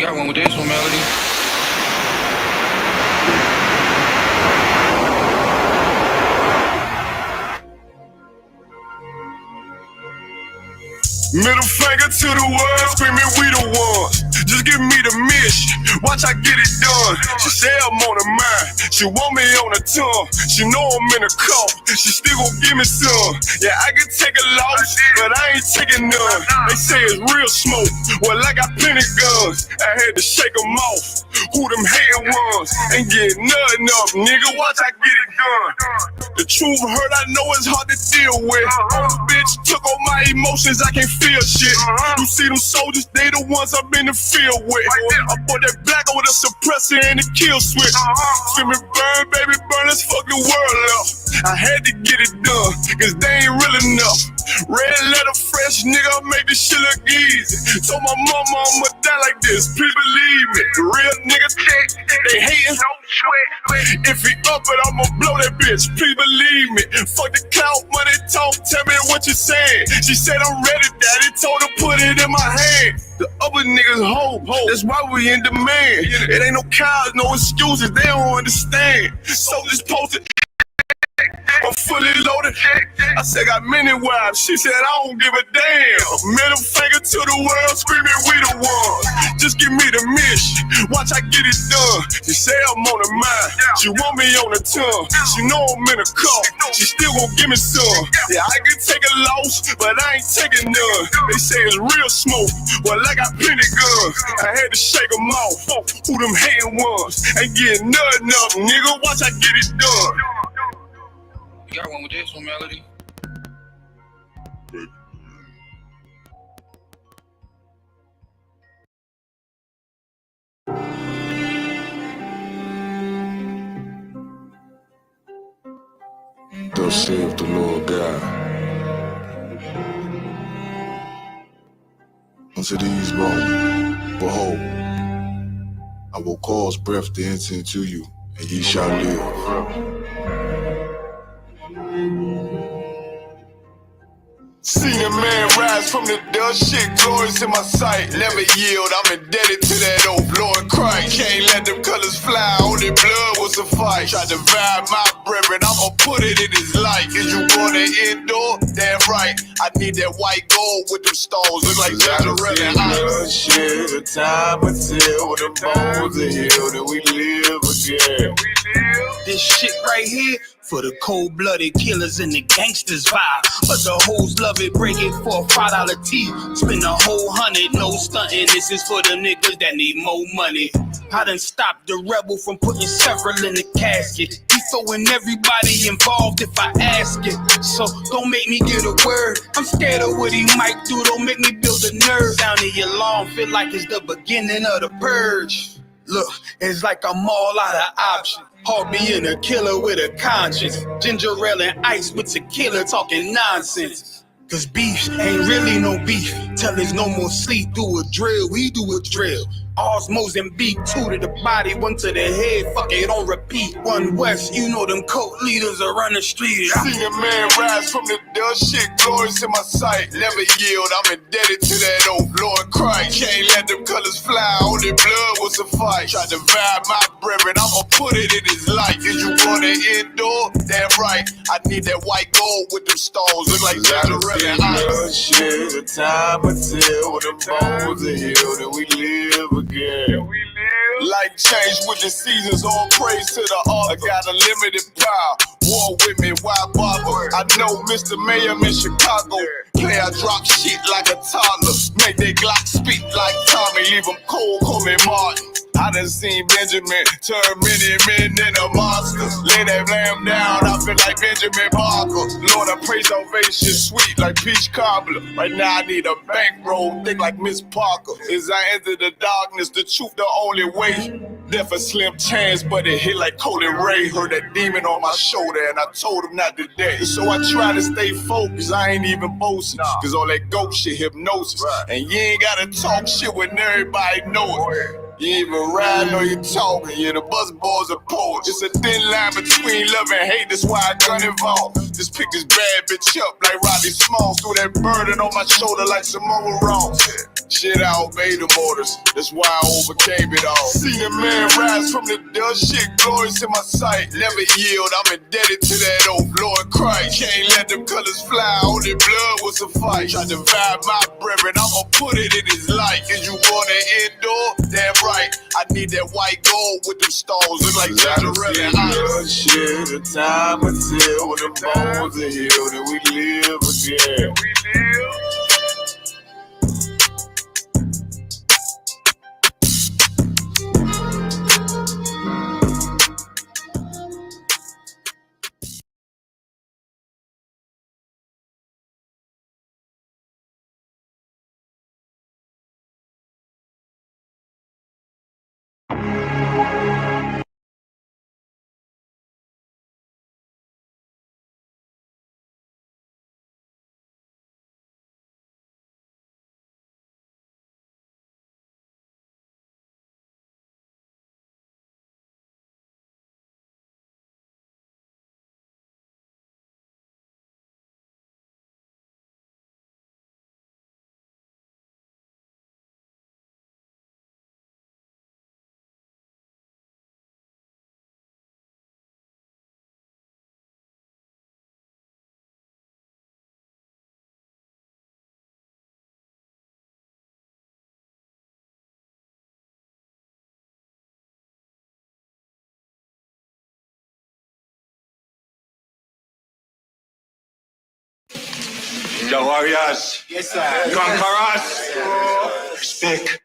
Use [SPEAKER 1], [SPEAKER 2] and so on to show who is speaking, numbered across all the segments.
[SPEAKER 1] got one with this one, Melody.
[SPEAKER 2] Middle finger to the world, screaming we the ones. Just give me the mission, watch I get it done. She say I'm on her mind, she want me on her tongue. She know I'm in a call, she still gon' give me some. Yeah, I can take a loss, but I ain't taking none. They say it's real smoke, well I got plenty guns. I had to shake them off, who them hating ones. Ain't getting nothing up, nigga, watch I get it done. The truth hurt, I know it's hard to deal with. Bitch took all my emotions, I can't feel shit. You see them soldiers, they the ones I'm in the field with. I put that black with a suppressor and a kill switch. Screaming burn, baby, burn, let's fuck the world up. I had to get it done, cause they ain't real enough. Red letter fresh, nigga, make this shit look easy. Told my mama I'ma die like this, please believe me. The real nigga check, they hating. If he up it, I'ma blow that bitch, please believe me. Fuck the clout, money talk, tell me what you saying. She said I'm ready, daddy, told her put it in my hand. The other niggas hope, that's why we in demand. It ain't no cows, no excuses, they don't understand. Soldiers posted, I'm fully loaded. I said got many wives. She said I don't give a damn. Middle finger to the world, screaming we the ones. Just give me the mission, watch I get it done. She say I'm on her mind, she want me on her tongue. She know I'm in a call, she still gon' give me some. Yeah, I can take a loss, but I ain't taking none. They say it's real smoke, well I got plenty guns. I had to shake them off, who them hating ones. Ain't getting nothing up, nigga, watch I get it done.
[SPEAKER 1] You got one with this one, Melody.
[SPEAKER 3] Thus saith the Lord God, unto these bones, behold, I will cause breath to enter into you, and ye shall live.
[SPEAKER 2] Seen a man rise from the dust, shit glorious in my sight. Never yield, I'm indebted to that old Lord Christ. Can't let them colors fly, only blood will suffice. Tried to vibe my brethren, I'ma put it in his light. Is you gonna endure? Damn right, I need that white gold with them stones. Look like Scriptural and ice.
[SPEAKER 4] Shit, the time until the bones are healed and we live again.
[SPEAKER 5] This shit right here for the cold-blooded killers and the gangsters vibe. But the hoes love it, break it for a $5 tee. Spend a whole 100, no stunting. This is for the niggas that need more money. I done stopped the rebel from putting several in the casket. He throwing everybody involved if I ask it. So don't make me get a word. I'm scared of what he might do. Don't make me build a nerve. Down in your lawn, feel like it's the beginning of the purge. Look, it's like I'm all out of options. Hard being a killer with a conscience. Ginger ale and ice with tequila talking nonsense. Cause beef ain't really no beef. Till there's no more sleep, do a drill, we do a drill. Osmos and beat, 2 to the body, 1 to the head, fuck it on repeat. 1 West, you know them cult leaders are on the street.
[SPEAKER 2] Seen a man rise from the dust, shit glorious in my sight. Never yield, I'm indebted to that old Lord Christ. Can't let them colors fly, only blood will suffice. Tried to vibe my brethren, I'ma put it in his life. Is you gonna endure? Damn right, I need that white gold with them stones. Look like Scriptural and ice.
[SPEAKER 4] Shit, the time until the bones are healed and we live again.
[SPEAKER 2] Life change with the seasons, all praise to the author. I got a limited power, war with me, wild barber. I know Mr. Mayor in Chicago. Play I drop shit like a toddler. Make they Glock speak like Tommy, leave them cold, call me Martin. I done seen Benjamin turn many men into monsters. Lay that lamb down, I feel like Benjamin Barker. Lord, I pray salvation sweet like peach cobbler. Right now I need a bankroll, thick like Miss Parker. As I enter the darkness, the truth the only way. Death a slim chance, but it hit like Cody Ray. Heard that demon on my shoulder and I told him not today. So I try to stay focused, I ain't even boasting. Cause all that goat shit hypnosis. And you ain't gotta talk shit when everybody know it. You ain't even riding or you talking, yeah, the bus boys are poets. It's a thin line between love and hate, that's why I gun involved. Just pick this bad bitch up like Roddy Smalls. Threw that burden on my shoulder like Samoa Ross.
[SPEAKER 4] Shit, I obeyed the orders. That's why I overcame it all. Seen a man rise from the dust, shit glorious in my sight. Never yield, I'm indebted to that old Lord Christ. Can't let them colors fly, only blood will suffice. Try to vibe my brethren, I'ma put it in his light. Cause you want an indoor? Damn right, I need that white gold with them stones. Look like Jacaranda eyes.
[SPEAKER 2] Shit, the time will tell when the bones are healed and we live again.
[SPEAKER 4] The warriors.
[SPEAKER 5] Yes, sir.
[SPEAKER 4] Conquerors.
[SPEAKER 5] Respect.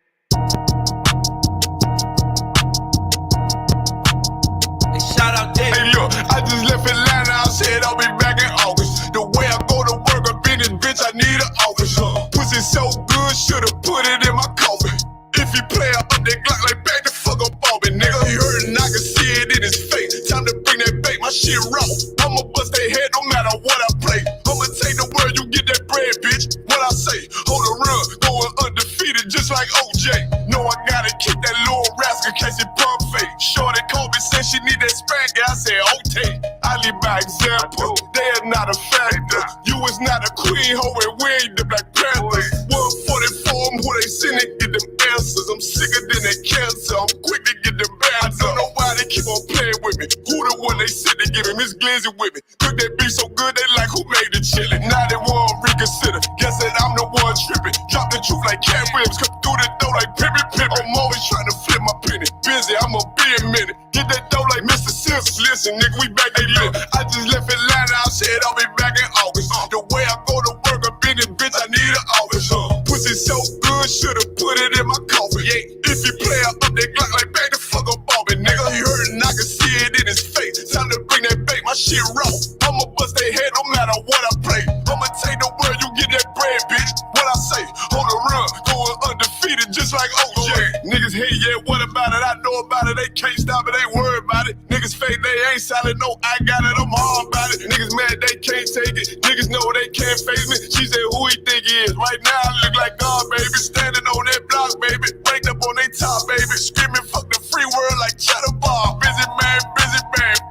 [SPEAKER 5] Hey, shout out Dave.
[SPEAKER 2] Hey, look, I just left Atlanta, I said I'll be back in August. The way I go to work up in this bitch, I need an office. Pussy so good, should've put it in my coffin. If you play up that Glock like back the fuck up off it, nigga. He hurtin', I can see it in his face. Time to bring that bait, my shit raw. I'ma bust their head no matter what I play. I'ma take the word, you get that bread, bitch. What I say, hold a run, going undefeated just like OJ. No, I gotta keep that little rascal case it pump fake. Shorty called me, said she need that spank, I said, okay. I lead by example, they are not a factor. You is not a queen, hoe, and we ain't the Black Panthers. 144, I'm who they send it, get them answers. I'm sicker than that cancer, I'm quick to get them bags. I don't know why they keep on playing with me. Who the one they said they give me? Miss Glizzy with me. Cook that beef so good, they like who made the chili. Now they want reconsider. Guess that I'm the one tripping. Drop the truth like cat ribs. Come through the door like pimpin'. I'm always trying to flip my penny. Busy, I'ma be a minute. Get that dough like Mr. Simpson. Listen, nigga, we back. They live. I just left Atlanta. I said I'll be back in August. The way I go to work up in this bitch, I need an office. Pussy so good, should've put it in my coffin. Yeah. If you play up that Glock like back the fuck up off it, nigga. He hurtin', I can see it in his face. Time to bring that bait, my shit raw. I'ma bust their head no matter what I play. I'ma take the word, you get that bread, bitch. What I say, hold a run, going undefeated just like OJ. Niggas hate, yeah, what about it? I know about it, they can't stop it, they worry about it. Niggas fake, they ain't solid, no, I got it, I'm hard about it. Niggas mad, they can't take it. Niggas know they can't face me. She said, who he think he is? Right now, I look like God, baby. Standing on that block, baby. Ranked up on they top, baby. Screaming, fuck the free world like Cheddar Bar. Busy man,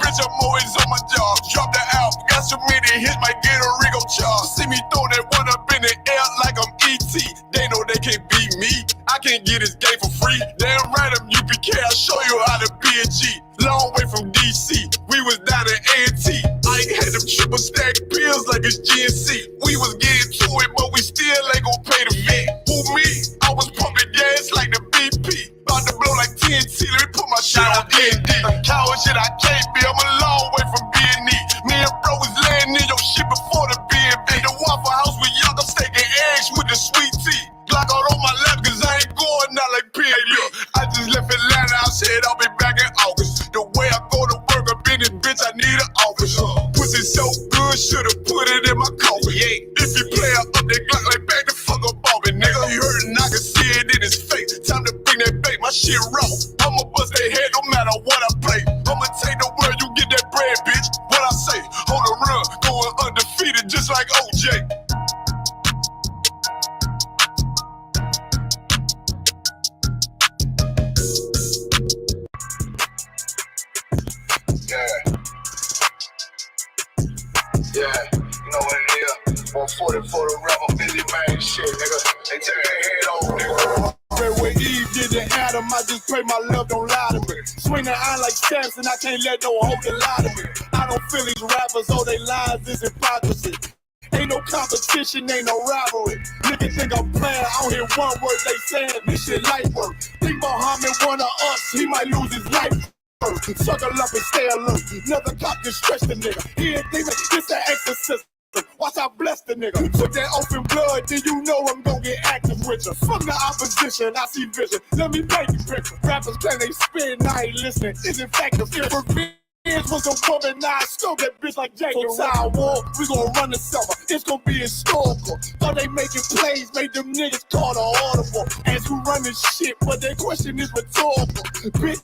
[SPEAKER 2] bitch, I'm always on my job. Drop the album, got so many hits, might get a Rigo charge. See me throw that one up in the air like I'm E.T. They know they can't beat me. I can't get this game for free. Damn right, I'm UPK, I'll show you how to be a G. Long way from DC, we was down in A&T. I ain't had them triple stack pills like it's GNC. We was getting to it, but we still ain't gon' pay the fee. Who me? I was pumping gas like the BP. About to blow like TNT, let me put my shit on D&D. Coward shit, I can't be, I'm a long way from being neat. Me and bro was laying in your shit before the B&B. The Waffle House with young, I'm staking eggs with the sweet tea. Glock out on my lap, cause I ain't going out like P. Look, I just left Atlanta, I said I'll be back in August. The way I go to work up in this bitch, I need an office. Pussy so good, should've put it in my coffin. Yeah. If you play up that Glock like back the fuck up off it, nigga. He hurtin', I can see it in his face. Time to bring that bait, my shit raw. I'ma bust their head no matter what I play. I'ma take the word, you get that bread, bitch. What I say, hold a run, going undefeated just like OJ.
[SPEAKER 4] Yeah, you know what it is. 140 for the rapper, busy man, shit, nigga. They take their head over, nigga. Eve did to Adam. I just pray my love don't lie to me. Swing the iron like Samson, I can't let no hoe lie to me. I don't feel these rappers, all they lies is hypocrisy. Ain't no competition, ain't no rivalry. Niggas think I'm playing, I don't hear one word they saying. This shit light work. Think Muhammad one of us, he might lose his life. Suckle up and stay alert. Another cop can stretch the nigga. He ain't thinking this an exorcism. Watch I bless the nigga. You took that open blood, then you know I'm gonna get active with you. From the opposition, I see vision. Let me paint the picture. Rappers claim they spin, I ain't listening. Is in fact the fear for me. Was a woman, now I scope that bitch like Jake. So war, we gon' run the summer. It's gon' be historical. Thought they making plays, made them niggas call the audible. Ask who run this shit, but their question is rhetorical. Bitch,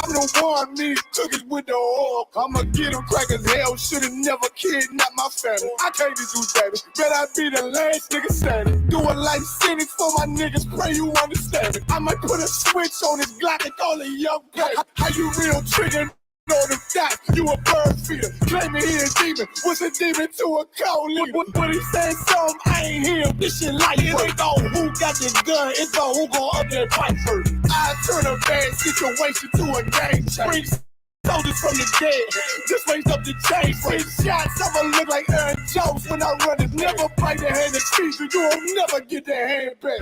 [SPEAKER 4] I'm the one, me took it with the oil. I'ma get them crackers, hell, should've never kidnapped my family. I can't do that, bet I be the last nigga standing. Do a life sentence for my niggas, pray you understand it. I might put a switch on this Glock and call it young pay. How you real trigger? Know the fact, you a bird feeder. Claiming he a demon, what's a demon to a cold leader? When he said something, I ain't hear. This shit like it ain't on who got the gun, it's on who gon' up that fight first. I turn a bad situation to a game changer. Soldiers from the dead, just raised up the chain. Free shots, I'ma look like Aaron Jones when I run it. Never bite the hand of Caesar, you will never get that hand back.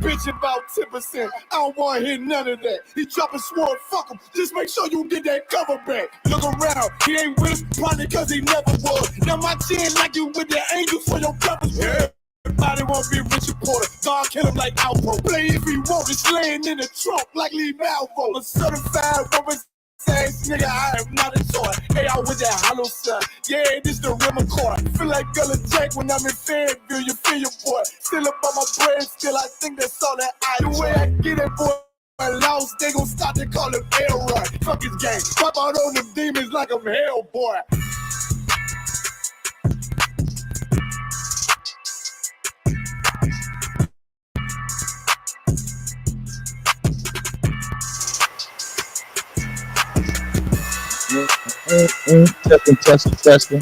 [SPEAKER 4] Bitch about 10%, I don't wanna hear none of that. He dropping sword, fuck him, just make sure you get that cover back. Look around, he ain't with us, probably cause he never was. Now my chin like you with the angels for your brothers. Yeah. Everybody wanna be Richard Porter, God kill him like Alpo. Play if he want, it's laying in the trunk like Lee Malvo. A certified rubber ass nigga, I am not a toy. Hey, I with that hollow son. Yeah, this the rim accord. Feel like Gullah Jack when I'm in Fayetteville. You feel your boy. Still up on my bread, still I think that's all that I do. The way I get it, boy. Lost, they gon' start to call him Elroy. Fuck his gang. Pop out on them demons like I'm Hellboy.
[SPEAKER 6] Testing.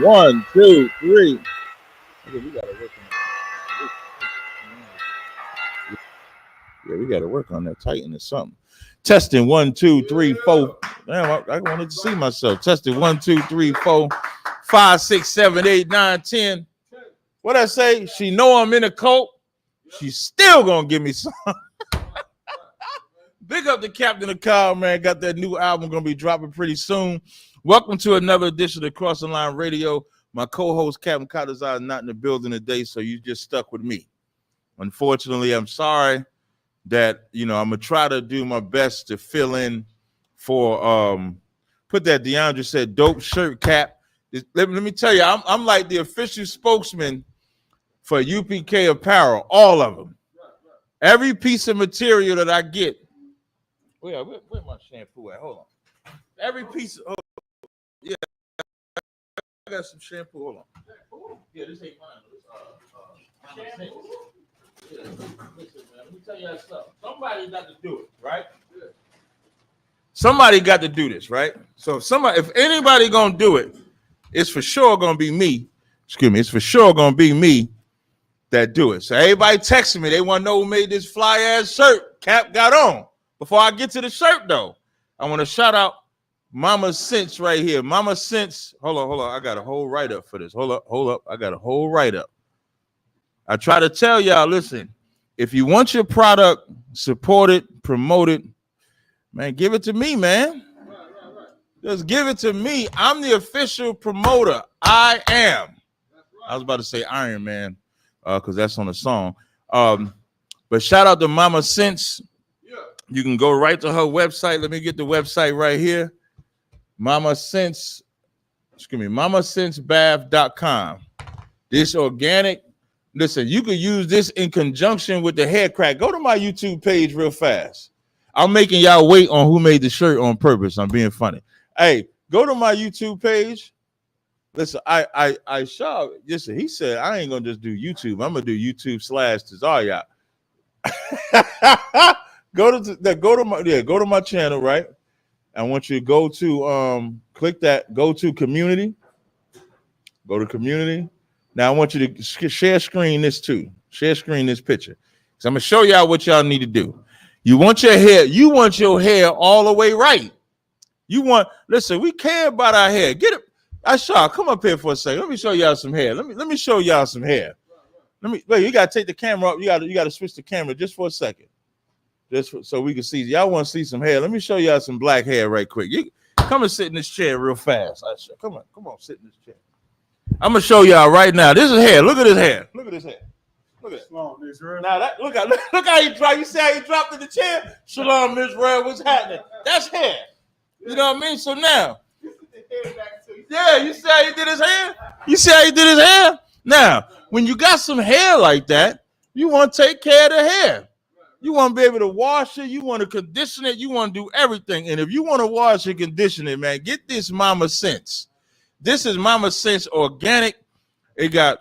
[SPEAKER 6] 1, 2, 3. Okay, we gotta work on that. Yeah, we gotta work on that. Tighten or something. Testing 1, 2, 3, 4. Damn, I wanted to see myself. Testing 1, 2, 3, 4, 5, 6, 7, 8, 9, 10. What I say? She know I'm in a cult. She's still gonna give me some. Big up the Captain of Kyle, man. Got that new album gonna be dropping pretty soon. Welcome to another edition of Cross the Line Radio. My co-host Captain Kyle is not in the building today, so you just stuck with me. Unfortunately, I'm sorry that I'm gonna try to do my best to fill in for put that DeAndre said dope shirt cap. Let me tell you, I'm like the official spokesman for UPK Apparel, all of them. Every piece of material that I get. Where's my shampoo at? Hold on. Every piece of yeah, I got some shampoo. Hold on. Yeah, this ain't mine. Shampoo. Yeah. Listen, man, let me tell you something. Somebody got to do it, right? Yeah. Somebody got to do this, right? So if anybody gonna do it, it's for sure gonna be me. Excuse me, it's for sure gonna be me that do it. So everybody texting me, they want to know who made this fly ass shirt Cap got on. Before I get to the shirt though, I want to shout out Mama Sense right here. Mama Sense, hold on. I got a whole write-up for this. Hold up. I got a whole write-up. I try to tell y'all, listen, if you want your product supported, promoted, man, give it to me, man. Right. Just give it to me. I'm the official promoter. I am. I was about to say Iron Man, because that's on the song. But shout out to Mama Sense. You can go right to her website. Let me get the website right here. MamaSenseBath.com. This organic. Listen, you could use this in conjunction with the hair crack. Go to my YouTube page real fast. I'm making y'all wait on who made the shirt on purpose. I'm being funny. Hey, go to my YouTube page. Listen, I saw. Listen, he said I ain't gonna just do YouTube. I'm gonna do YouTube /Tazariah. Go to my channel, right? I want you to go to click that, go to community. Go to community. Now I want you to share screen this too. Share screen this picture. So I'm gonna show y'all what y'all need to do. You want your hair all the way right. Listen, we care about our hair. Get it. Asha, come up here for a second. Let me show y'all some hair. Let me show y'all some hair. Wait, you gotta take the camera up. You gotta switch the camera just for a second. So we can see. Y'all want to see some hair. Let me show y'all some black hair right quick. You come and sit in this chair real fast. Asha, come on, sit in this chair. I'm gonna show y'all right now. This is hair. Look at this hair. Look at this hair. Look at it.
[SPEAKER 7] Shalom, Israel.
[SPEAKER 6] Now look how he dropped. You see how he dropped in the chair? Shalom, Israel. What's happening? That's hair. You know what I mean? So now, yeah, you see how he did his hair? You see how he did his hair? Now, when you got some hair like that, you want to take care of the hair. You want to be able to wash it. You want to condition it. You want to do everything. And if you want to wash and condition it, man, get this Mama Sense. This is Mama Sense Organic. It got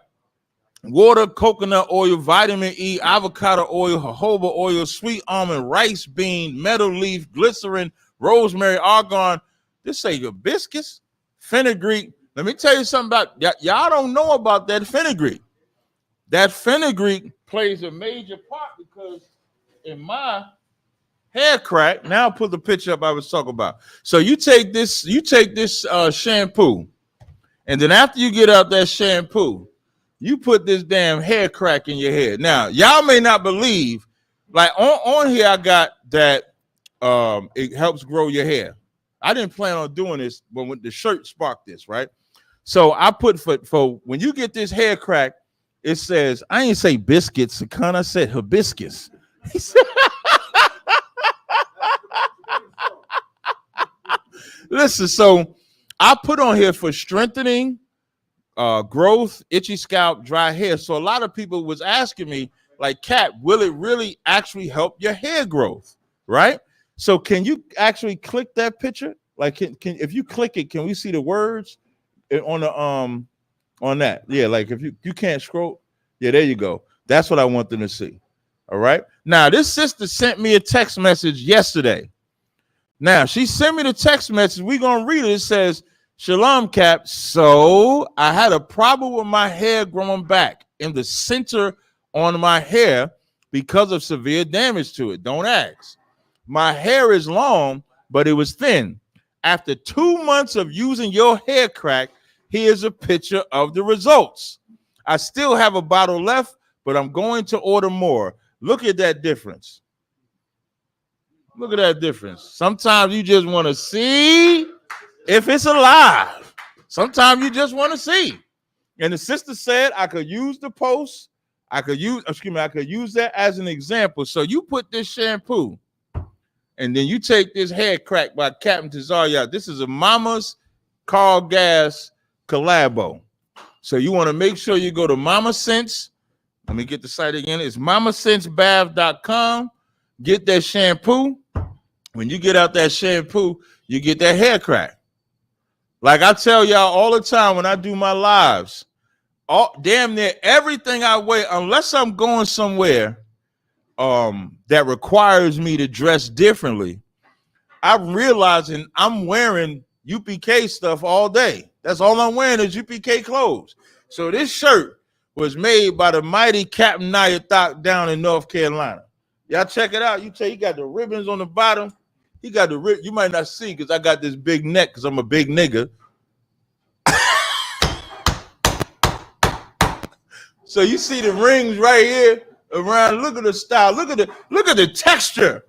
[SPEAKER 6] water, coconut oil, vitamin E, avocado oil, jojoba oil, sweet almond, rice bean, meadow leaf, glycerin, rosemary, argan. This say your biscuits, fenugreek. Let me tell you something about y'all don't know about that fenugreek. That fenugreek plays a major part because in my hair crack, now I'll put the picture up I was talking about. So you take this shampoo, and then after you get out that shampoo, you put this damn hair crack in your hair. Now, y'all may not believe, like on here, I got that it helps grow your hair. I didn't plan on doing this, but when the shirt sparked this, right? So I put for when you get this hair crack, it says, I ain't say biscuits, I said hibiscus. He said, listen, so I put on here for strengthening, growth, itchy scalp, dry hair. So a lot of people was asking me, like, Cat, will it really actually help your hair growth? Right? So can you actually click that picture? Like, can if you click it, can we see the words on the on that? Yeah, like if you can't scroll, yeah, there you go. That's what I want them to see. All right. Now, this sister sent me a text message yesterday. Now, she sent me the text message. We're gonna read it. It says, Shalom, Cap. So I had a problem with my hair growing back in the center on my hair because of severe damage to it. Don't ask. My hair is long, but it was thin. After 2 months of using your hair crack, here's a picture of the results. I still have a bottle left, but I'm going to order more. Look at that difference. Look at that difference. Sometimes you just want to see if it's alive. Sometimes you just want to see. And the sister said I could use the post. I could use that as an example. So you put this shampoo, and then you take this hair crack by Captain Tazaria. This is a Mama's Carl Gas collabo. So you want to make sure you go to Mama Sense. Let me get the site again. It's mamasensebath.com. Get that shampoo. When you get out that shampoo, you get that hair crack. Like I tell y'all all the time when I do my lives, damn near everything I wear, unless I'm going somewhere that requires me to dress differently, I'm realizing I'm wearing UPK stuff all day. That's all I'm wearing is UPK clothes. So this shirt was made by the mighty Captain Nyathak down in North Carolina. Y'all check it out. He got the ribbons on the bottom. He got the rib. You might not see because I got this big neck because I'm a big nigga. So you see the rings right here around. Look at the style. Look at the texture.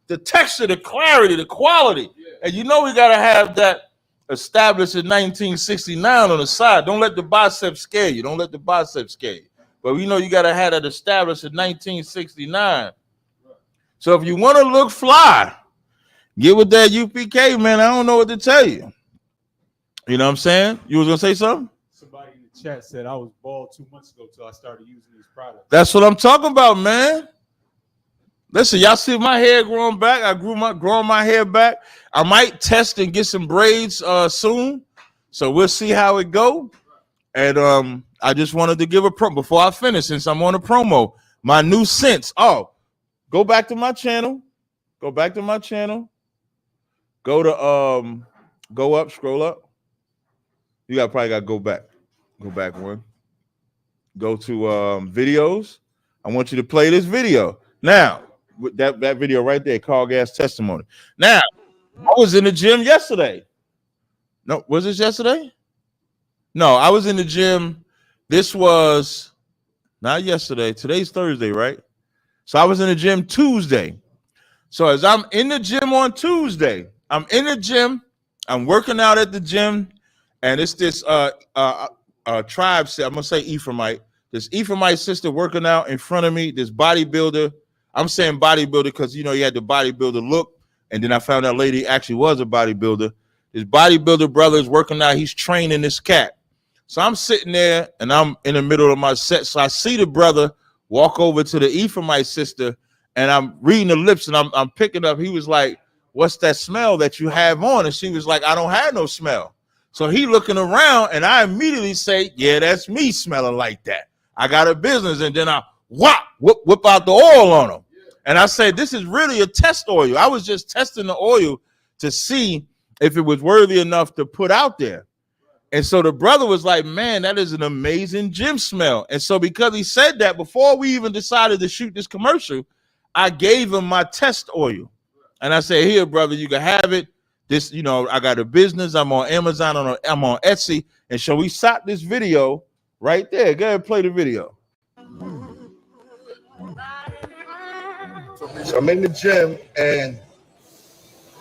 [SPEAKER 6] The texture, the clarity, the quality. And you know we gotta have that established in 1969 on the side. Don't let the biceps scare you. Don't let the biceps scare you. But we know you gotta have that established in 1969. So if you want to look fly, get with that UPK, man. I don't know what to tell you. You know what I'm saying? You was gonna say something?
[SPEAKER 7] Somebody in the chat said I was bald 2 months ago till I started using these products.
[SPEAKER 6] That's what I'm talking about, man. Listen, y'all see my hair growing back. I growing my hair back. I might test and get some braids soon. So we'll see how it go. And I just wanted to give a promo before I finish, since I'm on a promo. My new scents. Oh, go back to my channel. Go back to my channel. Go to go up, scroll up. You probably gotta go back. Go back one. Go to videos. I want you to play this video. Now, with that video right there, Carl Gas testimony. Now, I was in the gym yesterday. No, was this yesterday? No, I was in the gym. This was not yesterday. Today's Thursday, right? So I was in the gym Tuesday. So as I'm in the gym on Tuesday, I'm in the gym. I'm working out at the gym, and it's this tribe. I'm gonna say Ephraimite. This Ephraimite sister working out in front of me. This bodybuilder. I'm saying bodybuilder because you had the bodybuilder look, and then I found out lady actually was a bodybuilder. This bodybuilder brother is working out. He's training this cat. So I'm sitting there, and I'm in the middle of my set. So I see the brother walk over to the Ephraimite sister, and I'm reading the lips, and I'm picking up. He was like, "What's that smell that you have on?" And she was like, "I don't have no smell." So he looking around, and I immediately say, "Yeah, that's me smelling like that. I got a business." And then I whip out the oil on him. And I said, "This is really a test oil. I was just testing the oil to see if it was worthy enough to put out there." And so the brother was like, "Man, that is an amazing gym smell." And so because he said that, before we even decided to shoot this commercial, I gave him my test oil. And I said, "Here, brother, you can have it. This, I got a business. I'm on Amazon, I'm on Etsy." And so we shot this video right there. Go ahead and play the video.
[SPEAKER 8] So I'm in the gym, and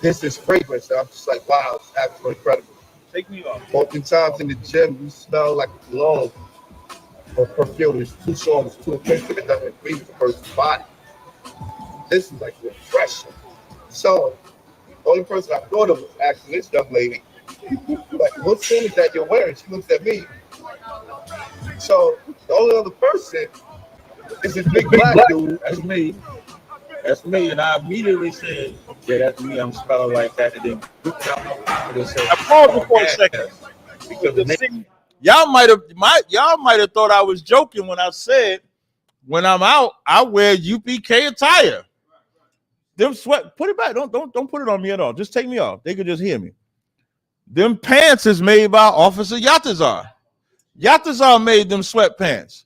[SPEAKER 8] this is fragrance. And I'm just like, wow, it's absolutely incredible.
[SPEAKER 6] Take me off.
[SPEAKER 8] Oftentimes in the gym, you smell like a cologne or perfume. It's too strong, it's too offensive, it doesn't agree with the person's body. This is like refreshing. So the only person I thought of was actually this young lady. Like, what scene is that you're wearing? She looks at me. So the only other person is this big black dude.
[SPEAKER 6] That's me. That's me. And I immediately said, "Yeah, that's me. I'm smelling like that." And then I paused for a second because y'all might have thought I was joking when I said, when I'm out, I wear UPK attire. Them sweat, put it back. Don't put it on me at all. Just take me off. They could just hear me. Them pants is made by Officer Yatazar. Yatazar made them sweatpants.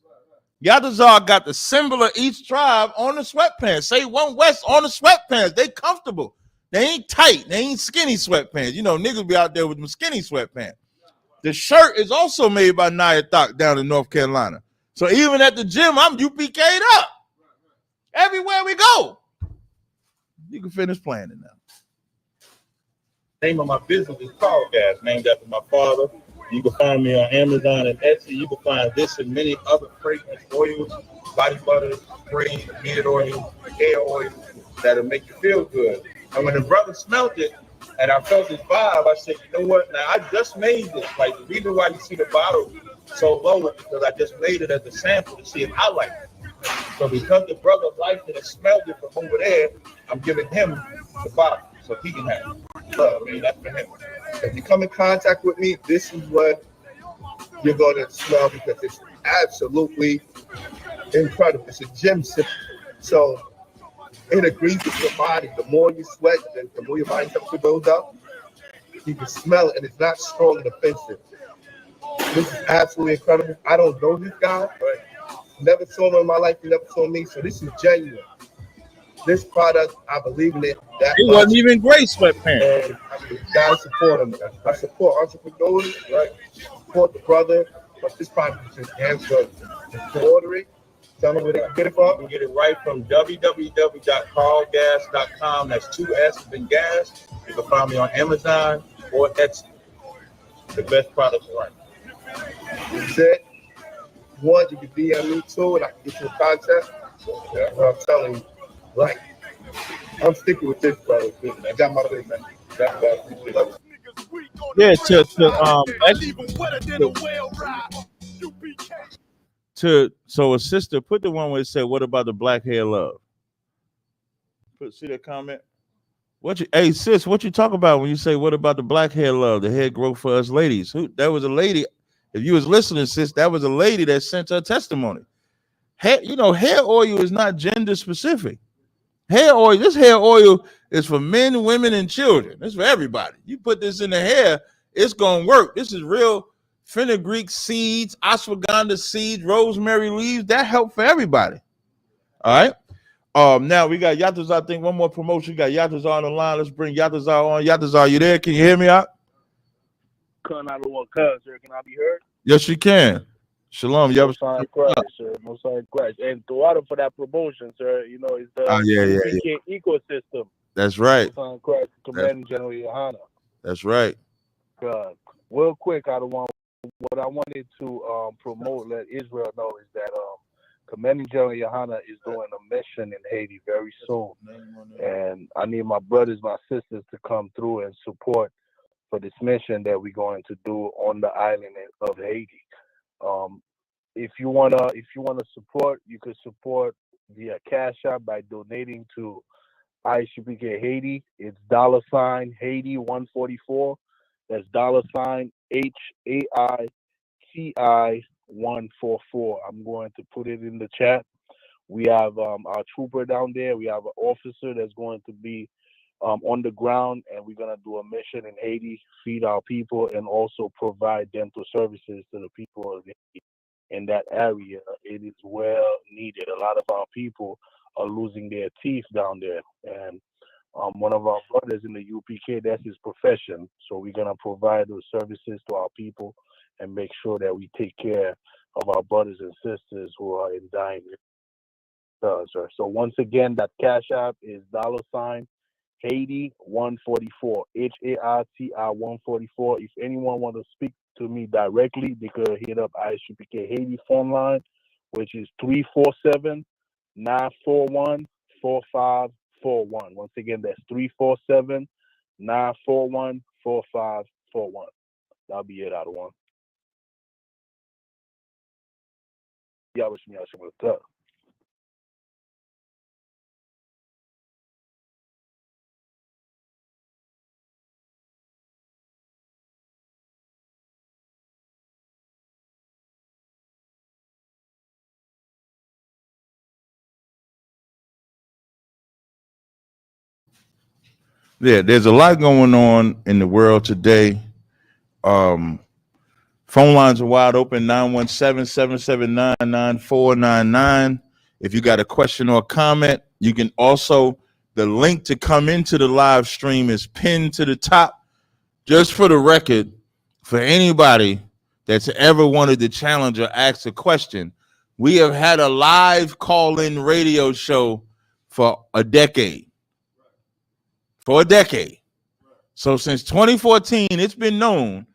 [SPEAKER 6] Yatazar got the symbol of each tribe on the sweatpants. Say One West on the sweatpants. They comfortable. They ain't tight. They ain't skinny sweatpants. Niggas be out there with them skinny sweatpants. The shirt is also made by Nia Thok down in North Carolina. So even at the gym, I'm UPK'd up. Everywhere we go. You can finish playing it now. Name of my business is Carl Gas, named after my father. You can find me on Amazon and Etsy. You can find this and many other fragrance oils, body butter, spray, beard oil, hair oil that'll make you feel good. And when the brother smelled it and I felt his vibe, I said, "You know what? Now I just made this. Like, the reason why you see the bottle so low is because I just made it as a sample to see if I like it. So because the brother liked it and smelled it from over there, I'm giving him the bottle so he can have it. Love, man, that's for him.
[SPEAKER 8] If you come in contact with me, this is what you're going to smell because it's absolutely incredible. It's a gym sip. So it agrees with your body. The more you sweat, the more your body temperature goes up. You can smell it, and it's not strong and offensive. This is absolutely incredible. I don't know this guy, but never saw him in my life. He never saw me. So this is genuine. This product, I believe in it.
[SPEAKER 6] It wasn't even gray sweatpants.
[SPEAKER 8] And guys support him. I support entrepreneurs, right? Support the brother. But this product is just damn good. To order it, tell them where they can get it from.
[SPEAKER 6] You can get it right from www.carlgas.com. That's 2 S's in gas. You can find me on Amazon or Etsy. The best products right.
[SPEAKER 8] That's it. One, you can DM me too, and I can get you a contact. That's what I'm telling you. Right. I'm sticking with this, brother. I got my business.
[SPEAKER 6] Yeah, so a sister put the one where it said, "What about the black hair love?" See that comment? Hey sis, what you talk about when you say, "What about the black hair love? The hair growth for us ladies?" That was a lady. If you was listening, sis, that was a lady that sent her testimony. Hair oil is not gender specific. Hair oil, this hair oil is for men, women, and children. It's for everybody. You put this in the hair, it's gonna work. This is real fenugreek seeds, ashwagandha seeds, rosemary leaves. That help for everybody. All right. Now we got Yatazar. I think one more promotion. We got Yatazar on the line. Let's bring Yatazar on. Yatazar, you there? Can you hear me out?
[SPEAKER 9] Sir, can I be heard?
[SPEAKER 6] Yes, you can. Shalom.
[SPEAKER 9] Most High Christ, sir. Most High Christ. And throughout for that promotion, sir, you know, it's the UPK ecosystem.
[SPEAKER 6] That's right.
[SPEAKER 9] Most High Christ, Commanding General Yohana.
[SPEAKER 6] That's right.
[SPEAKER 9] God. Real quick, what I wanted to promote, let Israel know is that Commanding General Yohana is doing a mission in Haiti very soon. And I need my brothers, my sisters to come through and support for this mission that we're going to do on the island of Haiti. If you wanna support, you could support via Cash App by donating to ISUPK Haiti. It's $Haiti 144. That's $HAITI 144. I'm going to put it in the chat. We have our trooper down there. We have an officer that's going to be on the ground, and we're going to do a mission in Haiti, feed our people, and also provide dental services to the people of Haiti in that area. It is well needed. A lot of our people are losing their teeth down there, and one of our brothers in the UPK, that's his profession. So we're going to provide those services to our people and make sure that we take care of our brothers and sisters who are in dying. So once again, that Cash App is Haiti 144, HAITI 144. If anyone want to speak to me directly, they could hit up ISUPK Haiti phone line, which is 347-941-4541. Once again, that's 347-941-4541. That'll be it out of one. Yeah, wish me I should have tough.
[SPEAKER 6] Yeah, there's a lot going on in the world today. Phone lines are wide open, 917-779-9499. If you got a question or comment, you can also, the link to come into the live stream is pinned to the top. Just for the record, for anybody that's ever wanted to challenge or ask a question, we have had a live call-in radio show for a decade. For a decade. So since 2014, it's been known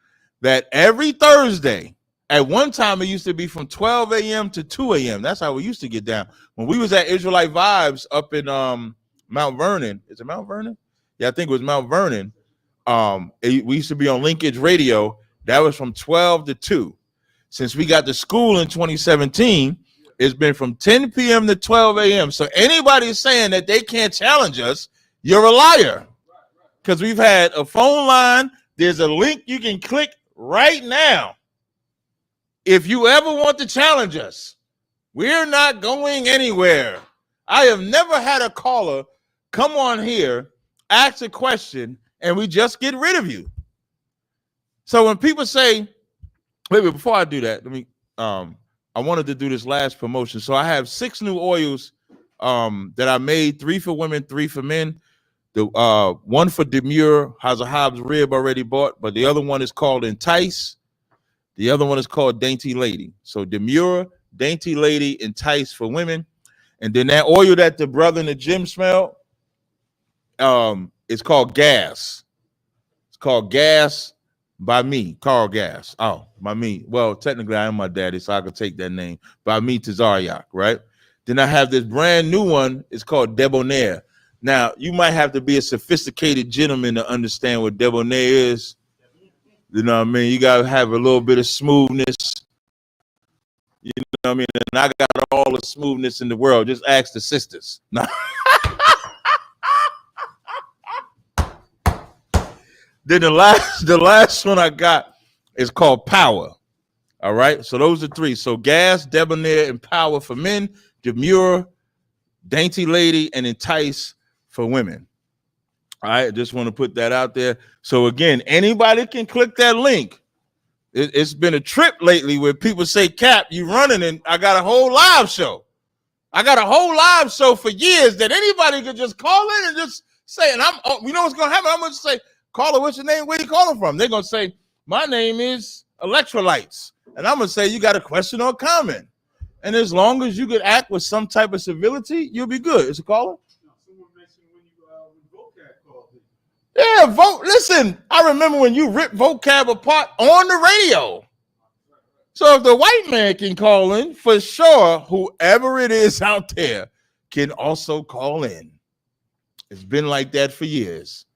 [SPEAKER 6] that every Thursday, at one time it used to be from 12 a.m. to 2 a.m. That's how we used to get down. When we was at Israelite Vibes up in Mount Vernon. Is it Mount Vernon? Yeah, I think it was Mount Vernon. We used to be on Linkage Radio. That was from 12 to 2. Since we got to school in 2017, it's been from 10 p.m. to 12 a.m. So anybody saying that they can't challenge us, you're a liar, because we've had a phone line. There's a link you can click right now. If you ever want to challenge us, we're not going anywhere. I have never had a caller come on here, ask a question, and we just get rid of you. So when people say, wait, before I do that, let me, I wanted to do this last promotion. So I have 6 new oils that I made, 3 for women, 3 for men. The one for Demure has a Hobbs rib already bought, but the other one is called Entice. The other one is called Dainty Lady. So Demure, Dainty Lady, Entice for women. And then that oil that the brother in the gym smelled, it's called Gas. It's called Gas by me, Carl Gas. Oh, by me. Well, technically I am my daddy, so I could take that name. By me, Tazariak, right? Then I have this brand new one. It's called Debonair. Now, you might have to be a sophisticated gentleman to understand what debonair is. You know what I mean? You got to have a little bit of smoothness. You know what I mean? And I got all the smoothness in the world. Just ask the sisters. Then the last one I got is called Power. All right? So those are 3. So Gas, Debonair, and Power for men. Demure, Dainty Lady, and Entice for women. All right, just want to put that out there. So again, anybody can click that link. It's been a trip lately where people say, Cap, you running, and I got a whole live show. I got a whole live show for years that anybody could just call in and just say, and you know what's gonna happen? I'm gonna say, caller, what's your name? Where you calling from? They're gonna say, my name is Electrolytes, and I'm gonna say, you got a question or comment, and as long as you could act with some type of civility, you'll be good. Is a caller?
[SPEAKER 7] Someone mentioned when vocab called in.
[SPEAKER 6] Yeah, listen, I remember when you ripped vocab apart on the radio. So if the white man can call in, for sure, whoever it is out there can also call in. It's been like that for years.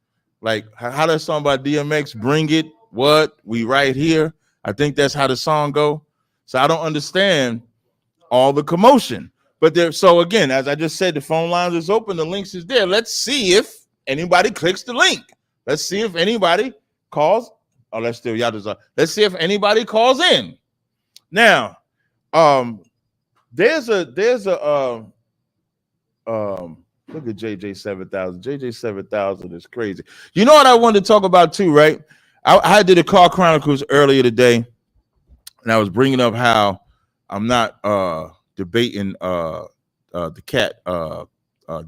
[SPEAKER 6] Like, how that song by DMX, Bring It, What, We Right Here. I think that's how the song go. So I don't understand all the commotion. But so again, as I just said, the phone lines is open, the links is there. Let's see if anybody clicks the link. Let's see if anybody calls. Oh, let's see if anybody calls in. Now, there's a look at JJ 7000. JJ 7000 is crazy. You know what I wanted to talk about too, right? I did a Car Chronicles earlier today, and I was bringing up how I'm not debating the cat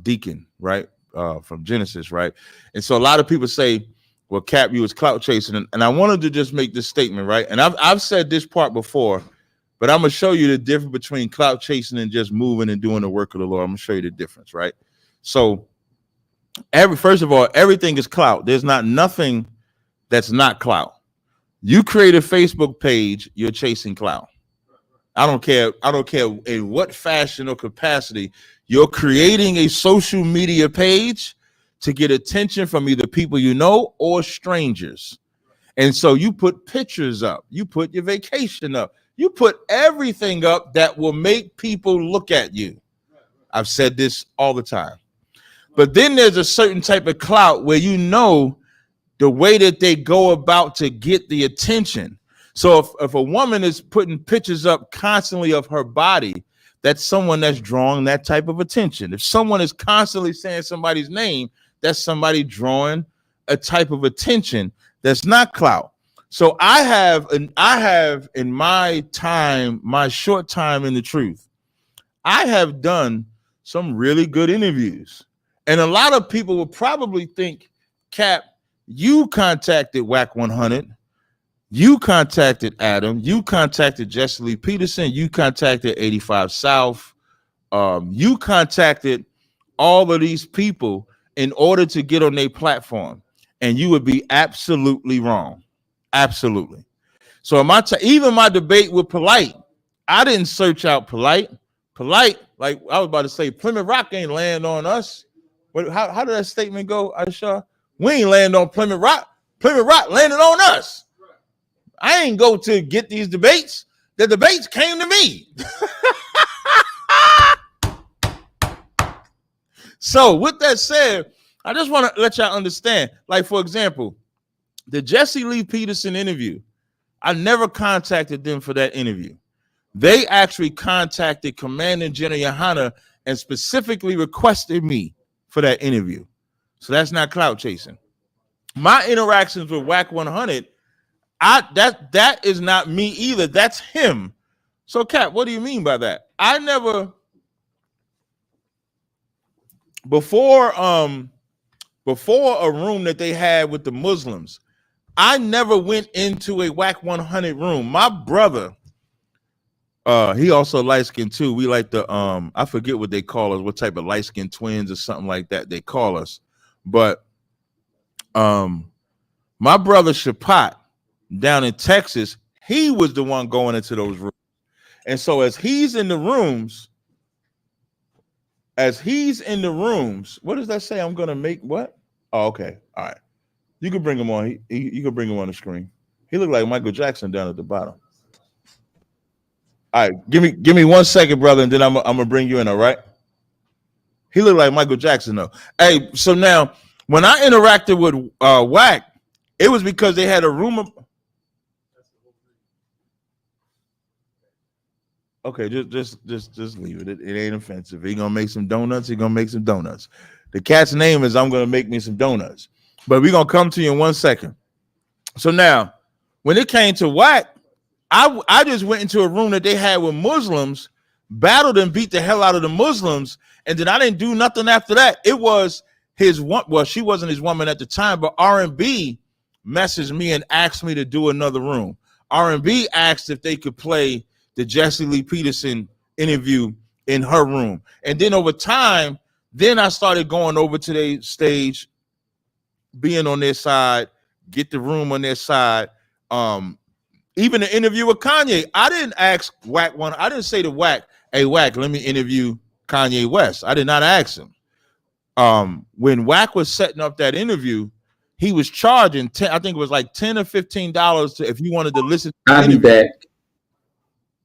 [SPEAKER 6] Deacon, right, from Genesis, right? And so a lot of people say, well, Cap, you was clout chasing, and I wanted to just make this statement, right? And I've said this part before, but I'm gonna show you the difference between clout chasing and just moving and doing the work of the Lord. I'm gonna show you the difference, right? So, first of all, everything is clout. There's not nothing that's not clout. You create a Facebook page, you're chasing clout. I don't care in what fashion or capacity. You're creating a social media page to get attention from either people you know or strangers. And so you put pictures up, you put your vacation up, you put everything up that will make people look at you. I've said this all the time. But then there's a certain type of clout where you know the way that they go about to get the attention. So if a woman is putting pictures up constantly of her body, that's someone that's drawing that type of attention. If someone is constantly saying somebody's name, that's somebody drawing a type of attention that's not clout. So I have in my time, my short time in the truth, I have done some really good interviews. And a lot of people will probably think, Cap, you contacted WAC 100, you contacted Adam, you contacted Jesse Lee Peterson, you contacted 85 South, you contacted all of these people in order to get on their platform, and you would be absolutely wrong. Absolutely. So even my debate with Polite, I didn't search out Polite. Polite, like I was about to say, Plymouth Rock ain't land on us. How did that statement go, Aisha? We ain't land on Plymouth Rock. Plymouth Rock landed on us. I ain't go to get these debates. The debates came to me. So with that said, I just want to let y'all understand, like, for example, the Jesse Lee Peterson interview, I never contacted them for that interview. They actually contacted Commander General Yohana and specifically requested me for that interview. So that's not clout chasing. My interactions with WAC 100, that is not me either. That's him. So, Cap, what do you mean by that? I never before a room that they had with the Muslims, I never went into a WAC 100 room. My brother, he also light skinned too. We like the I forget what they call us, what type of light skinned twins or something like that they call us. But my brother Shapat down in Texas, he was the one going into those rooms. And so as he's in the rooms, what does that say? I'm gonna make what? Oh, okay. All right. You can bring him on. You can bring him on the screen. He looked like Michael Jackson down at the bottom. All right, give me 1 second, brother, and then I'm gonna bring you in. All right. He looked like Michael Jackson, though. Hey, so now when I interacted with WAC, it was because they had a room. Okay, just leave it. It ain't offensive. He gonna make some donuts. The cat's name is I'm gonna make me some donuts. But we're gonna come to you in 1 second. So now, when it came to WAC, I just went into a room that they had with Muslims battled and beat the hell out of the Muslims, and then I didn't do nothing after that. It was his one. Well, she wasn't his woman at the time, but R&B messaged me and asked me to do another room. R&B asked if they could play the Jesse Lee Peterson interview in her room, and then over time, then I started going over to their stage, being on their side, get the room on their side. Even the interview with Kanye, I didn't ask Wack one. I didn't say to Wack, "Hey Wack, let me interview Kanye West." I did not ask him. When Wack was setting up that interview, he was charging I think it was like $10 or $15 if you wanted to listen.
[SPEAKER 10] I'll be back.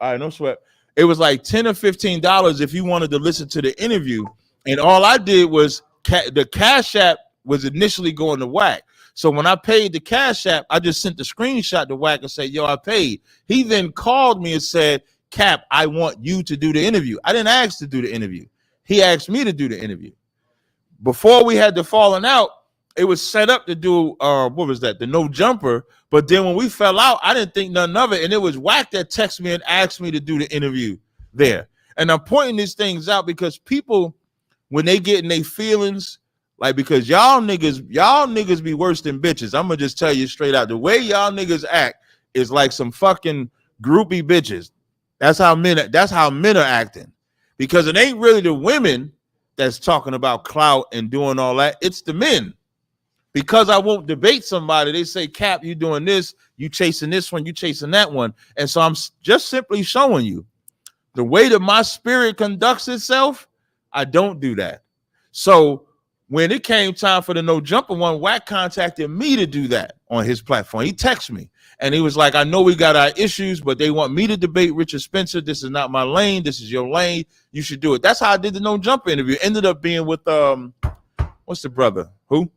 [SPEAKER 6] All right, no sweat. It was like $10 or $15 if you wanted to listen to the interview, and all I did was the Cash App was initially going to Wack. So when I paid the Cash App, I just sent the screenshot to Wack and said, "Yo, I paid." He then called me and said, "Cap, I want you to do the interview." I didn't ask to do the interview. He asked me to do the interview. Before we had the falling out, it was set up to do what was that? The No Jumper. But then when we fell out, I didn't think nothing of it. And it was Wack that texted me and asked me to do the interview there. And I'm pointing these things out because people, when they get in their feelings, like, because y'all niggas be worse than bitches. I'm gonna just tell you straight out. The way y'all niggas act is like some fucking groupie bitches. That's how men are acting. Because it ain't really the women that's talking about clout and doing all that. It's the men. Because I won't debate somebody, they say, "Cap, you doing this, you chasing this one, you chasing that one." And so I'm just simply showing you the way that my spirit conducts itself. I don't do that. So when it came time for the No Jumper one, Wack contacted me to do that on his platform. He texted me and he was like, "I know we got our issues, but they want me to debate Richard Spencer. This is not my lane. This is your lane. You should do it." That's how I did the No Jumper interview. Ended up being with what's the brother? Who?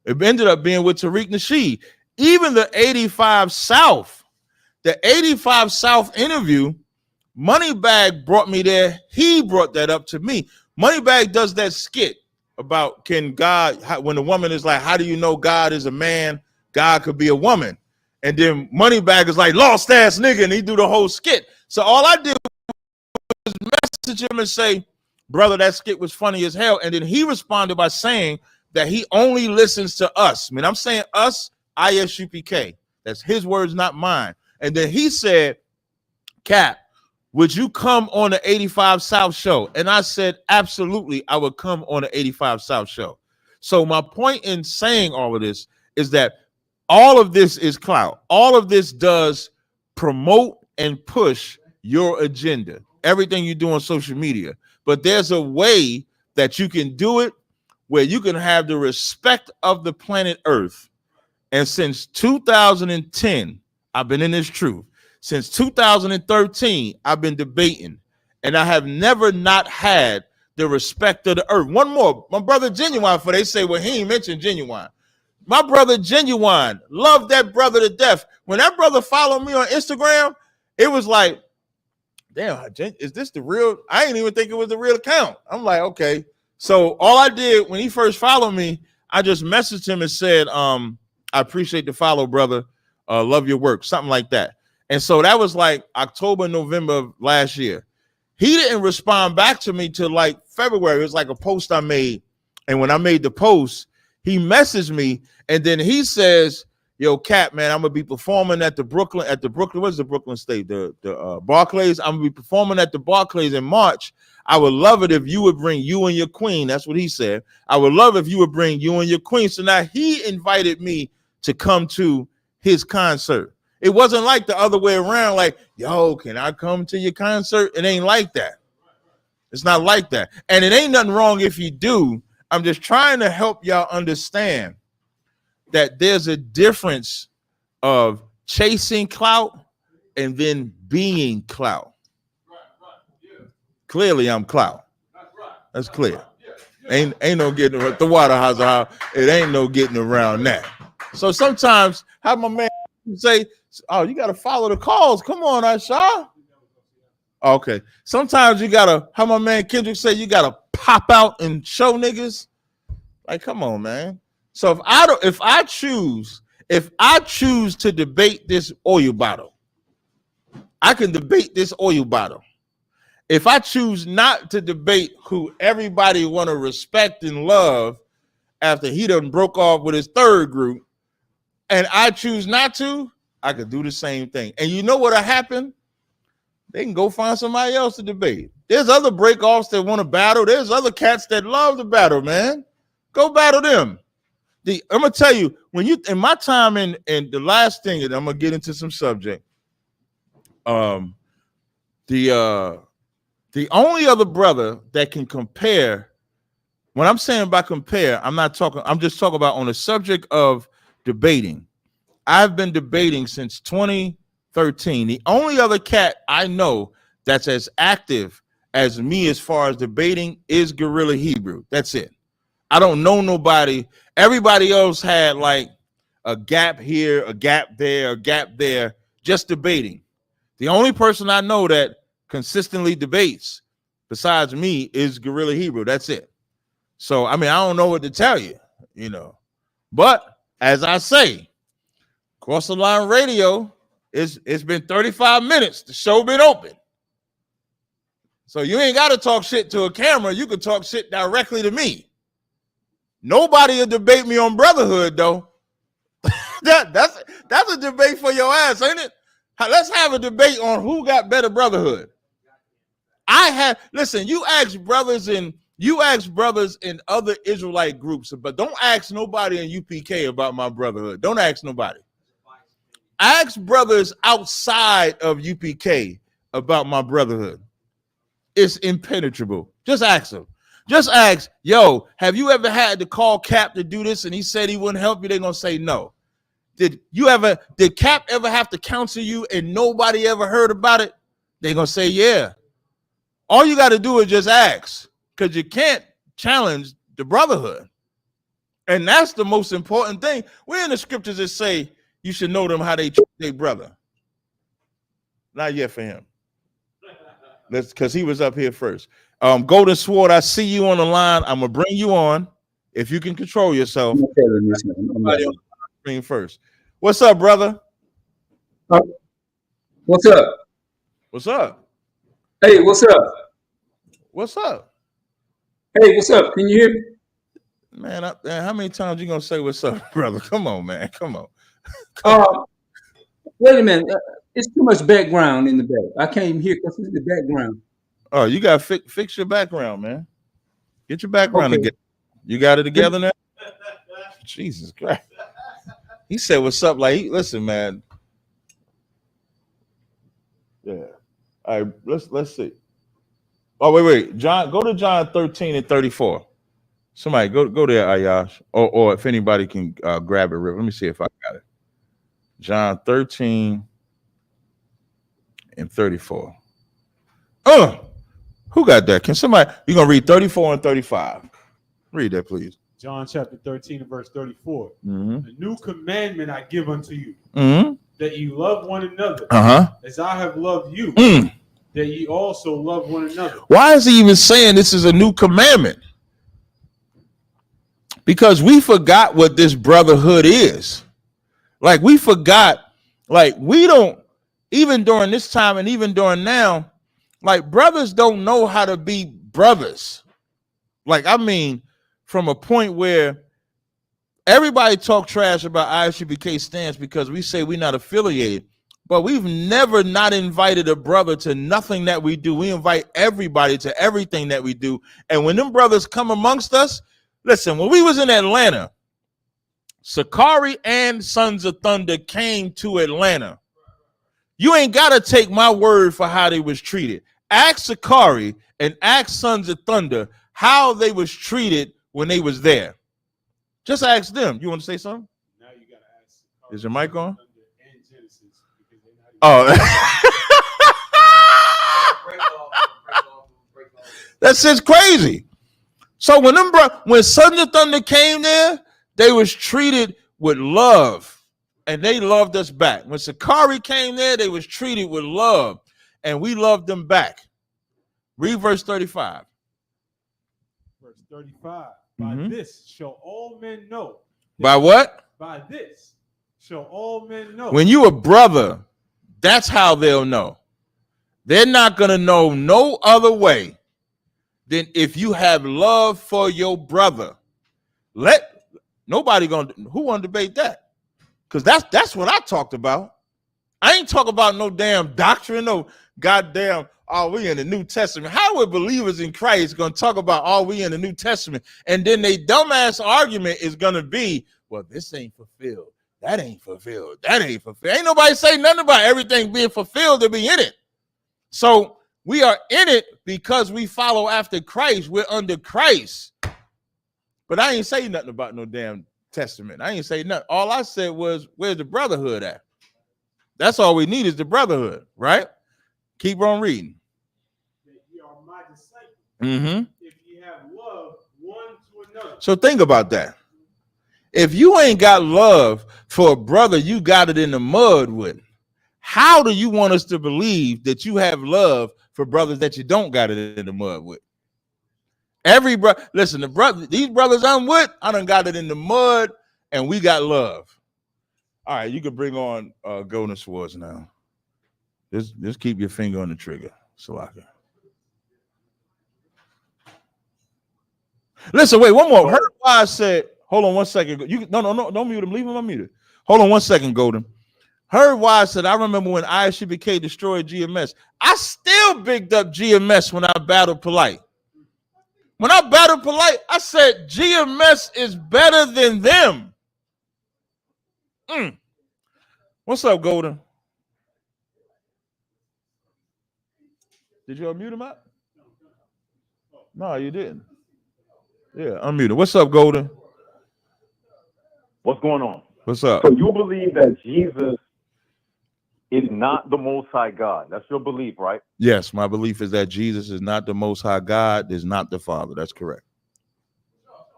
[SPEAKER 6] It ended up being with Tariq Nasheed. Even the 85 South interview, Moneybag brought me there. He brought that up to me. Moneybag does that skit about when the woman is like, "How do you know God is a man? God could be a woman." And then Moneybag is like, "Lost ass nigga," and he do the whole skit. So all I did was message him and say, "Brother, that skit was funny as hell." And then he responded by saying that he only listens to us. I mean, I'm saying us, ISUPK. That's his words, not mine. And then he said, "Cap, would you come on the 85 South show?" And I said, "Absolutely, I would come on the 85 South show." So my point in saying all of this is that all of this is clout. All of this does promote and push your agenda, everything you do on social media. But there's a way that you can do it where you can have the respect of the planet Earth. And since 2010, I've been in this truth. Since 2013, I've been debating, and I have never not had the respect of the earth. One more, my brother Genuine, for they say, well, he ain't mentioned Genuine. My brother Genuine, love that brother to death. When that brother followed me on Instagram, it was like, damn, is this the real? I didn't even think it was the real account. I'm like, okay. So all I did when he first followed me, I just messaged him and said, "I appreciate the follow, brother. Love your work," something like that. And so that was like October, November of last year. He didn't respond back to me till like February. It was like a post I made. And when I made the post, he messaged me and then he says, "Yo, Cap, man, I'm gonna be performing at the Brooklyn, what's the Brooklyn State? The Barclays. I'm gonna be performing at the Barclays in March. I would love it if you would bring you and your queen." That's what he said. "I would love if you would bring you and your queen." So now he invited me to come to his concert. It wasn't like the other way around, like, "Yo, can I come to your concert?" It ain't like that. It's not like that. And it ain't nothing wrong if you do. I'm just trying to help y'all understand that there's a difference of chasing clout and then being clout. Clearly, I'm clout. That's clear. Ain't no getting around the Waterhouse. It ain't no getting around that. So sometimes, how my man say, "Oh, you gotta follow the calls. Come on, Asha." Okay. Sometimes you gotta, how my man Kendrick say, you gotta pop out and show niggas. Like, come on, man. So if I choose to debate this oil bottle, I can debate this oil bottle. if I choose not to debate who everybody want to respect and love after he done broke off with his third group, and I choose not to, I could do the same thing. And you know what'll happen? They can go find somebody else to debate. There's other breakoffs that want to battle. There's other cats that love to battle, man. Go battle them. I'm gonna tell you, when you in my time in the last thing, and I'm gonna get into some subject. The only other brother that can compare, when I'm saying by compare, I'm just talking about on the subject of debating. I've been debating since 2013. The only other cat I know that's as active as me as far as debating is Gorilla Hebrew. That's it. I don't know nobody. Everybody else had like a gap here, a gap there, a gap there, just debating. The only person I know that consistently debates besides me is Gorilla Hebrew. That's it. So, I mean, I don't know what to tell you, you know. But as I say, Cross the Line Radio, it's been 35 minutes. The show been open. So you ain't got to talk shit to a camera. You can talk shit directly to me. Nobody will debate me on brotherhood, though. That's a debate for your ass, ain't it? Let's have a debate on who got better brotherhood. Listen, you ask brothers in other Israelite groups, but don't ask nobody in UPK about my brotherhood. Don't ask nobody. Ask brothers outside of UPK about my brotherhood. It's impenetrable. Just ask them. Just ask, yo, have you ever had to call Cap to do this and he said he wouldn't help you? They're gonna say no. Did Cap ever have to counsel you and nobody ever heard about it? They're gonna say yeah. All you got to do is just ask, because you can't challenge the brotherhood. And that's the most important thing. We're in the scriptures that say you should know them how they treat their brother. Not yet for him. That's because he was up here first. Golden Sword, I see you on the line. I'm gonna bring you on if you can control yourself. Somebody on the screen first. What's up, brother?
[SPEAKER 10] What's up?
[SPEAKER 6] What's up?
[SPEAKER 10] Hey, what's up?
[SPEAKER 6] What's up?
[SPEAKER 10] Hey, what's up? Can you hear me?
[SPEAKER 6] Man, how many times you gonna say what's up, brother? Come on, man. Come on.
[SPEAKER 10] Wait a minute. It's too much background in the back. I can't even hear because it's the background.
[SPEAKER 6] Oh, you gotta fix your background, man. Get your background together. You got it together now? Jesus Christ. He said what's up, like listen, man. Yeah. All right, let's see. Oh, wait. John, go to John 13 and 34. Somebody go there, Ayash. Or if anybody can grab it, let me see if I got it. John 13 and 34. Who got that? Can somebody, you're gonna read 34 and 35. Read that, please.
[SPEAKER 7] John chapter 13 and verse 34.
[SPEAKER 6] Mm-hmm.
[SPEAKER 7] A new commandment I give unto you,
[SPEAKER 6] Mm-hmm.
[SPEAKER 7] that you love one another, as I have loved you, that ye also love one another.
[SPEAKER 6] Why is he even saying this is a new commandment? Because we forgot what this brotherhood is. Like we forgot, like we don't, even during this time and even during now, like brothers don't know how to be brothers. Like, I mean, from a point where everybody talk trash about ISUBK stance because we say we're not affiliated, but we've never not invited a brother to nothing that we do. We invite everybody to everything that we do. And when them brothers come amongst us, listen, when we was in Atlanta, Sakari and Sons of Thunder came to Atlanta. You ain't got to take my word for how they was treated. Ask Sakari and ask Sons of Thunder how they was treated when they was there. Just ask them. You want to say something?
[SPEAKER 7] Now you got to ask.
[SPEAKER 6] Is your mic on?
[SPEAKER 7] And Genesis, because they're not
[SPEAKER 6] That's just crazy. So when Sons of Thunder came there, they was treated with love. And they loved us back. When Sakari came there, they was treated with love. And we loved them back. Read verse 35.
[SPEAKER 7] Verse 35. By this shall all men know.
[SPEAKER 6] By what?
[SPEAKER 7] By this shall all men know.
[SPEAKER 6] When you a brother, that's how they'll know. They're not going to know no other way than if you have love for your brother. Nobody going to, who want to debate that? Because that's what I talked about. I ain't talking about no damn doctrine, no goddamn, oh, we in the New Testament. How are believers in Christ going to talk about, oh, we in the New Testament? And then they dumbass argument is going to be, well, this ain't fulfilled. That ain't fulfilled. That ain't fulfilled. Ain't nobody say nothing about everything being fulfilled to be in it. So we are in it because we follow after Christ. We're under Christ. But I ain't say nothing about no damn testament. I ain't say nothing. All I said was, where's the brotherhood at? That's all we need is the brotherhood, right? Keep on reading.
[SPEAKER 7] You are my disciples.
[SPEAKER 6] Mm-hmm.
[SPEAKER 7] If you have love one to another.
[SPEAKER 6] So think about that. If you ain't got love for a brother you got it in the mud with, how do you want us to believe that you have love for brothers that you don't got it in the mud with? Every brother, listen, these brothers I'm with, I done got it in the mud and we got love. All right, you can bring on Golden Swords now. Just keep your finger on the trigger, Salaka. Listen, wait, one more. Heard why I said, hold on one second. No, don't mute him. Leave him unmuted. Hold on one second, Golden. Heard why I said, I remember when ISUBK destroyed GMS. I still bigged up GMS when I battled Polite. When I battled Polite, I said GMS is better than them. What's up, Golden? Did you unmute him out? No, you didn't. Yeah, unmute him. What's up, Golden?
[SPEAKER 11] What's going on?
[SPEAKER 6] What's up?
[SPEAKER 11] So you believe that Jesus is not the Most High God. That's your belief, right?
[SPEAKER 6] Yes, my belief is that Jesus is not the Most High God, is not the Father. That's correct.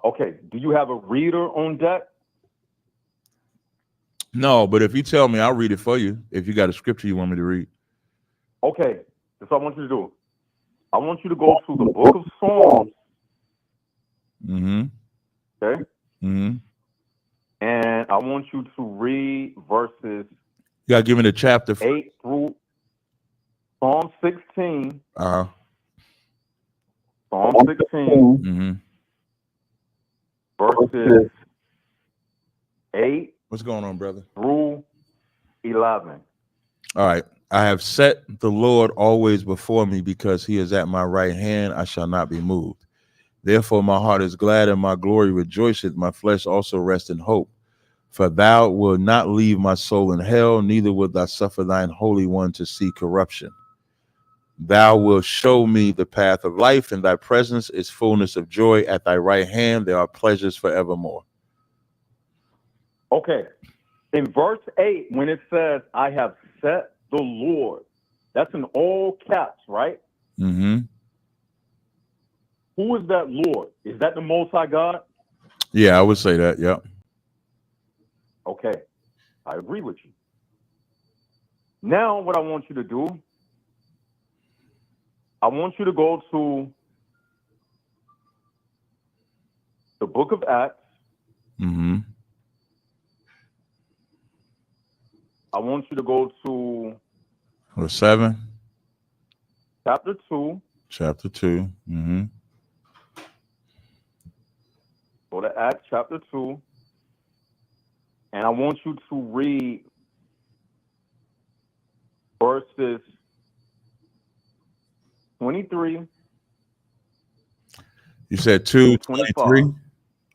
[SPEAKER 11] Okay. Do you have a reader on deck?
[SPEAKER 6] No, but if you tell me, I'll read it for you. If you got a scripture you want me to read.
[SPEAKER 11] Okay. That's what I want you to do. I want you to go to the book of Psalms.
[SPEAKER 6] Mm-hmm.
[SPEAKER 11] Okay?
[SPEAKER 6] Mm-hmm.
[SPEAKER 11] And I want you to read verses...
[SPEAKER 6] You gotta give me the chapter.
[SPEAKER 11] 8 through Psalm 16.
[SPEAKER 6] Uh-huh.
[SPEAKER 11] Psalm 16.
[SPEAKER 6] Mm-hmm.
[SPEAKER 11] Verses 8.
[SPEAKER 6] What's going on, brother?
[SPEAKER 11] Through 11.
[SPEAKER 6] All right. I have set the Lord always before me, because he is at my right hand, I shall not be moved. Therefore my heart is glad and my glory rejoiceth. My flesh also rests in hope. For thou wilt not leave my soul in hell, neither wilt thou suffer thine Holy One to see corruption. Thou wilt show me the path of life, and thy presence is fullness of joy. At thy right hand there are pleasures forevermore.
[SPEAKER 11] Okay. In verse 8, when it says, I have set the Lord, that's in all caps, right?
[SPEAKER 6] Mm-hmm.
[SPEAKER 11] Who is that Lord? Is that the Most High God?
[SPEAKER 6] Yeah, I would say that. Yep.
[SPEAKER 11] Okay. I agree with you. Now, what I want you to do, I want you to go to the book of Acts.
[SPEAKER 6] Mm-hmm.
[SPEAKER 11] I want you to go to
[SPEAKER 6] Verse 7.
[SPEAKER 11] chapter 2.
[SPEAKER 6] Chapter 2. Mm-hmm.
[SPEAKER 11] Go to Acts chapter 2. And I want you to read verses 23.
[SPEAKER 6] You said 2:23?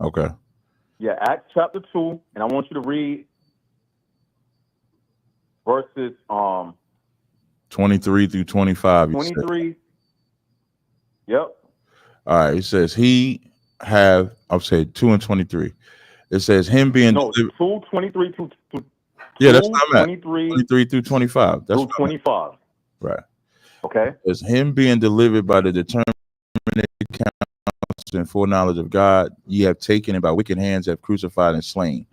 [SPEAKER 6] Okay.
[SPEAKER 11] Yeah, Acts chapter 2. And I want you to read verses
[SPEAKER 6] 23 through 25.
[SPEAKER 11] 23. Yep.
[SPEAKER 6] All right. It says I'll say 2 and 23. It says him being
[SPEAKER 11] 2:23 to
[SPEAKER 6] yeah, that's what I'm at.
[SPEAKER 11] 23
[SPEAKER 6] through 25. That's
[SPEAKER 11] through 25.
[SPEAKER 6] Right.
[SPEAKER 11] Okay.
[SPEAKER 6] It's him being delivered by the determinate counsel and foreknowledge of God. Ye have taken, and by wicked hands have crucified and slain,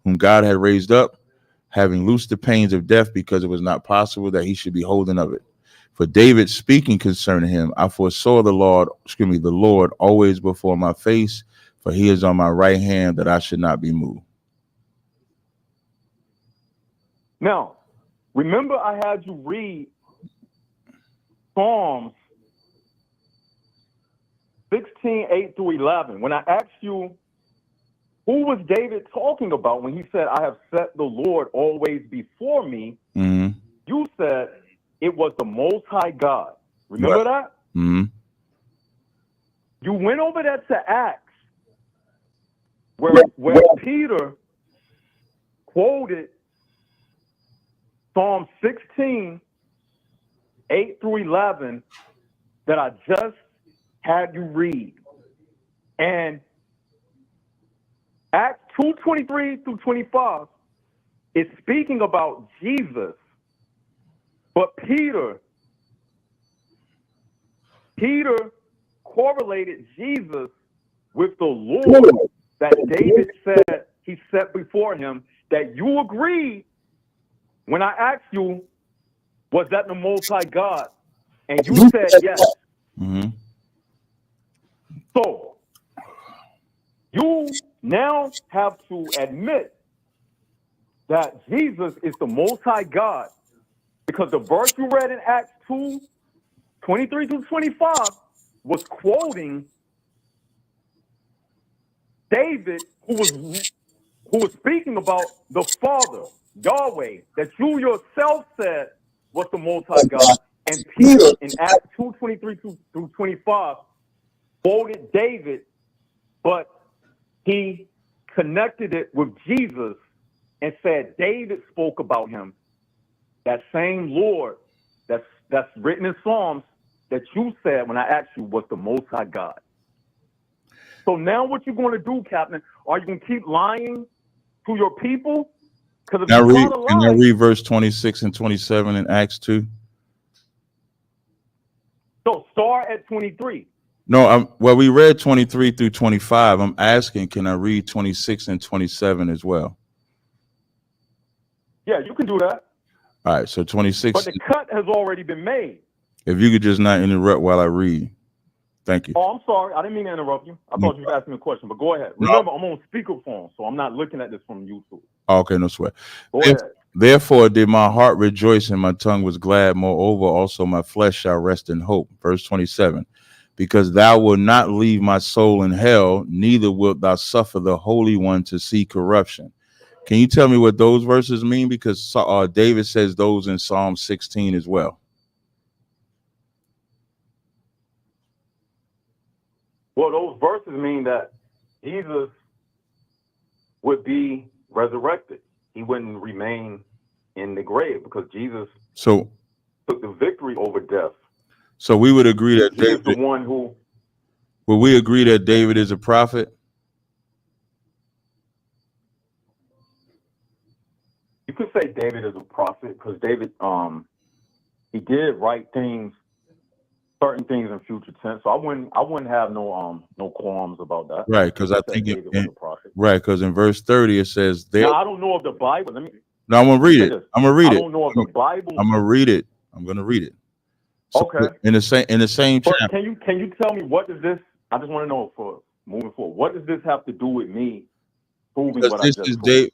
[SPEAKER 6] whom God had raised up, having loosed the pains of death, because it was not possible that he should be holden of it. For David speaking concerning him, I foresaw the Lord always before my face, for he is on my right hand, that I should not be moved.
[SPEAKER 11] Now, remember I had you read Psalms 16, 8 through 11. When I asked you, who was David talking about when he said, I have set the Lord always before me?
[SPEAKER 6] Mm-hmm.
[SPEAKER 11] You said it was the Most High God. Remember that?
[SPEAKER 6] Mm-hmm.
[SPEAKER 11] You went over that to Acts, where Peter quoted Psalm 16, 8 through 11, that I just had you read. And Acts 2:23 through 25 is speaking about Jesus. But Peter correlated Jesus with the Lord that David said he set before him, that you agreed when I asked you, was that the Most High God? And you said yes.
[SPEAKER 6] Mm-hmm.
[SPEAKER 11] So you now have to admit that Jesus is the Most High God, because the verse you read in Acts 2:23 through 25 was quoting David, who was speaking about the Father, Yahweh, that you yourself said was the Most High God. And Peter in Acts 2:23 through 25 quoted David, but he connected it with Jesus and said David spoke about him. That same Lord that's written in Psalms that you said when I asked you was the Most High God. So now what you going to do, Captain? Are you going to keep lying to your people? Because if you
[SPEAKER 6] Can I read verse 26 and 27 in Acts 2?
[SPEAKER 11] So start at 23.
[SPEAKER 6] No, well, we read 23 through 25. I'm asking, can I read 26 and 27 as well?
[SPEAKER 11] Yeah, you can do that.
[SPEAKER 6] All right, so 26.
[SPEAKER 11] But the cut has already been made.
[SPEAKER 6] If you could just not interrupt while I read. Thank you.
[SPEAKER 11] Oh, I'm sorry. I didn't mean to interrupt you. I thought you were asking me a question, but go ahead. Remember, I'm on speakerphone, so I'm not looking at this from YouTube.
[SPEAKER 6] Oh, okay, no sweat.
[SPEAKER 11] Go ahead.
[SPEAKER 6] Therefore did my heart rejoice and my tongue was glad. Moreover, also my flesh shall rest in hope. Verse 27. Because thou wilt not leave my soul in hell, neither wilt thou suffer the Holy One to see corruption. Can you tell me what those verses mean? Because David says those in Psalm 16 as well.
[SPEAKER 11] Well, those verses mean that Jesus would be resurrected. He wouldn't remain in the grave because Jesus took the victory over death.
[SPEAKER 6] So we would agree that
[SPEAKER 11] David, the one who.
[SPEAKER 6] Will we agree that David is a prophet?
[SPEAKER 11] You could say David is a prophet because David, he did write things, certain things in future tense. So I wouldn't have no qualms about that.
[SPEAKER 6] Right, because I think because in verse 30 it says there.
[SPEAKER 11] Now I don't know if the Bible.
[SPEAKER 6] No, I'm gonna read it. I'm gonna read it.
[SPEAKER 11] I don't know if the Bible.
[SPEAKER 6] I'm gonna read it. I'm gonna read it. So
[SPEAKER 11] okay.
[SPEAKER 6] In the same chapter.
[SPEAKER 11] Can you tell me what does this? I just want to know for moving forward. What does this have to do with me?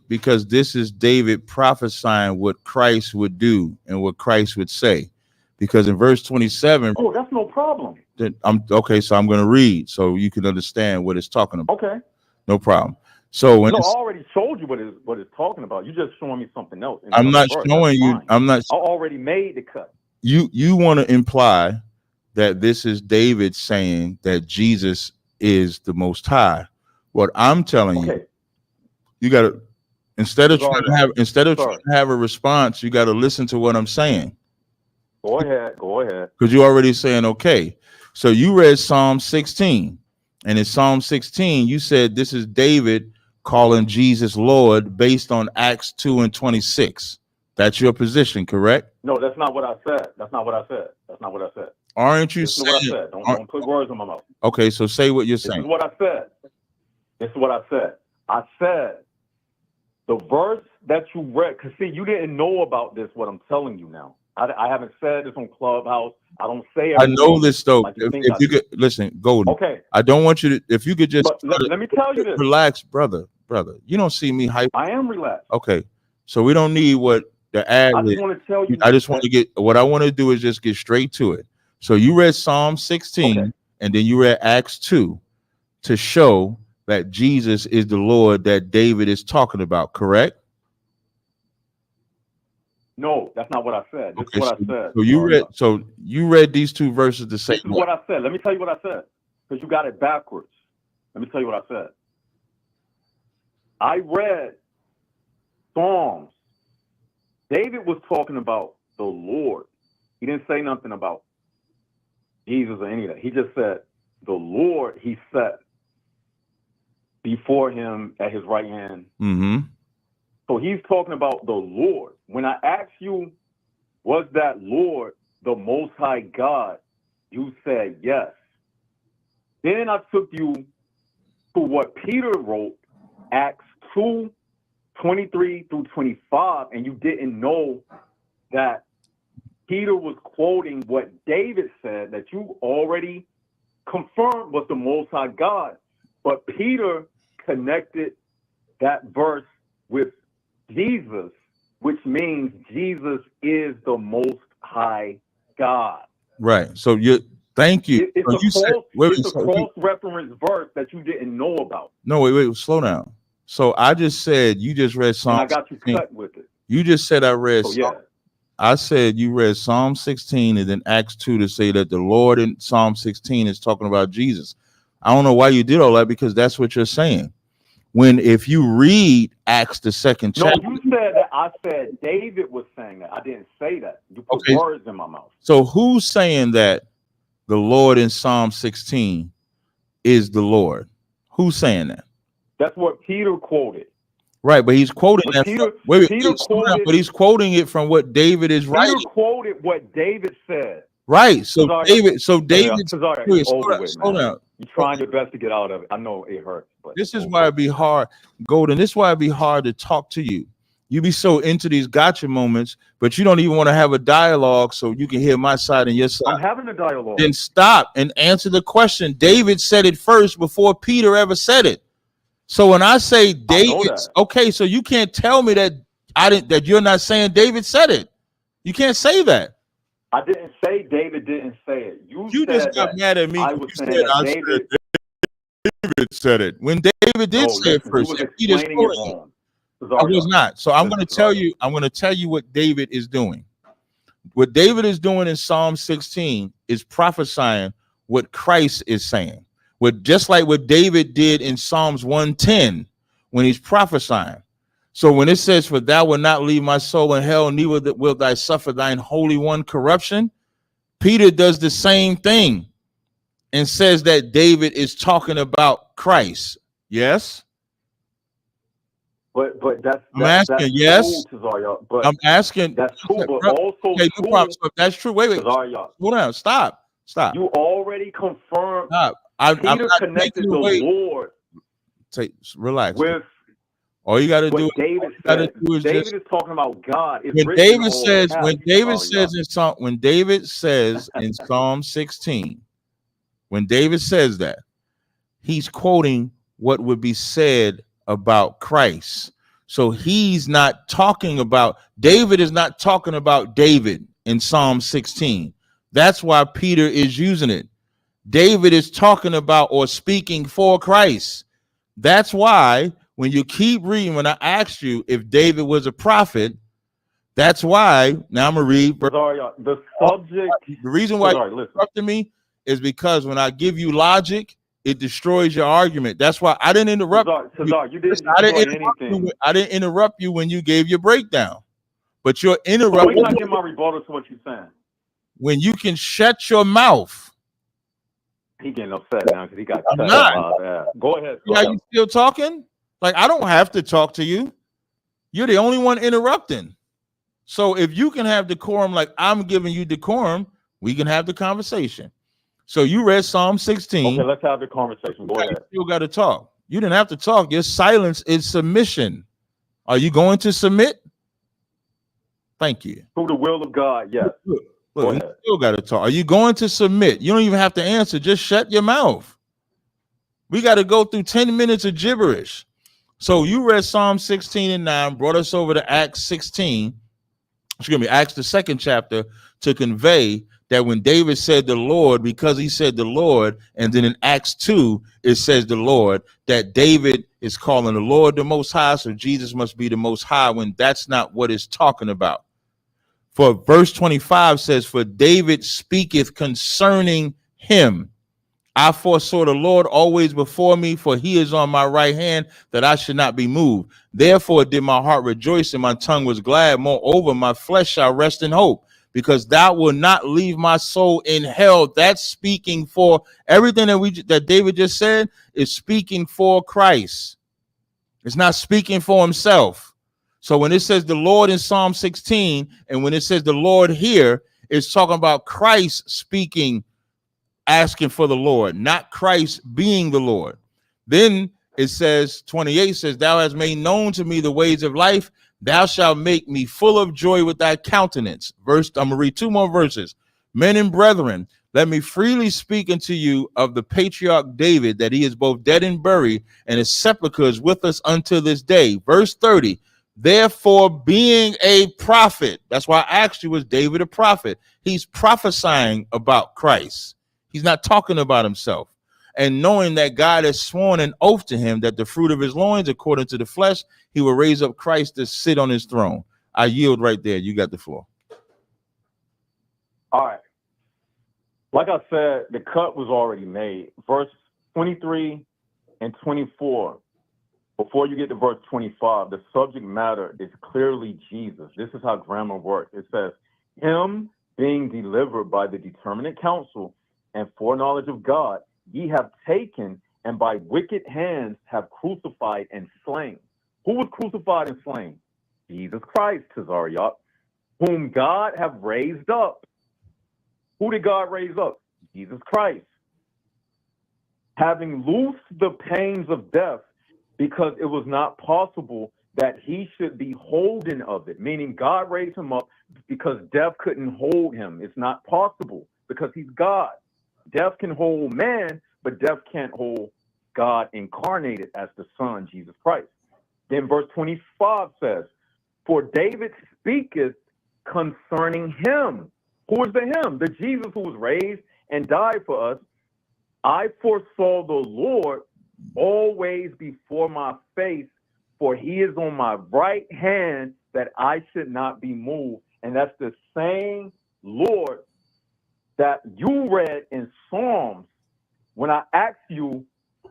[SPEAKER 6] Because this is David prophesying what Christ would do and what Christ would say. Because in verse 27,
[SPEAKER 11] oh, that's no problem.
[SPEAKER 6] So I'm going to read so you can understand what it's talking about.
[SPEAKER 11] Okay,
[SPEAKER 6] no problem. So
[SPEAKER 11] I already showed you what it's talking about. You just showing me something else.
[SPEAKER 6] I'm not showing you. I'm not.
[SPEAKER 11] I already made the cut.
[SPEAKER 6] You want to imply that this is David saying that Jesus is the Most High. What I'm telling you. You got to instead of trying to have a response, you got to listen to what I'm saying.
[SPEAKER 11] Go ahead.
[SPEAKER 6] Because you're already saying okay. So you read Psalm 16, and in Psalm 16, you said this is David calling Jesus Lord based on Acts 2 and 26. That's your position, correct?
[SPEAKER 11] No, that's not what I said.
[SPEAKER 6] Aren't you saying?
[SPEAKER 11] This is what I said. Don't put words in my mouth.
[SPEAKER 6] Okay, so say what you're saying.
[SPEAKER 11] This is what I said. I said. The verse that you read, because see, you didn't know about this, what I'm telling you now. I haven't said this on Clubhouse. I don't say everything.
[SPEAKER 6] I know this, though. Like if you could, listen, Golden.
[SPEAKER 11] Okay.
[SPEAKER 6] I don't want you to, if you could just.
[SPEAKER 11] Let me tell you this.
[SPEAKER 6] Relax, brother. You don't see me hype.
[SPEAKER 11] I am relaxed.
[SPEAKER 6] Okay. So we don't need what the ad
[SPEAKER 11] I just want to tell you.
[SPEAKER 6] I just want to get, what I want to do is just get straight to it. So you read Psalm 16, and then you read Acts 2 to show that Jesus is the Lord that David is talking about, correct?
[SPEAKER 11] No, that's not what I said. This is what I said.
[SPEAKER 6] So you read these two verses to say
[SPEAKER 11] this is what I said. Let me tell you what I said, because you got it backwards. Let me tell you what I said. I read Psalms. David was talking about the Lord. He didn't say nothing about Jesus or any of that. He just said the Lord he set before him at his right hand.
[SPEAKER 6] Mm-hmm.
[SPEAKER 11] So he's talking about the Lord. When I asked you, was that Lord the Most High God? You said yes. Then I took you to what Peter wrote, Acts 2:23 through 25, and you didn't know that Peter was quoting what David said that you already confirmed was the Most High God. But Peter connected that verse with Jesus, which means Jesus is the Most High God.
[SPEAKER 6] Right. So thank you.
[SPEAKER 11] It's a cross-reference verse that you didn't know about.
[SPEAKER 6] No, wait, slow down. So I just said you just read Psalm.
[SPEAKER 11] And I got you cut with it.
[SPEAKER 6] You just said I read.
[SPEAKER 11] So, yeah.
[SPEAKER 6] I said you read Psalm 16 and then Acts 2 to say that the Lord in Psalm 16 is talking about Jesus. I don't know why you did all that, because that's what you're saying. If you read Acts the 2nd chapter.
[SPEAKER 11] No, you said that. I said David was saying that. I didn't say that. You put words in my mouth.
[SPEAKER 6] So who's saying that the Lord in Psalm 16 is the Lord? Who's saying that?
[SPEAKER 11] That's what Peter quoted.
[SPEAKER 6] Right, but he's quoting that. But he's quoting it from what David is writing.
[SPEAKER 11] Peter quoted what David said.
[SPEAKER 6] Right. So David. Slow down.
[SPEAKER 11] You're trying your best to get out of it. I know it hurts, but
[SPEAKER 6] this is why it'd be hard, Golden. This is why it'd be hard to talk to you. You be so into these gotcha moments, but you don't even want to have a dialogue so you can hear my side and your side.
[SPEAKER 11] I'm having a dialogue.
[SPEAKER 6] Then stop and answer the question. David said it first before Peter ever said it. So when I say David, okay, so you can't tell me that that you're not saying David said it. You can't say that.
[SPEAKER 11] I didn't say David didn't say it. You
[SPEAKER 6] just got mad at me.
[SPEAKER 11] I was saying that
[SPEAKER 6] David said it. When David did say it first, I was not. So I'm going to tell you. I'm going to tell you what David is doing. What David is doing in Psalm 16 is prophesying what Christ is saying. Just like what David did in Psalms 110 when he's prophesying. So when it says, "For thou wilt not leave my soul in hell, neither wilt thou suffer thine holy one corruption," Peter does the same thing and says that David is talking about Christ. Yes.
[SPEAKER 11] But that's
[SPEAKER 6] asking. Yes.
[SPEAKER 11] True, but
[SPEAKER 6] I'm asking.
[SPEAKER 11] That's true, but also
[SPEAKER 6] okay, no problem. So if that's true. Wait. Hold on. Stop.
[SPEAKER 11] You already confirmed.
[SPEAKER 6] Stop.
[SPEAKER 11] Peter connected the Lord.
[SPEAKER 6] Relax.
[SPEAKER 11] With
[SPEAKER 6] all you got to do.
[SPEAKER 11] David is talking about God.
[SPEAKER 6] When David says in Psalm 16, when David says that, he's quoting what would be said about Christ. So he's not talking about David. Is not talking about David in Psalm 16. That's why Peter is using it. David is talking about or speaking for Christ. That's why when you keep reading, when I asked you if David was a prophet, that's why now I'm gonna read.
[SPEAKER 11] The subject.
[SPEAKER 6] The reason why you interrupted me is because when I give you logic, it destroys your argument. That's why I didn't interrupt. I didn't interrupt you when you gave your breakdown, but you're interrupting.
[SPEAKER 11] Wait till I get my rebuttal to what you're saying.
[SPEAKER 6] When you can shut your mouth.
[SPEAKER 11] He getting upset now because he got cut out. Go ahead.
[SPEAKER 6] Yeah, you still talking? Like, I don't have to talk to you. You're the only one interrupting. So if you can have decorum like I'm giving you decorum, we can have the conversation. So you read Psalm 16.
[SPEAKER 11] Okay, let's have the conversation. Go ahead.
[SPEAKER 6] You still got to talk. You didn't have to talk. Your silence is submission. Are you going to submit? Thank you.
[SPEAKER 11] Through the will of God, yes.
[SPEAKER 6] Look, you still got to talk. Are you going to submit? You don't even have to answer. Just shut your mouth. We got to go through 10 minutes of gibberish. So you read Psalm 16 and 9, brought us over to Acts 16. Excuse me, Acts the 2nd chapter to convey that when David said the Lord, because he said the Lord, and then in Acts 2, it says the Lord, that David is calling the Lord the Most High, so Jesus must be the Most High, when that's not what it's talking about. For verse 25 says, for David speaketh concerning him. I foresaw the Lord always before me, for he is on my right hand, that I should not be moved. Therefore did my heart rejoice, and my tongue was glad. Moreover, my flesh shall rest in hope, because thou wilt not leave my soul in hell. That's speaking for everything that David just said is speaking for Christ. It's not speaking for himself. So when it says the Lord in Psalm 16, and when it says the Lord here, it's talking about Christ speaking, asking for the Lord, not Christ being the Lord. Then it says, 28 says, thou hast made known to me the ways of life. Thou shalt make me full of joy with thy countenance. I'm gonna read 2 more verses. Men and brethren, let me freely speak unto you of the patriarch David, that he is both dead and buried, and his sepulchre is with us unto this day. Verse 30, therefore being a prophet, that's why I asked you, was David a prophet? He's prophesying about Christ. He's not talking about himself. And knowing that God has sworn an oath to him that the fruit of his loins, according to the flesh, he will raise up Christ to sit on his throne. I yield right there. You got the floor.
[SPEAKER 11] All right. Like I said, the cut was already made. Verse 23 and 24. Before you get to verse 25, the subject matter is clearly Jesus. This is how grammar works. It says, him being delivered by the determinate counsel and foreknowledge of God, ye have taken, and by wicked hands have crucified and slain. Who was crucified and slain? Jesus Christ, Tazariot, whom God have raised up. Who did God raise up? Jesus Christ. Having loosed the pains of death, because it was not possible that he should be holden of it, meaning God raised him up because death couldn't hold him. It's not possible because he's God. Death can hold man, but death can't hold God incarnated as the Son, Jesus Christ. Then verse 25 says, for David speaketh concerning him. Who is the him? The Jesus who was raised and died for us. I foresaw the Lord always before my face, for he is on my right hand, that I should not be moved. And that's the same Lord that you read in Psalms when I asked you,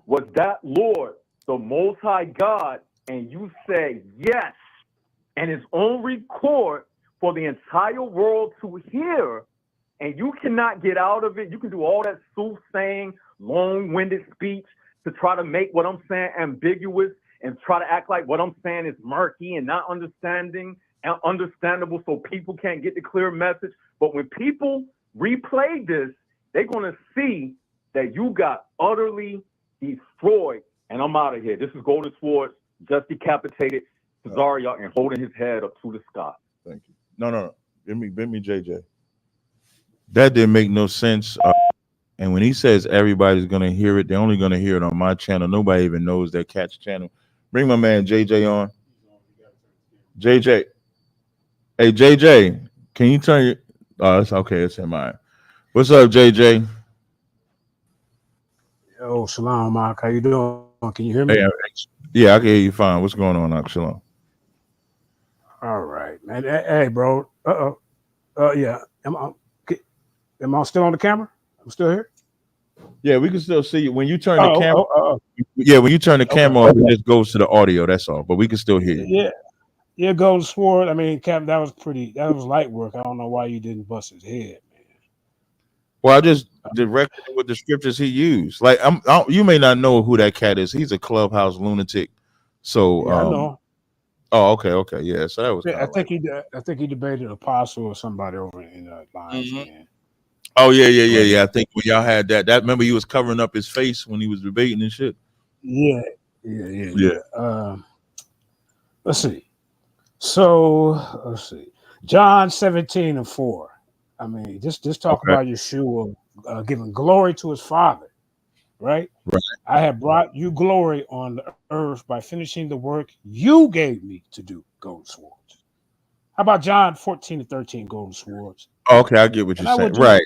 [SPEAKER 11] was that Lord the Most High God? And you say yes. And it's on record for the entire world to hear. And you cannot get out of it. You can do all that soothsaying, long-winded speech to try to make what I'm saying ambiguous and try to act like what I'm saying is murky and not understanding and understandable so people can't get the clear message. But when people replay this, they're going to see that you got utterly destroyed. And I'm out of here. This is Golden Swords, just decapitated Cesario and holding his head up to the sky.
[SPEAKER 6] Thank you. No. Give me JJ. That didn't make no sense. And when he says everybody's going to hear it, they're only going to hear it on my channel. Nobody even knows that Cat's channel. Bring my man JJ on. JJ. Hey, JJ, can you turn your... Oh, it's okay. It's in mine. What's up, JJ?
[SPEAKER 12] Yo, Shalom, Mark. How you doing? Can you hear me?
[SPEAKER 6] Hey, yeah, I can hear you fine. What's going on, Shalom?
[SPEAKER 12] All right, man. Hey, bro. Yeah. Am I still on the camera? I'm still here?
[SPEAKER 6] Yeah, we can still see you. When you turn the camera... Yeah, when you turn the camera off, it just goes to the audio. That's all. But we can still hear you.
[SPEAKER 12] Yeah, Golden Sword. I mean, Cap, that was light work. I don't know why you didn't bust his head, man.
[SPEAKER 6] Well, I just directed it with the scriptures he used. Like, you may not know who that cat is. He's a clubhouse lunatic. So,
[SPEAKER 12] yeah, I know.
[SPEAKER 6] Oh, okay, yeah. So that was.
[SPEAKER 12] I think he debated Apostle or somebody over in the lines.
[SPEAKER 6] Mm-hmm. Oh yeah. I think when y'all had that remember he was covering up his face when he was debating and shit.
[SPEAKER 12] Yeah. Let's see. So let's see. John 17:4. I mean, just talk about Yeshua giving glory to his Father, right?
[SPEAKER 6] Right.
[SPEAKER 12] I have brought you glory on the earth by finishing the work you gave me to do, Golden Swords. How about John 14:13, Golden Swords?
[SPEAKER 6] Oh, okay, I get what
[SPEAKER 12] And
[SPEAKER 6] you're
[SPEAKER 12] I
[SPEAKER 6] saying.
[SPEAKER 12] would
[SPEAKER 6] Right.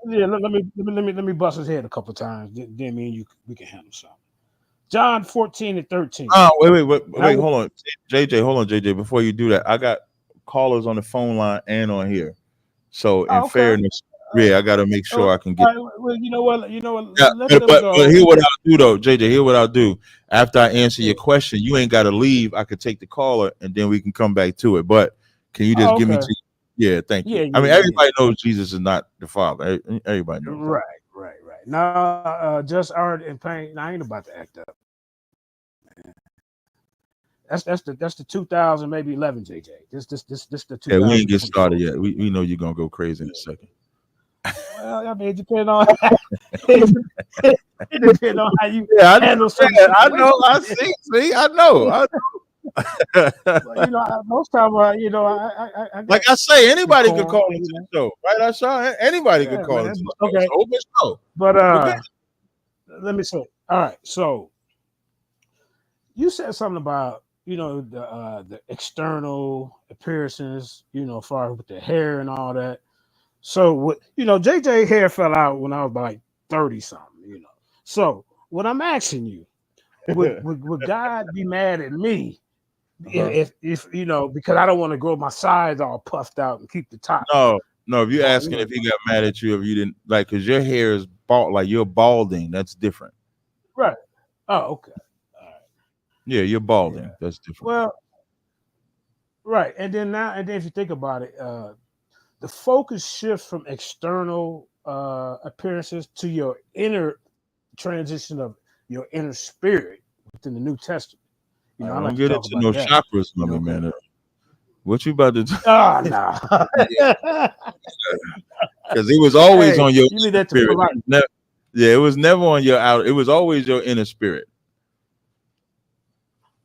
[SPEAKER 12] yeah, let me bust his head a couple times. Then me and you we can handle something. John 14:13.
[SPEAKER 6] Oh, wait,
[SPEAKER 12] would,
[SPEAKER 6] hold on. JJ, before you do that, I got callers on the phone line and on here. So in fairness, I got to make sure I can get.
[SPEAKER 12] Well, you know what?
[SPEAKER 6] Yeah,
[SPEAKER 12] Let them
[SPEAKER 6] but
[SPEAKER 12] go.
[SPEAKER 6] hear what I'll do though, JJ. Hear what I'll do. After I answer your question, you ain't got to leave. I could take the caller and then we can come back to it. But can you just give me? Yeah, thank you. I mean, everybody knows Jesus is not the Father. Everybody knows.
[SPEAKER 12] Right. Now, just art and pain. I ain't about to act up. That's the 2000 maybe 11 JJ. This the 2000.
[SPEAKER 6] Yeah, we ain't get started yet. We know you're gonna go crazy in a second.
[SPEAKER 12] Well, I mean, it depends on it depends on how you handle something.
[SPEAKER 6] I know. I see. I know.
[SPEAKER 12] Well, most times, I
[SPEAKER 6] like I say, anybody could call into the show, right? I saw anybody could call into the show.
[SPEAKER 12] Okay,
[SPEAKER 6] so open show.
[SPEAKER 12] But let me say. All right, so you said something about the external appearances, as far as with the hair and all that. So what JJ hair fell out when I was like 30 something, So what I'm asking you, would God be mad at me if because I don't want to grow my sides all puffed out and keep the top?
[SPEAKER 6] No. If you're asking if he got mad at you, if you didn't like, because your hair is bald, like you're balding, that's different.
[SPEAKER 12] Right. Oh, okay. All right.
[SPEAKER 6] Yeah, you're balding. Yeah. That's different.
[SPEAKER 12] Well, right. And then if you think about it, the focus shifts from external appearances to your inner transition of your inner spirit within the New Testament.
[SPEAKER 6] I don't get into no chakras, man. What you about to do?
[SPEAKER 12] Oh, no.
[SPEAKER 6] Because it was always on your
[SPEAKER 12] you need that to
[SPEAKER 6] spirit. It was never on your outer. It was always your inner spirit.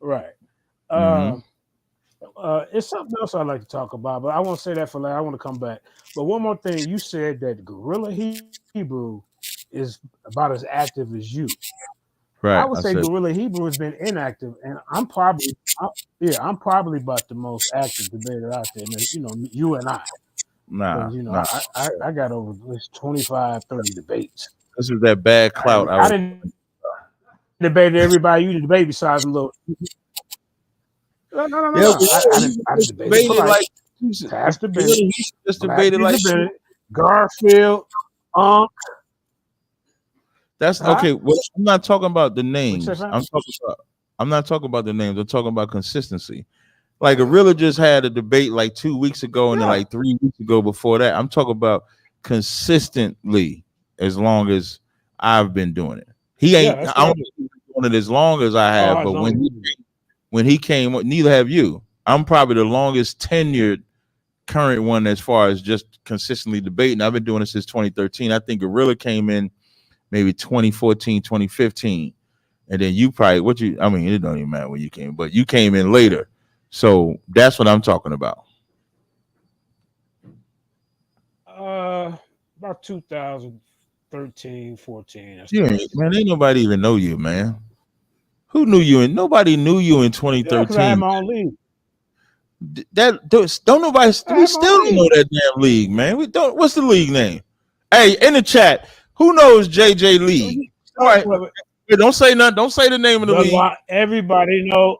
[SPEAKER 12] Right. It's something else I'd like to talk about, but I won't say that for later. I want to come back. But one more thing, you said that Guerrilla Hebrew is about as active as you.
[SPEAKER 6] Right.
[SPEAKER 12] I would say Guerrilla Hebrew has been inactive, and I'm probably about the most active debater out there. You and I.
[SPEAKER 6] Nah.
[SPEAKER 12] I got over at least 25, 30 debates.
[SPEAKER 6] This is that bad clout.
[SPEAKER 12] I didn't debate everybody you debate besides a little. No. I debated like Pastor Bennett.
[SPEAKER 6] Just debated like
[SPEAKER 12] Garfield,
[SPEAKER 6] That's okay. Well, I'm not talking about the names. I'm not talking about the names. I'm talking about consistency. Like Gorilla just had a debate like 2 weeks ago, and then like 3 weeks ago before that. I'm talking about consistently as long as I've been doing it. He ain't I don't been doing it as long as I have, but when he came, neither have you. I'm probably the longest tenured current one as far as just consistently debating. I've been doing it since 2013. I think Gorilla came in maybe 2014, 2015. And then you probably, it don't even matter when you came, but you came in later. So that's what I'm talking about.
[SPEAKER 12] About 2013, 14.
[SPEAKER 6] Man, ain't nobody even know you, man. Who knew you? And nobody knew you in 2013.
[SPEAKER 12] I had my own league.
[SPEAKER 6] We still don't know that damn league, man. We don't. What's the league name? Hey, in the chat, who knows JJ League? All right, don't say nothing. Don't say the name of the league.
[SPEAKER 12] Everybody know.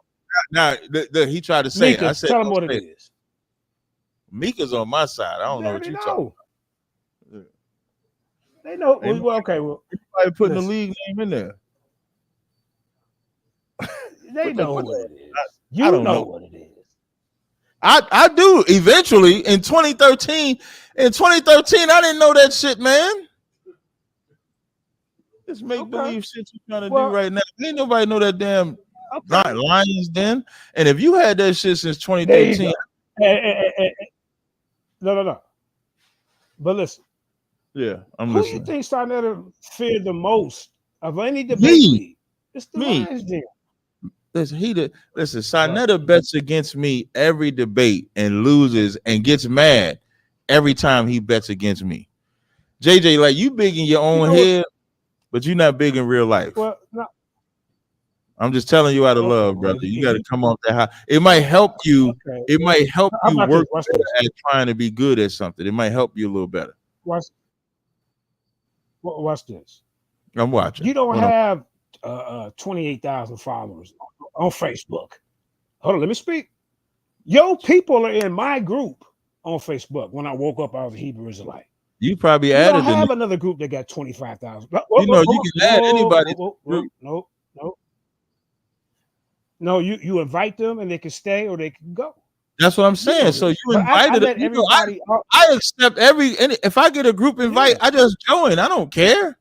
[SPEAKER 6] Now, he tried to say.
[SPEAKER 12] Mika,
[SPEAKER 6] I said,
[SPEAKER 12] tell him what it is.
[SPEAKER 6] Mika's on my side. I don't know what you're talking.
[SPEAKER 12] They know. Okay. Well,
[SPEAKER 6] everybody putting the league name in there.
[SPEAKER 12] They know what it is. You don't know what it is.
[SPEAKER 6] I do eventually in 2013. In 2013, I didn't know that shit, man. This make believe shit you're trying to do right now. Ain't nobody know that damn Lions Den. And if you had that shit since 2013,
[SPEAKER 12] no. But listen.
[SPEAKER 6] Yeah, I'm
[SPEAKER 12] listening. Who do you think Sarnetta feared the most of any debate league? It's the Lions Den.
[SPEAKER 6] Listen, Sarnetta bets against me every debate and loses and gets mad every time he bets against me. JJ, like you big in your own head, but you're not big in real life.
[SPEAKER 12] Well, no.
[SPEAKER 6] I'm just telling you out of
[SPEAKER 12] Okay,
[SPEAKER 6] love,
[SPEAKER 12] well,
[SPEAKER 6] brother. You got to come off that high. It might help you.
[SPEAKER 12] Okay.
[SPEAKER 6] It might help
[SPEAKER 12] How
[SPEAKER 6] you
[SPEAKER 12] about
[SPEAKER 6] work
[SPEAKER 12] this? Watch
[SPEAKER 6] better
[SPEAKER 12] this.
[SPEAKER 6] at trying to be good at something. It might help you a little better.
[SPEAKER 12] Watch this.
[SPEAKER 6] I'm watching.
[SPEAKER 12] You don't
[SPEAKER 6] Hold on.
[SPEAKER 12] have 28,000 followers on Facebook. Hold on, let me speak. Your people are in my group on Facebook. When I woke up, I was a Hebrew Israelite.
[SPEAKER 6] You probably
[SPEAKER 12] You
[SPEAKER 6] added
[SPEAKER 12] don't have
[SPEAKER 6] them.
[SPEAKER 12] another group that got 25,000.
[SPEAKER 6] You know, you can add anybody.
[SPEAKER 12] No, you invite them and they can stay or they can go.
[SPEAKER 6] That's what I'm saying. So you invited them. You know, I accept if I get a group invite, I just join. I don't care.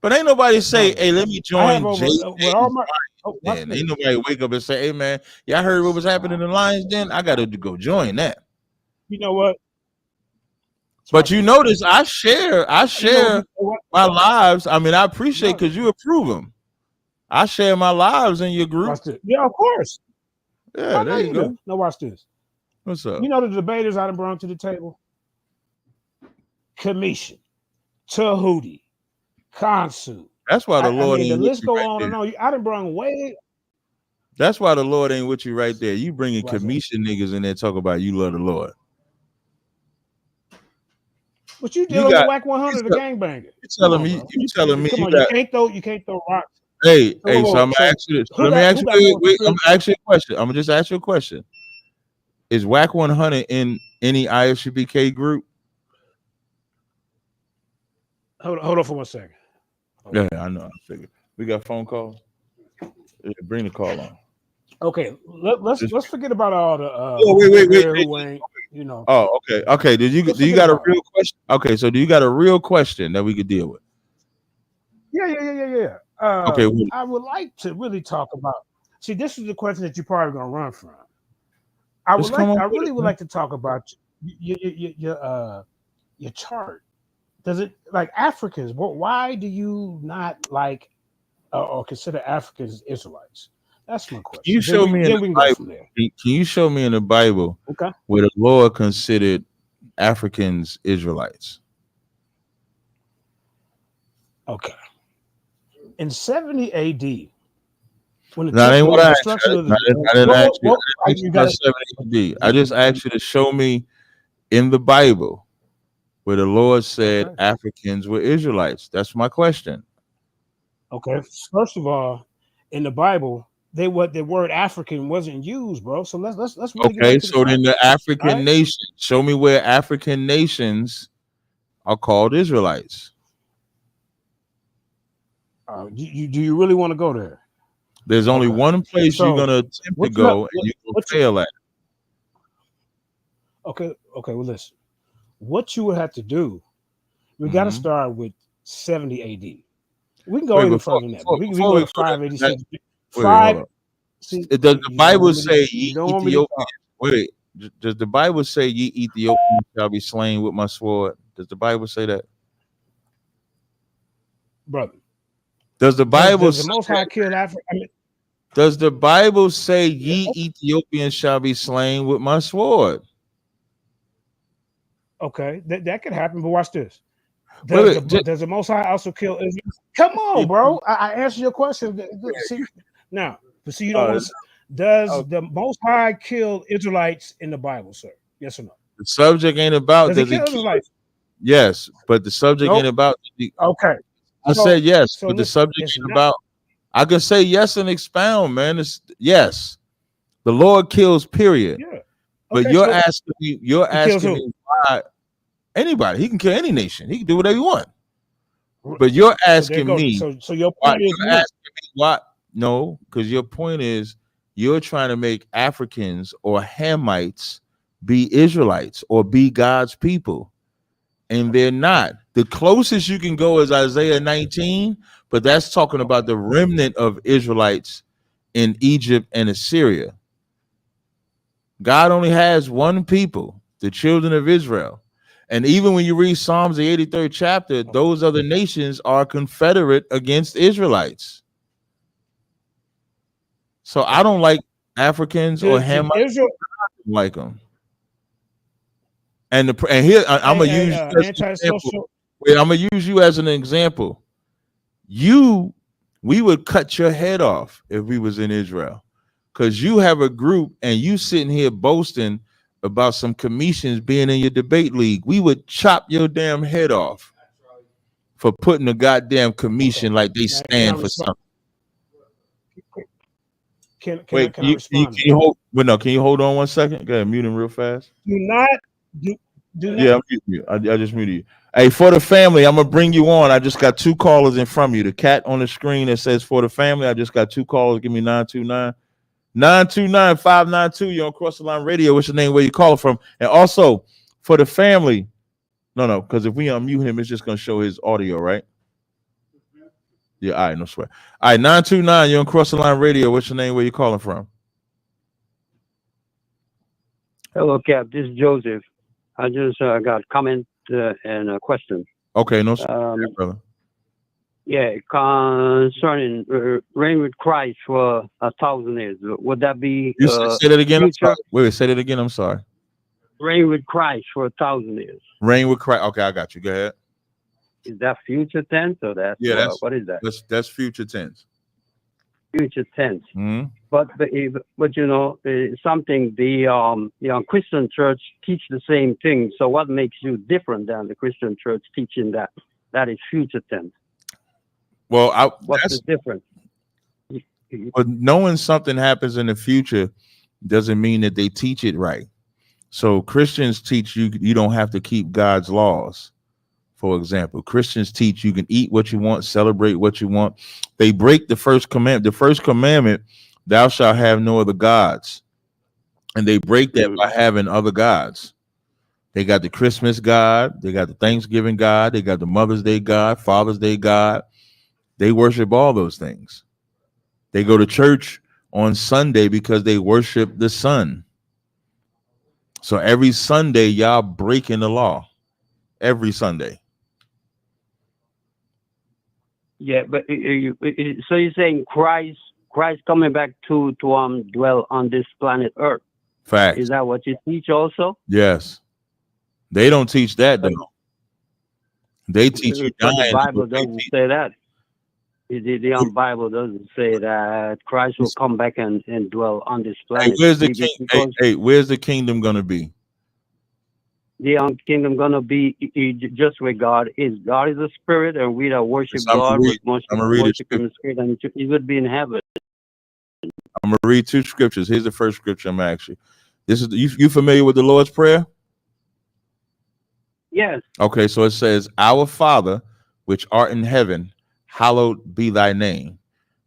[SPEAKER 6] But ain't nobody say, "Hey, let me join." Ain't nobody wake up and say, "Hey, man, y'all heard what was happening in the Lions Den? I got to go join that."
[SPEAKER 12] You know what?
[SPEAKER 6] But you notice I share my lives. I mean, I appreciate because you approve them. I share my lives in your group.
[SPEAKER 12] Yeah, of course.
[SPEAKER 6] Yeah, there you go.
[SPEAKER 12] Do. Now watch this.
[SPEAKER 6] What's up?
[SPEAKER 12] You know the debaters I done brought to the table? Commission, Tahuti, Kansu.
[SPEAKER 6] That's why the Lord ain't
[SPEAKER 12] the
[SPEAKER 6] with
[SPEAKER 12] list
[SPEAKER 6] you
[SPEAKER 12] go
[SPEAKER 6] right
[SPEAKER 12] on
[SPEAKER 6] there.
[SPEAKER 12] and on. I done brought way.
[SPEAKER 6] That's why the Lord ain't with you right there. You bringing commission niggas in there talk about you love the Lord.
[SPEAKER 12] But you dealing with Whack 100, the gangbanger.
[SPEAKER 6] You telling me? You telling me?
[SPEAKER 12] You can't throw rocks.
[SPEAKER 6] Hey, so I'm gonna ask you this. Let me ask you. Wait, I'm gonna ask you a question. I'm gonna just ask you a question. Is Whack 100 in any ISUPK group?
[SPEAKER 12] Hold on for 1 second.
[SPEAKER 6] Yeah, I know. I figured. We got phone calls. Yeah, bring the call on.
[SPEAKER 12] Okay, let's forget about all the.
[SPEAKER 6] Wait.
[SPEAKER 12] You know.
[SPEAKER 6] Oh, okay. Do you got a real question? Okay, so do you got a real question that we could deal with?
[SPEAKER 12] Yeah.
[SPEAKER 6] Okay.
[SPEAKER 12] I would like to really talk about. See, this is the question that you're probably gonna run from. I really would like to talk about your chart. Does it like Africans? Why do you not like or consider Africans Israelites? That's my question.
[SPEAKER 6] Can you show me in the Bible? Can you show me in the Bible where the Lord considered Africans Israelites?
[SPEAKER 12] Okay. In 70 AD, when
[SPEAKER 6] that ain't what I asked you. I didn't ask you about 70 AD. I just asked you to show me in the Bible where the Lord said Africans were Israelites. That's my question.
[SPEAKER 12] Okay. First of all, in the Bible, the word African wasn't used, bro. So let's really get
[SPEAKER 6] okay. So then the African nations, show me where African nations are called Israelites.
[SPEAKER 12] Do you really want to go there?
[SPEAKER 6] There's only one place you're gonna attempt to go, and you're gonna fail at it.
[SPEAKER 12] Okay. Well, listen. What you would have to do, we got to start with 70 AD. We can go even further than that. We can go to 586.
[SPEAKER 6] Does the Bible say ye Ethiopians? Wait, does the Bible say ye Ethiopians shall be slain with my sword? Does the Bible say that,
[SPEAKER 12] brother?
[SPEAKER 6] Does the Bible
[SPEAKER 12] say the Most High killed Africa?
[SPEAKER 6] Does the Bible say ye Ethiopians shall be slain with my sword?
[SPEAKER 12] Okay, that could happen, but watch this. Does the Most High also kill Israel? Come on, bro. I answered your question. See, now, you don't want to. Does the Most High kill Israelites in the Bible, sir? Yes or no?
[SPEAKER 6] The subject ain't about
[SPEAKER 12] does he kill Israelites?
[SPEAKER 6] Yes, but the subject ain't about.
[SPEAKER 12] Okay,
[SPEAKER 6] I said yes, but the subject ain't about. I can say yes and expound, man. It's yes. The Lord kills, period.
[SPEAKER 12] Yeah.
[SPEAKER 6] But you're asking me why anybody, he can kill any nation, he can do whatever he wants. But you're asking me,
[SPEAKER 12] so your point is
[SPEAKER 6] you're asking me why? No, because your point is you're trying to make Africans or Hamites be Israelites or be God's people. And they're not. The closest you can go is Isaiah 19, but that's talking about the remnant of Israelites in Egypt and Assyria. God only has one people, the children of Israel. And even when you read Psalms, the 83rd chapter, those other nations are confederate against Israelites. So I don't like Africans or Hamites. Like them. And here I'm gonna use you as an example. Wait, I'm gonna use you as an example. You we would cut your head off if we was in Israel, because you have a group and you sitting here boasting about some commissions being in your debate league. We would chop your damn head off for putting a goddamn commission like they stand for something.
[SPEAKER 12] Can
[SPEAKER 6] Wait,
[SPEAKER 12] I respond?
[SPEAKER 6] can you hold? Well, no, can you hold on 1 second? Go ahead, mute him real fast.
[SPEAKER 12] Do not.
[SPEAKER 6] Yeah, I'm muting you. I just muted you. Hey, for the family, I'm gonna bring you on. I just got 2 callers in front of you. The cat on the screen that says for the family. I just got 2 callers. Give me 929-592. You're on Cross the Line Radio. What's your name? Where you calling from? And also for the family. No, because if we unmute him, it's just gonna show his audio, right? Yeah, all right, no sweat. All right, 929. You're on Cross the Line Radio. What's your name? Where you calling from?
[SPEAKER 13] Hello, Cap. This is Joseph. I just got a comment and a question.
[SPEAKER 6] Okay, no sweat, brother.
[SPEAKER 13] Yeah, concerning reign with Christ for 1,000 years. Would that be?
[SPEAKER 6] You say that again. I'm sorry. Wait, say that again. I'm sorry.
[SPEAKER 13] Reign with Christ for 1,000 years.
[SPEAKER 6] Reign with Christ. Okay, I got you. Go ahead.
[SPEAKER 13] Is that future tense or that?
[SPEAKER 6] Yeah,
[SPEAKER 13] what is that?
[SPEAKER 6] That's future tense.
[SPEAKER 13] Future tense.
[SPEAKER 6] Mm-hmm.
[SPEAKER 13] But you know, something the Christian church teach the same thing. So what makes you different than the Christian church teaching that is future tense?
[SPEAKER 6] Well,
[SPEAKER 13] what's the difference?
[SPEAKER 6] But knowing something happens in the future doesn't mean that they teach it right. So Christians teach you don't have to keep God's laws. For example, Christians teach you can eat what you want, celebrate what you want. They break the first commandment. The first commandment, thou shalt have no other gods. And they break that by having other gods. They got the Christmas God. They got the Thanksgiving God. They got the Mother's Day God, Father's Day God. They worship all those things. They go to church on Sunday because they worship the sun. So every Sunday, y'all breaking the law. Every Sunday.
[SPEAKER 13] Yeah, but so you're saying Christ coming back to dwell on this planet Earth.
[SPEAKER 6] Fact.
[SPEAKER 13] Is that what you teach also?
[SPEAKER 6] Yes. They don't teach that though. They teach you dying.
[SPEAKER 13] The Bible doesn't say that. The Bible doesn't say that Christ will come back and dwell on this planet.
[SPEAKER 6] Hey, where's the kingdom gonna be?
[SPEAKER 13] The kingdom gonna be just where God is. God is a spirit, and we that worship God must worship in the spirit, and it would be in heaven.
[SPEAKER 6] I'm gonna read 2 scriptures. Here's the first scripture I'm actually. This is you familiar with the Lord's Prayer?
[SPEAKER 13] Yes.
[SPEAKER 6] Okay, so it says, "Our Father, which art in heaven, hallowed be thy name.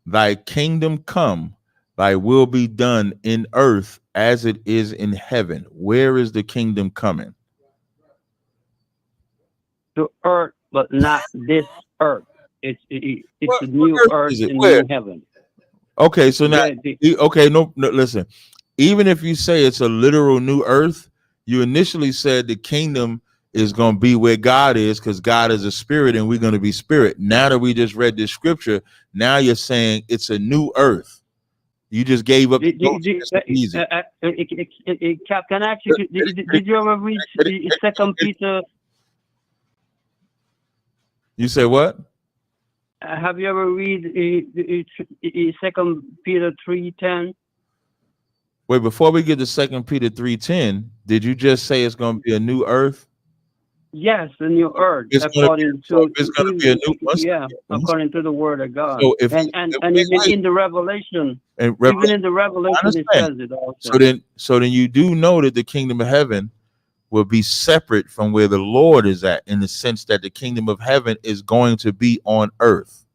[SPEAKER 6] Thy kingdom come, thy will be done in earth as it is in heaven." Where is the kingdom coming?
[SPEAKER 13] To earth, but not this earth. It's a new earth in new heaven.
[SPEAKER 6] Okay, so now, no, listen. Even if you say it's a literal new earth, you initially said the kingdom is going to be where God is, because God is a spirit and we're going to be spirit. Now that we just read this scripture, now you're saying it's a new earth. You just gave up. Easy.
[SPEAKER 13] Cap, can I ask you, did you ever read 2 Peter?
[SPEAKER 6] You say what?
[SPEAKER 13] Have you ever read 2 Peter 3:10?
[SPEAKER 6] Wait, before we get to 2 Peter 3:10, did you just say it's going to be a new earth?
[SPEAKER 13] Yes, a new earth.
[SPEAKER 6] It's going to be a new earth.
[SPEAKER 13] Yeah, according to the word of God.
[SPEAKER 6] So
[SPEAKER 13] and even in the Revelation, even in the Revelation, it says it also.
[SPEAKER 6] So then you do know that the kingdom of heaven will be separate from where the Lord is at, in the sense that the kingdom of heaven is going to be on earth,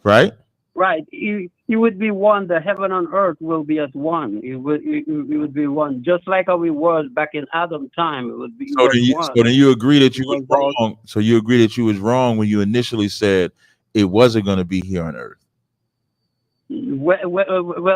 [SPEAKER 6] right?
[SPEAKER 13] Right. It would be one. The heaven and earth will be at one. It would be one, just like how it was back in Adam time. It would be.
[SPEAKER 6] So then you agree that you was wrong. So you agree that you was wrong when you initially said it wasn't going to be here on earth.
[SPEAKER 13] Well,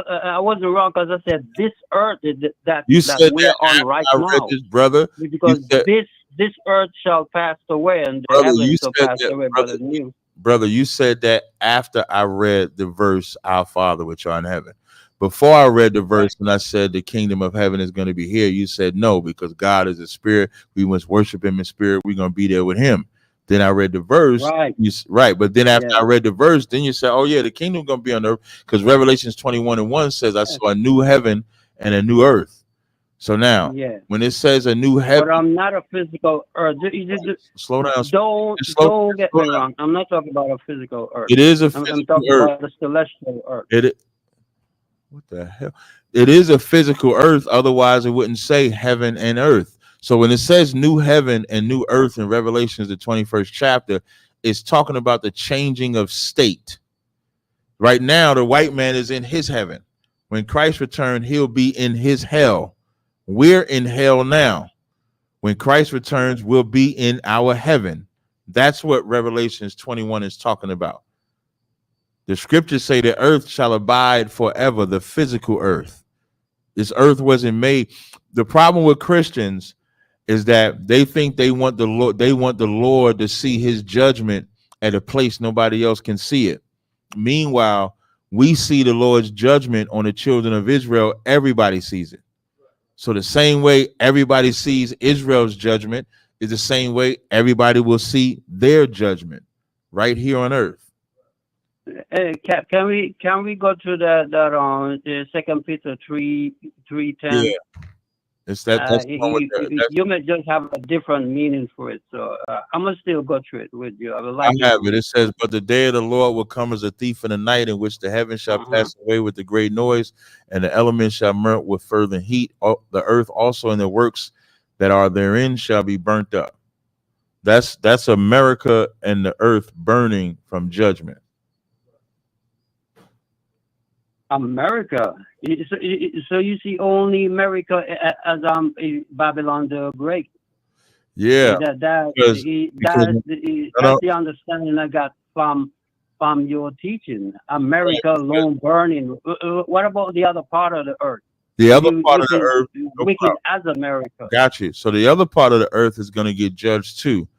[SPEAKER 13] I wasn't wrong, because I said this earth that we're on right now,
[SPEAKER 6] brother.
[SPEAKER 13] Because this earth shall pass away, and the heavens shall pass away, but the new.
[SPEAKER 6] Brother, you said that after I read the verse, "Our Father which art in heaven." Before I read the verse and I said the kingdom of heaven is going to be here, you said no, because God is a spirit. We must worship him in spirit. We're going to be there with him. Then I read the verse.
[SPEAKER 13] Right.
[SPEAKER 6] Right. But then after
[SPEAKER 13] Yeah.
[SPEAKER 6] I read the verse, then you say, oh, yeah, the kingdom going to be on earth. Because Revelations 21:1 says, I saw a new heaven and a new earth. So now,
[SPEAKER 13] Yeah.
[SPEAKER 6] when it says a new heaven.
[SPEAKER 13] But I'm not a physical earth.
[SPEAKER 6] Slow down.
[SPEAKER 13] Don't get me wrong. I'm not talking about a physical earth.
[SPEAKER 6] It is a
[SPEAKER 13] I'm
[SPEAKER 6] physical
[SPEAKER 13] talking
[SPEAKER 6] earth.
[SPEAKER 13] about a celestial earth.
[SPEAKER 6] What the hell? It is a physical earth. Otherwise, it wouldn't say heaven and earth. So when it says new heaven and new earth in Revelations, the 21st chapter, it's talking about the changing of state. Right now, the white man is in his heaven. When Christ returns, he'll be in his hell. We're in hell now. When Christ returns, we'll be in our heaven. That's what Revelations 21 is talking about. The scriptures say the earth shall abide forever, the physical earth. This earth wasn't made. The problem with Christians is that they think they want the Lord to see his judgment at a place nobody else can see it. Meanwhile, we see the Lord's judgment on the children of Israel. Everybody sees it. So the same way everybody sees Israel's judgment is the same way everybody will see their judgment right here on earth.
[SPEAKER 13] Can we go to that 2 Peter 3:10?
[SPEAKER 6] Yeah. It's that's
[SPEAKER 13] you may just have a different meaning for it, so I'm gonna still go through it with you. I would like.
[SPEAKER 6] I have it. It says, "But the day of the Lord will come as a thief in the night, in which the heavens shall pass away with a great noise, and the elements shall melt with fervent heat. The earth also and the works that are therein shall be burnt up." That's America and the earth burning from judgment.
[SPEAKER 13] America. So you see only America as Babylon the Great.
[SPEAKER 6] Yeah.
[SPEAKER 13] That's the understanding I got from your teaching. America alone burning. What about the other part of the earth?
[SPEAKER 6] The other part of the earth,
[SPEAKER 13] wicked as America.
[SPEAKER 6] Got you. So the other part of the earth is going to get judged too.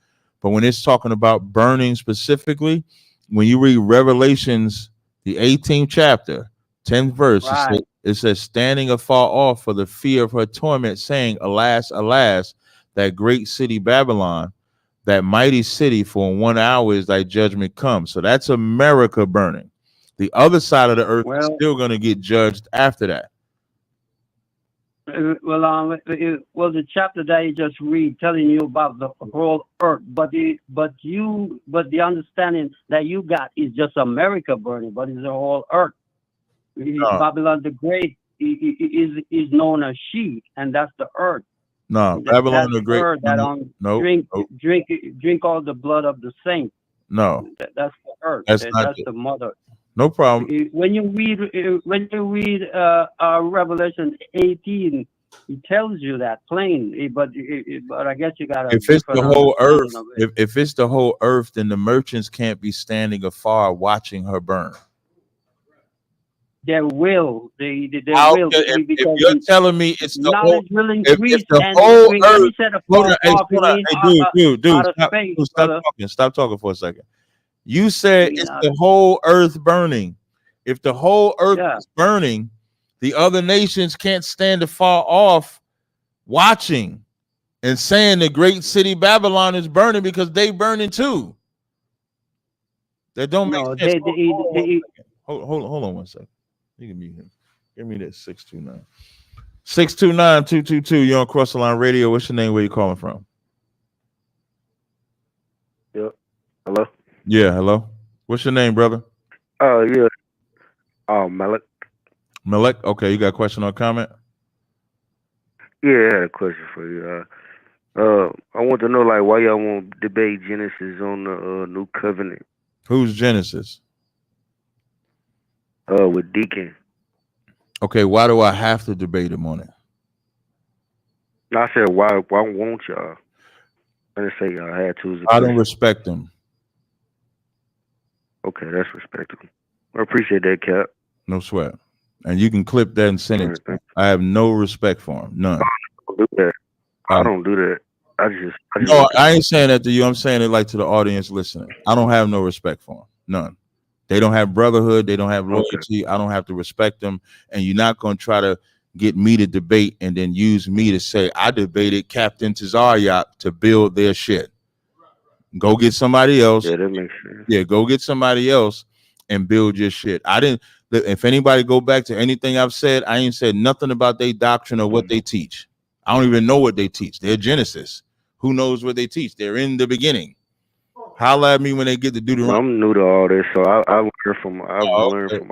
[SPEAKER 6] But when it's talking about burning specifically, when you read Revelations, the 18th chapter, 10th verse,
[SPEAKER 13] Right.
[SPEAKER 6] it says, standing afar off for the fear of her torment, saying, alas, alas, that great city Babylon, that mighty city, for in 1 hour is thy judgment come. So that's America burning. The other side of the earth is still going to get judged after that.
[SPEAKER 13] The chapter that you just read telling you about the whole earth, but the understanding that you got is just America burning, but it's the whole earth. Babylon the Great is known as she, and that's the earth.
[SPEAKER 6] No, Babylon the Great.
[SPEAKER 13] Drink all the blood of the saints.
[SPEAKER 6] No,
[SPEAKER 13] that's the earth.
[SPEAKER 6] That's
[SPEAKER 13] the mother.
[SPEAKER 6] No problem.
[SPEAKER 13] When you read Revelation 18, it tells you that plainly. But I guess you got.
[SPEAKER 6] If it's the whole earth, if it's the whole earth, then the merchants can't be standing afar watching her burn.
[SPEAKER 13] They will. They will.
[SPEAKER 6] If you're telling me it's the
[SPEAKER 13] knowledge
[SPEAKER 6] whole,
[SPEAKER 13] will increase,
[SPEAKER 6] if the
[SPEAKER 13] and
[SPEAKER 6] whole
[SPEAKER 13] when
[SPEAKER 6] earth,
[SPEAKER 13] you said
[SPEAKER 6] stop talking for a second. You said it's the whole earth burning. If the whole earth is burning, the other nations can't stand afar off watching and saying the great city Babylon is burning because they burning too. That don't make sense. Hold on one second. You can mute him. Give me that 629. 629-222. You're on Cross the Line Radio. What's your name? Where you calling from?
[SPEAKER 14] Yeah. Hello?
[SPEAKER 6] Yeah, hello. What's your name, brother?
[SPEAKER 14] Yeah. Malik.
[SPEAKER 6] Malik? Okay, you got a question or comment?
[SPEAKER 14] Yeah, I had a question for you. I want to know, like, why y'all won't debate Genesis on the New Covenant?
[SPEAKER 6] Who's Genesis?
[SPEAKER 14] With Deacon.
[SPEAKER 6] Okay, why do I have to debate him on it?
[SPEAKER 14] No, I said, why won't y'all? I didn't say y'all had to.
[SPEAKER 6] I don't respect him.
[SPEAKER 14] Okay, that's respectable. I appreciate that, Cap.
[SPEAKER 6] No sweat. And you can clip that and send it to him. I have no respect for him. None.
[SPEAKER 14] I don't do that. I don't do that. I just
[SPEAKER 6] no, I ain't saying that to you. I'm saying it like to the audience listening. I don't have no respect for him. None. They don't have brotherhood. They don't have loyalty. I don't have to respect them. And you're not going to try to get me to debate and then use me to say I debated Captain Tazaryak to build their shit. Go get somebody else.
[SPEAKER 14] Yeah, that makes sense.
[SPEAKER 6] Yeah, go get somebody else and build your shit. I didn't. If anybody go back to anything I've said, I ain't said nothing about their doctrine or what they teach. I don't even know what they teach. They're Genesis. Who knows what they teach? They're in the beginning. Holla at me when they get to Deuteronomy.
[SPEAKER 14] I'm new to all this, so I learn from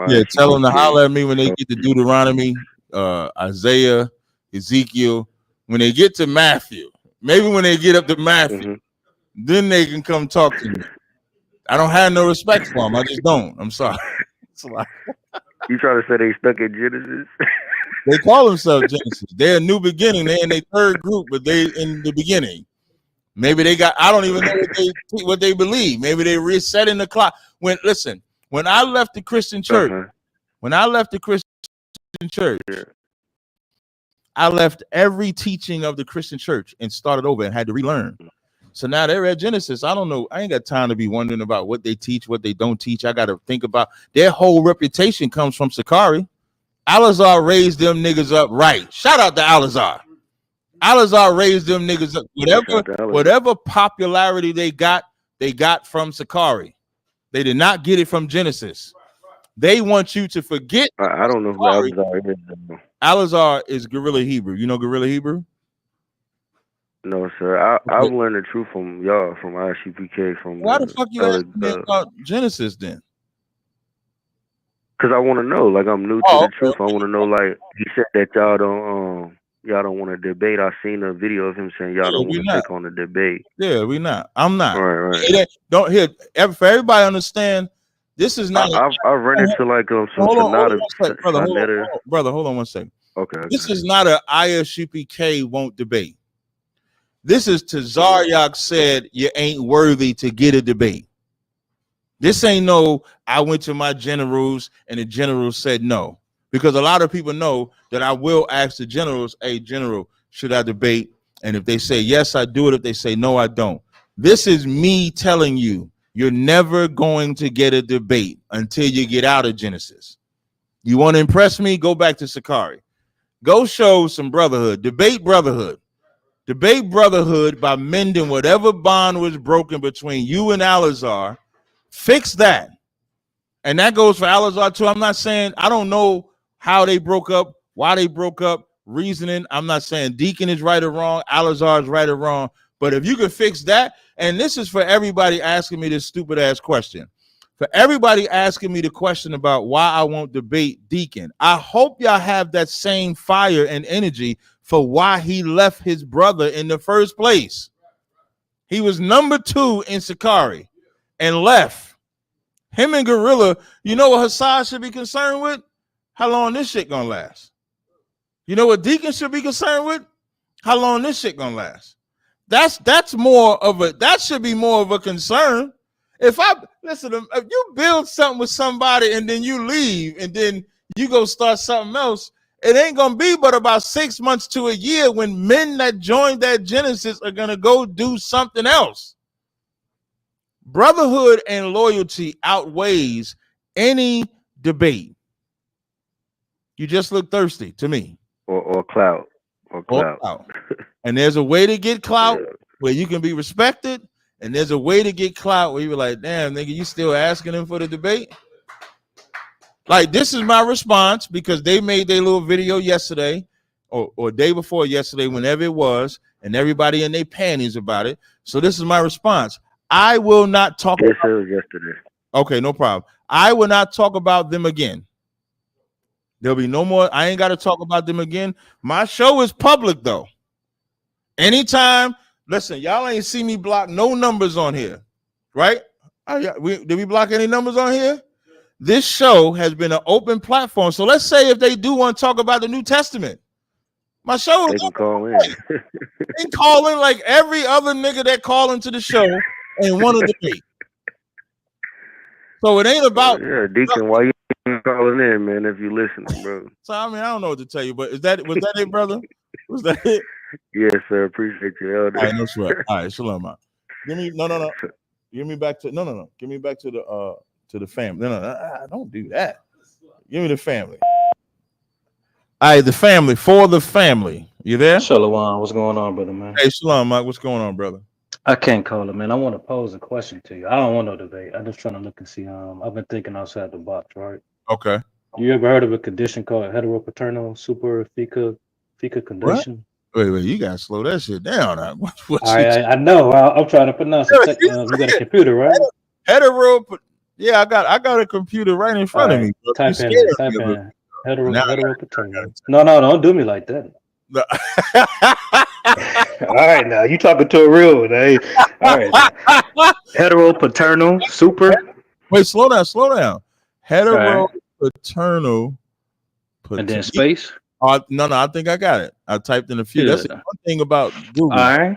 [SPEAKER 6] Yeah, tell them to holler at me when they get to Deuteronomy, Isaiah, Ezekiel. When they get to Matthew, maybe when they get up to Matthew, then they can come talk to me. I don't have no respect for them. I just don't. I'm sorry.
[SPEAKER 14] You trying to say they stuck in Genesis?
[SPEAKER 6] They call themselves Genesis. They're a new beginning. They're in their third group, but they in the beginning. Maybe they got. I don't even know what they believe. Maybe they resetting the clock. When I left the Christian church, I left every teaching of the Christian church and started over and had to relearn. So now they're at Genesis. I don't know. I ain't got time to be wondering about what they teach, what they don't teach. I got to think about their whole reputation comes from Sakari. Alazar raised them niggas up right. Shout out to Alazar. Alazar raised them niggas up. Whatever popularity they got from Sakari. They did not get it from Genesis. They want you to forget.
[SPEAKER 14] I don't know who Alazar is.
[SPEAKER 6] Alazar is Guerrilla Hebrew. You know Guerrilla Hebrew?
[SPEAKER 14] No, sir. I've learned the truth from y'all, from ICPK.
[SPEAKER 6] Why the fuck you asking me about Genesis then?
[SPEAKER 14] Because I want to know. Like, I'm new to the truth. I want to know. Like, he said that y'all don't want to debate. I seen a video of him saying y'all don't want to take on the debate.
[SPEAKER 6] Yeah, we not. I'm not.
[SPEAKER 14] Right.
[SPEAKER 6] Don't hear for everybody understand. This is not.
[SPEAKER 14] I've run into like some Sonata.
[SPEAKER 6] Brother, hold on one second.
[SPEAKER 14] Okay.
[SPEAKER 6] This is not a ISUPK won't debate. This is to Zaryak said you ain't worthy to get a debate. This ain't no, I went to my generals and the generals said no. Because a lot of people know that I will ask the generals, hey, general, should I debate? And if they say yes, I do it. If they say no, I don't. This is me telling you, you're never going to get a debate until you get out of Genesis. You want to impress me? Go back to Sakari. Go show some brotherhood. Debate brotherhood. Debate brotherhood by mending whatever bond was broken between you and Alazar. Fix that. And that goes for Alazar too. I'm not saying, I don't know how they broke up, why they broke up, reasoning. I'm not saying Deacon is right or wrong, Alazar is right or wrong. But if you can fix that, and this is for everybody asking me this stupid ass question. For everybody asking me the question about why I won't debate Deacon, I hope y'all have that same fire and energy for why he left his brother in the first place. He was number 2 in Sakari and left. Him and Gorilla, you know what Hassan should be concerned with? How long this shit gonna last? You know what Deacon should be concerned with? How long this shit gonna last? That's more of a, that should be more of a concern. If you build something with somebody and then you leave and then you go start something else, it ain't gonna be but about 6 months to a year when men that joined that Genesis are gonna go do something else. Brotherhood and loyalty outweighs any debate. You just look thirsty to me.
[SPEAKER 14] Or clout. Or clout.
[SPEAKER 6] And there's a way to get clout where you can be respected, and there's a way to get clout where you're like, damn, nigga, you still asking him for the debate? Like, this is my response because they made their little video yesterday or day before yesterday, whenever it was, and everybody in their panties about it. So this is my response. I will not talk
[SPEAKER 14] about it was yesterday.
[SPEAKER 6] Okay, no problem. I will not talk about them again. There'll be no more. I ain't got to talk about them again. My show is public, though. Anytime, listen, y'all ain't see me block no numbers on here, right? Did we block any numbers on here? This show has been an open platform. So let's say if they do want to talk about the New Testament, my show
[SPEAKER 14] they can call in.
[SPEAKER 6] They call in like every other nigga that call into the show and want to debate. So it ain't about
[SPEAKER 14] Deacon, why you calling in, man, if you listening, bro?
[SPEAKER 6] So I mean, I don't know what to tell you, but was that it, brother? Was that it?
[SPEAKER 14] Yes, sir. Appreciate you, Elder.
[SPEAKER 6] All right, no sweat. All right, shalom. Give me no. Give me back to no. Give me back to the family. No, don't do that. Give me the family. All right, the family, for the family. You there?
[SPEAKER 15] Shalom. What's going on, brother, man?
[SPEAKER 6] Hey, shalom, Mike. What's going on, brother?
[SPEAKER 15] I can't call it, man. I want to pose a question to you. I don't want no debate. I'm just trying to look and see. I've been thinking outside the box, right?
[SPEAKER 6] Okay.
[SPEAKER 15] You ever heard of a condition called heteropaternal
[SPEAKER 6] What?
[SPEAKER 15] condition?
[SPEAKER 6] Wait, you gotta slow that shit down. Now. What
[SPEAKER 15] I know. I'm trying to pronounce it. You got a computer, right?
[SPEAKER 6] Hetero. Yeah, I got a computer right in front of me. Bro.
[SPEAKER 15] Type in heteropaternal. No, don't do me like that.
[SPEAKER 6] No.
[SPEAKER 15] All right, now you talking to a real one, eh? All right, heteropaternal super.
[SPEAKER 6] Wait, slow down. Heteropaternal.
[SPEAKER 15] And then space.
[SPEAKER 6] No, I think I got it. I typed in a few. That's the one thing about Google.
[SPEAKER 15] All right.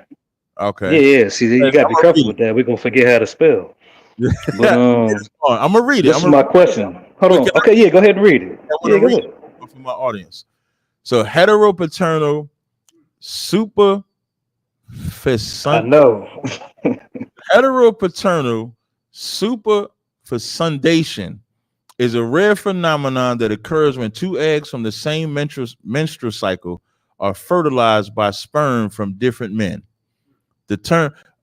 [SPEAKER 6] Okay.
[SPEAKER 15] Yeah. See, you got to be careful with that. We're gonna forget how to spell. But
[SPEAKER 6] I'm gonna read it.
[SPEAKER 15] This is my question. Hold on. Okay, yeah, go ahead and read it.
[SPEAKER 6] Yeah, go ahead. For my audience. So heteropaternal super
[SPEAKER 15] I know.
[SPEAKER 6] Heteropaternal super fecundation is a rare phenomenon that occurs when two eggs from the same menstrual cycle are fertilized by sperm from different men.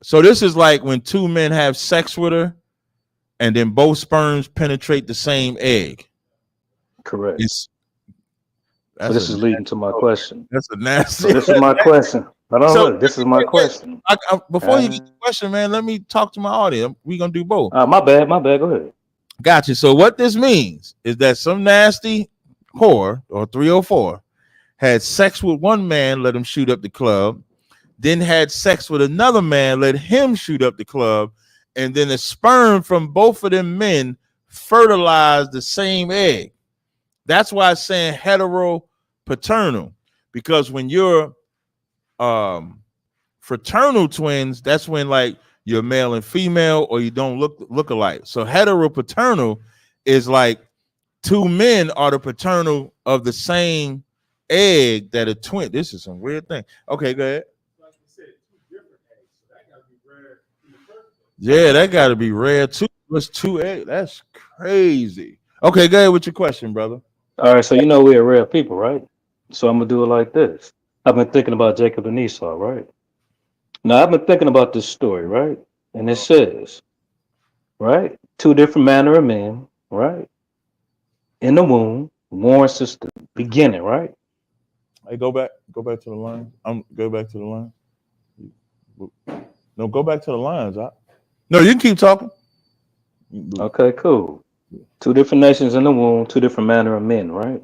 [SPEAKER 6] So this is like when two men have sex with her and then both sperms penetrate the same egg.
[SPEAKER 15] Correct. This is leading to my question.
[SPEAKER 6] That's a nasty.
[SPEAKER 15] So this is my question. This is my question.
[SPEAKER 6] Before you get the question, man, let me talk to my audience. We're gonna do both.
[SPEAKER 15] My bad. Go ahead.
[SPEAKER 6] Gotcha. So what this means is that some nasty whore or 304 had sex with one man, let him shoot up the club, then had sex with another man, let him shoot up the club, and then the sperm from both of them men fertilized the same egg. That's why it's saying heteropaternal, because when you're fraternal twins, that's when like you're male and female, or you don't look alike. So heteropaternal is like two men are the paternal of the same egg that a twin. This is some weird thing. Okay, go ahead. Yeah, that got to be rare too. What's two eggs? That's crazy. Okay, go ahead with your question, brother.
[SPEAKER 15] All right, so you know we're rare people, right? So I'm gonna do it like this. I've been thinking about Jacob and Esau, right? Now I've been thinking about this story, right? And it says, right, two different manner of men, right, in the womb, born since the beginning, right?
[SPEAKER 6] Hey, go back to the line. Go back to the line. No, go back to the lines. No, you can keep talking.
[SPEAKER 15] Okay, cool. Two different nations in the womb, two different manner of men, right?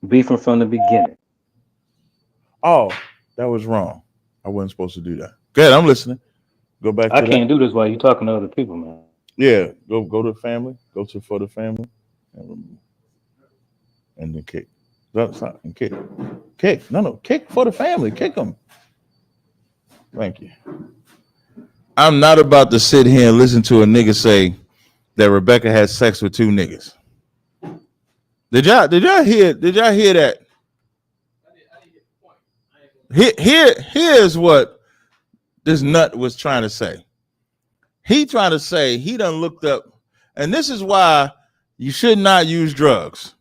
[SPEAKER 15] Beefing from the beginning.
[SPEAKER 6] Oh, that was wrong. I wasn't supposed to do that. Go ahead, I'm listening. Go back to
[SPEAKER 15] I can't do this while you're talking to other people, man.
[SPEAKER 6] Yeah, go to family. Go to for the family. And then kick. That's not and kick. Kick. No, kick for the family. Kick them. Thank you. I'm not about to sit here and listen to a nigga say that Rebecca had sex with two niggas. Did y'all hear that? Here's what this nut was trying to say. He trying to say he done looked up, and this is why you should not use drugs.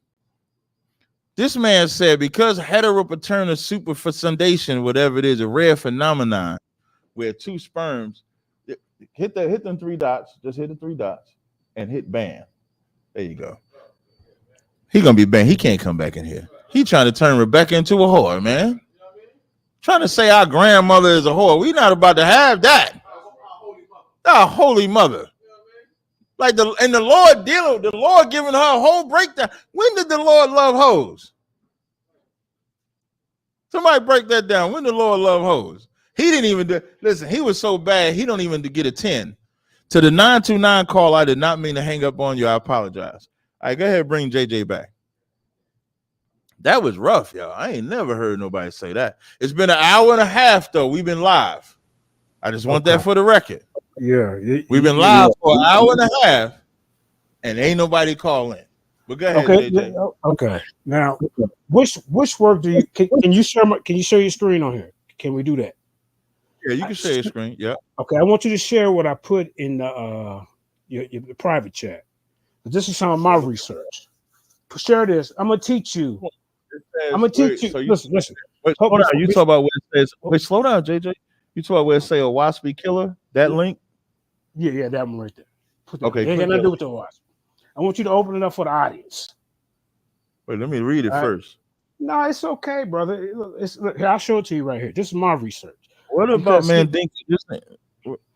[SPEAKER 6] This man said because heteropaternal superfecundation, whatever it is, a rare phenomenon where two sperms hit them three dots, just hit the three dots and hit ban. There you go. He gonna be banned. He can't come back in here. He trying to turn Rebecca into a whore, man. Trying to say our grandmother is a whore. We not about to have that. Our holy mother. Like the Lord giving her a whole breakdown. When did the Lord love hoes? Somebody break that down. When did the Lord love hoes? He didn't even listen. He was so bad. He don't even get a 10. To the 929 call, I did not mean to hang up on you. I apologize. All right, go ahead and bring JJ back. That was rough, y'all. I ain't never heard nobody say that. It's been an hour and a half, though. We've been live. I just want that for the record.
[SPEAKER 12] Yeah.
[SPEAKER 6] We've been live for an hour and a half, and ain't nobody calling. But go ahead,
[SPEAKER 12] okay,
[SPEAKER 6] JJ.
[SPEAKER 12] Okay. Now, which work do you can you share your screen on here? Can we do that?
[SPEAKER 6] Yeah, you can share your screen. Yeah.
[SPEAKER 12] Okay, I want you to share what I put in the your private chat. This is some of my research. Share this. I'm gonna teach you. I'm gonna teach you.
[SPEAKER 6] So
[SPEAKER 12] listen.
[SPEAKER 6] Wait, hold on. You talk about what it says. Wait, slow down, JJ. You told where it say a waspy killer? That link?
[SPEAKER 12] Yeah, that one right there. Put that.
[SPEAKER 6] Okay,
[SPEAKER 12] It ain't got
[SPEAKER 6] click
[SPEAKER 12] nothing to
[SPEAKER 6] that.
[SPEAKER 12] do with the wasp. I want you to open it up for the audience.
[SPEAKER 6] Wait, let me read it
[SPEAKER 12] All right?
[SPEAKER 6] first.
[SPEAKER 12] No, it's okay, brother. Look, here, I'll show it to you right here. This is my research.
[SPEAKER 6] What about Mandinka?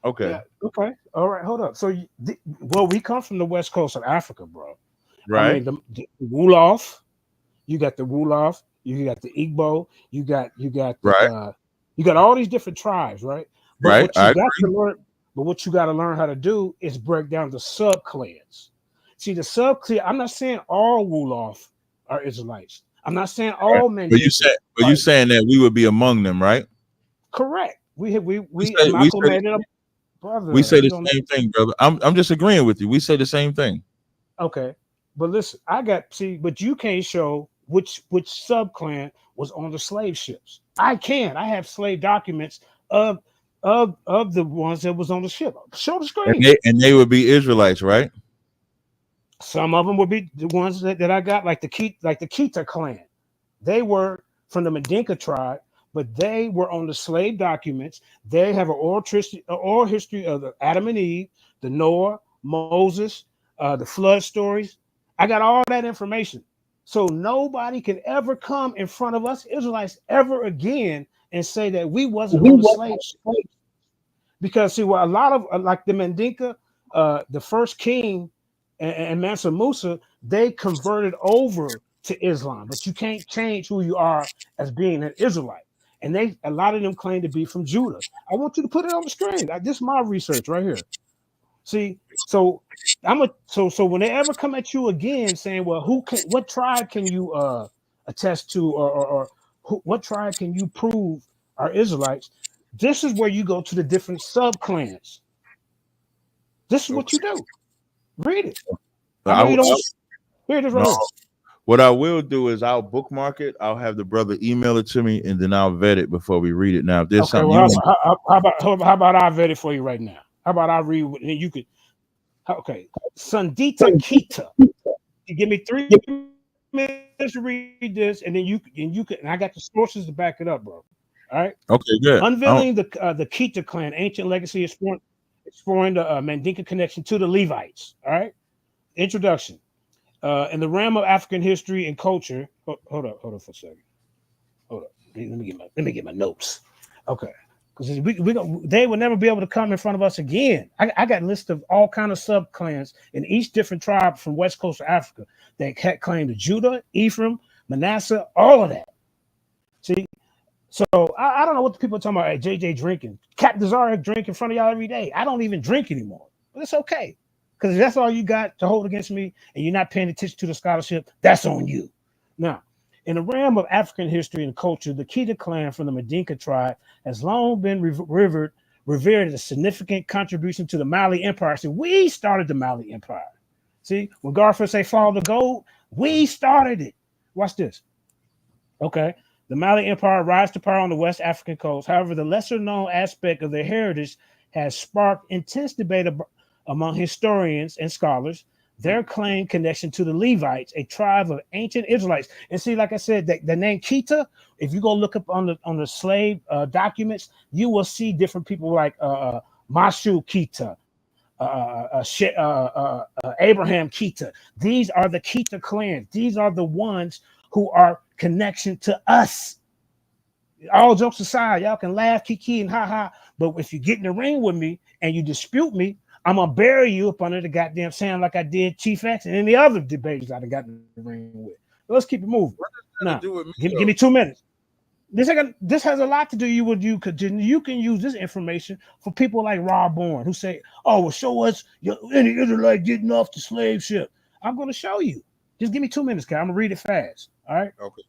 [SPEAKER 6] Okay.
[SPEAKER 12] Yeah, okay. All right, hold up. So, we come from the west coast of Africa, bro.
[SPEAKER 6] Right.
[SPEAKER 12] I mean, the Wolof, you got the Wolof, you got the Igbo, you got
[SPEAKER 6] Right.
[SPEAKER 12] you got all these different tribes, right? But
[SPEAKER 6] Right.
[SPEAKER 12] what you got to learn, but what you got to learn how to do is break down the sub clans. See, the sub clan. I'm not saying all Wolof are Israelites. I'm not saying all men.
[SPEAKER 6] But you saying that we would be among them, right?
[SPEAKER 12] Correct. We
[SPEAKER 6] say
[SPEAKER 12] amalgamated them, brother.
[SPEAKER 6] We say the same thing, brother. I'm just agreeing with you. We say the same thing.
[SPEAKER 12] Okay, but listen, but you can't show which sub clan was on the slave ships. I can. I have slave documents of the ones that was on the ship. Show the screen.
[SPEAKER 6] And they would be Israelites, right?
[SPEAKER 12] Some of them would be the ones that I got, like the Kita clan. They were from the Mandinka tribe, but they were on the slave documents. They have an oral history of the Adam and Eve, the Noah, Moses, the flood stories. I got all that information. So nobody can ever come in front of us Israelites ever again and say that we wasn't on the slave ship. Because see, well, a lot of like the Mandinka, the first king and Mansa Musa, they converted over to Islam, but you can't change who you are as being an Israelite. And a lot of them claim to be from Judah. I want you to put it on the screen. This is my research right here. See, so so when they ever come at you again saying, well, what tribe can you attest to, or what tribe can you prove are Israelites? This is where you go to the different sub clans. This is what you do. Read it. I know you don't. Here it is right here.
[SPEAKER 6] What I will do is I'll bookmark it. I'll have the brother email it to me, and then I'll vet it before we read it. Now, if there's something
[SPEAKER 12] how about I vet it for you right now? How about I read and you could? Okay, Sundita Kita. You give me 3 minutes to read this, and then you can. And I got the sources to back it up, bro. All right.
[SPEAKER 6] Okay, good.
[SPEAKER 12] Unveiling the Kita clan, ancient legacy, exploring the Mandinka connection to the Levites. All right. Introduction. In the realm of African history and culture. Hold up for a second. Hold up. Let me get my notes. Okay. Because they will never be able to come in front of us again. I got a list of all kind of sub clans in each different tribe from West Coast of Africa that had claim to Judah, Ephraim, Manasseh, all of that. See. So I don't know what the people are talking about. Hey, JJ drinking. Cap Desire drink in front of y'all every day. I don't even drink anymore. But it's okay. Because if that's all you got to hold against me and you're not paying attention to the scholarship, that's on you. Now, in the realm of African history and culture, the Kita clan from the Mandinka tribe has long been revered as a significant contribution to the Mali Empire. See, we started the Mali Empire. See, when Garfield say follow the gold, we started it. Watch this. Okay. The Mali Empire rise to power on the West African coast. However, the lesser-known aspect of their heritage has sparked intense debate among historians and scholars. Their claimed connection to the Levites, a tribe of ancient Israelites. And see, like I said, the name Kita, if you go look up on the slave documents, you will see different people like Mashu Kita, Abraham Kita. These are the Kita clans. These are the ones who are connection to us. All jokes aside, y'all can laugh, kiki, and ha, but if you get in the ring with me and you dispute me, I'm gonna bury you up under the goddamn sand like I did Chief X and any other debates I got in the ring with. Let's keep it moving. Now, give me 2 minutes. This has a lot to do with you, because you can use this information for people like Rob Bourne who say, "Oh, well, show us any Israelite getting off the slave ship." I'm gonna show you. Just give me 2 minutes, guys. I'm gonna read it fast. All right.
[SPEAKER 6] Okay.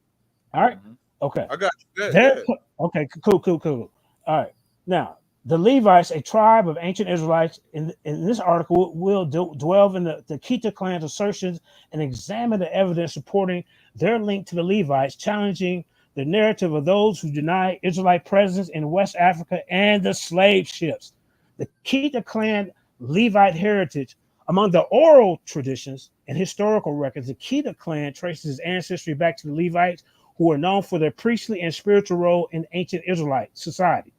[SPEAKER 12] All right. Okay.
[SPEAKER 6] I got you. Good.
[SPEAKER 12] Okay. Cool. All right. Now, the Levites, a tribe of ancient Israelites, in this article, will dwell in the Kita clan's assertions and examine the evidence supporting their link to the Levites, challenging the narrative of those who deny Israelite presence in West Africa and the slave ships. The Kita clan Levite heritage. Among the oral traditions and historical records, the Kita clan traces its ancestry back to the Levites, who are known for their priestly and spiritual role in ancient Israelite society.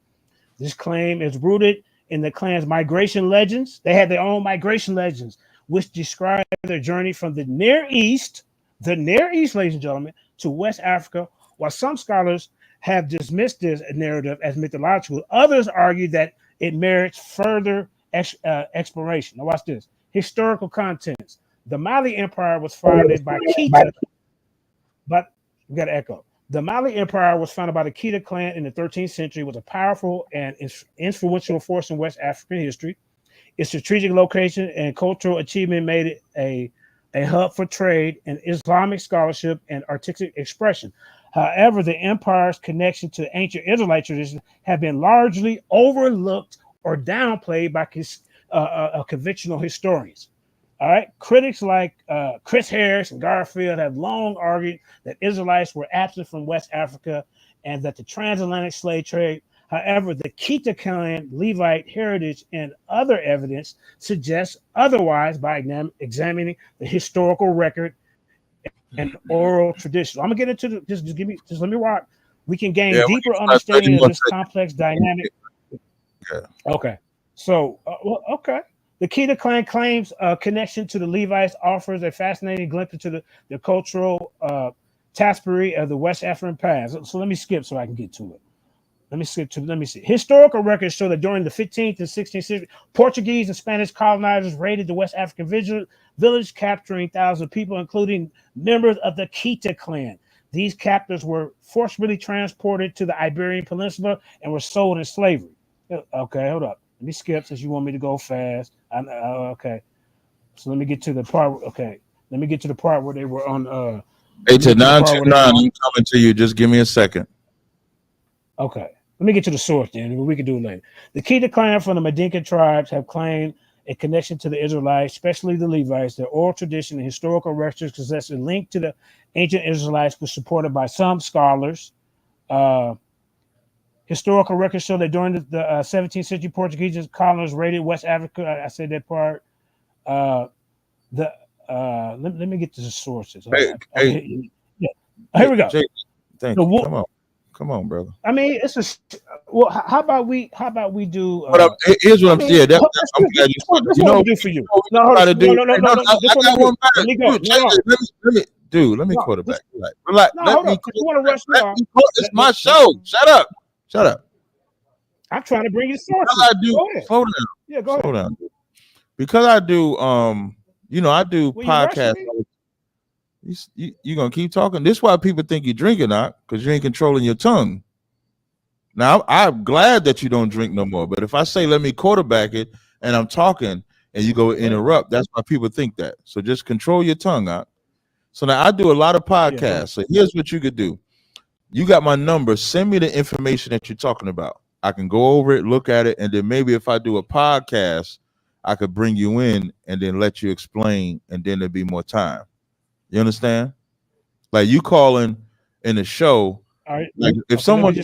[SPEAKER 12] This claim is rooted in the clan's migration legends. They had their own migration legends, which describe their journey from the Near East, ladies and gentlemen, to West Africa. While some scholars have dismissed this narrative as mythological, others argue that it merits further exploration. Now watch this. Historical contents. The Mali Empire was founded by Kita, but we got to echo. The Mali Empire was founded by the Kita clan in the 13th century, was a powerful and influential force in West African history. Its strategic location and cultural achievement made it a hub for trade and Islamic scholarship and artistic expression. However, the empire's connection to ancient Israelite traditions have been largely overlooked or downplayed by conventional historians. All right, critics like Chris Harris and Garfield have long argued that Israelites were absent from West Africa and that the transatlantic slave trade. However, the Kita clan, Levite heritage, and other evidence suggests otherwise by examining the historical record and oral tradition. I'm gonna get into the, just let me walk. We can gain deeper understanding of this complex dynamic. Okay, so okay. The Kita clan claims connection to the Levites, offers a fascinating glimpse into the cultural tapestry of the West African past. So let me skip so I can get to it. Let me see. Historical records show that during the 15th and 16th century, Portuguese and Spanish colonizers raided the West African village, capturing thousands of people, including members of the Kita clan. These captives were forcibly transported to the Iberian Peninsula and were sold in slavery. Okay, hold up. Let me skip since you want me to go fast. Okay. So let me get to the part. Okay. Let me get to the part where they were on.
[SPEAKER 6] 8-9-2-9. I'm coming to you. Just give me a second.
[SPEAKER 12] Okay. Let me get to the source then. We can do it later. The Kita clan from the Mandinka tribes have claimed a connection to the Israelites, especially the Levites. Their oral tradition and historical records possess a link to the ancient Israelites, was supported by some scholars. Historical records show that during the 17th century, Portuguese colonists raided West Africa. I said that part. Let me get to the sources.
[SPEAKER 6] Hey,
[SPEAKER 12] here we go.
[SPEAKER 6] Thank you. Come on, brother.
[SPEAKER 12] I mean, it's a well. How about we do?
[SPEAKER 6] Here's what I'm saying. I'm glad you know what do for you. No, I got one back. Let me go. Let me quarterback. Relax. It's my show. Shut up.
[SPEAKER 12] I'm trying to bring you sources.
[SPEAKER 6] Slow down.
[SPEAKER 12] Yeah, go ahead.
[SPEAKER 6] Slow down. Because I do I do podcasts. You gonna keep talking. This is why people think you drink or not, because you ain't controlling your tongue. Now I'm glad that you don't drink no more. But if I say let me quarterback it and I'm talking and you go interrupt, that's why people think that. So just control your tongue out. So now I do a lot of podcasts. So here's what you could do. You got my number. Send me the information that you're talking about. I can go over it, look at it, and then maybe if I do a podcast, I could bring you in and then let you explain, and then there'd be more time. You understand? Like you calling in the show. Like if someone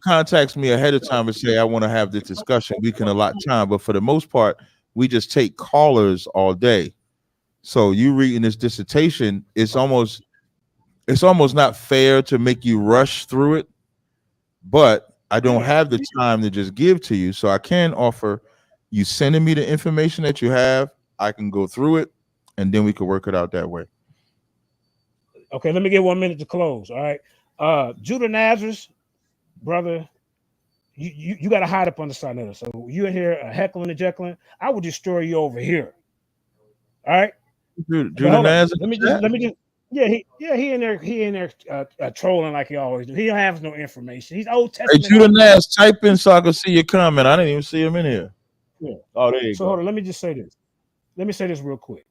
[SPEAKER 6] contacts me ahead of time and say I want to have this discussion, we can allot time. But for the most part, we just take callers all day. So you reading this dissertation, it's almost not fair to make you rush through it, but I don't have the time to just give to you. So I can offer you sending me the information that you have. I can go through it and then we can work it out that way.
[SPEAKER 12] Okay, let me get 1 minute to close. All right. Judah Nazareth, brother, you got to hide up on the side of us. So you in here heckling and jekyll, I will destroy you over here. All right.
[SPEAKER 6] Judah Nazareth.
[SPEAKER 12] Let me just. Yeah, he in there trolling like he always do. He don't have no information. He's Old Testament.
[SPEAKER 6] Hey, Judah Nazareth, type in so I can see your comment. I didn't even see him in here.
[SPEAKER 12] Yeah.
[SPEAKER 6] Oh, there you go.
[SPEAKER 12] Hold on. Let me just say this. Let me say this real quick.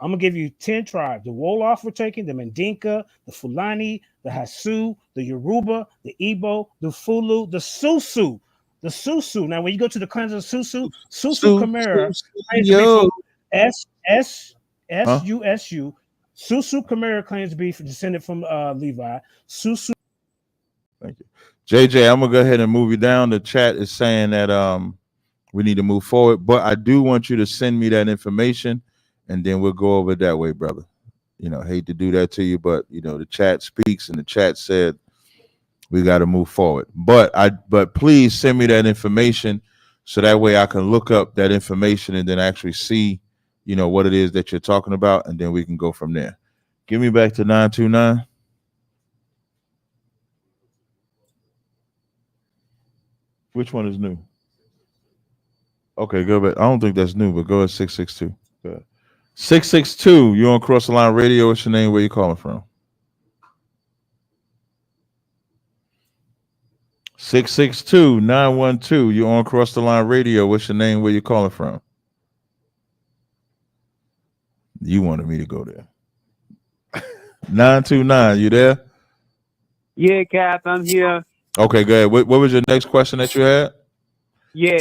[SPEAKER 12] I'm gonna give you 10 tribes. The Wolof we're taking, the Mandinka, the Fulani, the Hasu, the Yoruba, the Igbo, the Fulu, the Susu. The Susu. Now, when you go to the clans of Susu Khmer, SSUSU. Susu Khmer claims to be descended from Levi. Susu.
[SPEAKER 6] Thank you. JJ, I'm gonna go ahead and move you down. The chat is saying that we need to move forward, but I do want you to send me that information and then we'll go over it that way, brother. Hate to do that to you, but the chat speaks and the chat said we got to move forward. But please send me that information so that way I can look up that information and then actually see, you know, what it is that you're talking about, and then we can go from there. Give me back to 929. Which one is new? Okay, go back. I don't think that's new, but go at 662. Go ahead. 662, you're on Cross the Line Radio. What's your name? Where you calling from? 662-912, you're on Cross the Line Radio. What's your name? Where you calling from? You wanted me to go there. 929, you there?
[SPEAKER 13] Yeah, Cap, I'm here.
[SPEAKER 6] Okay, go ahead. What was your next question that you had?
[SPEAKER 13] Yeah,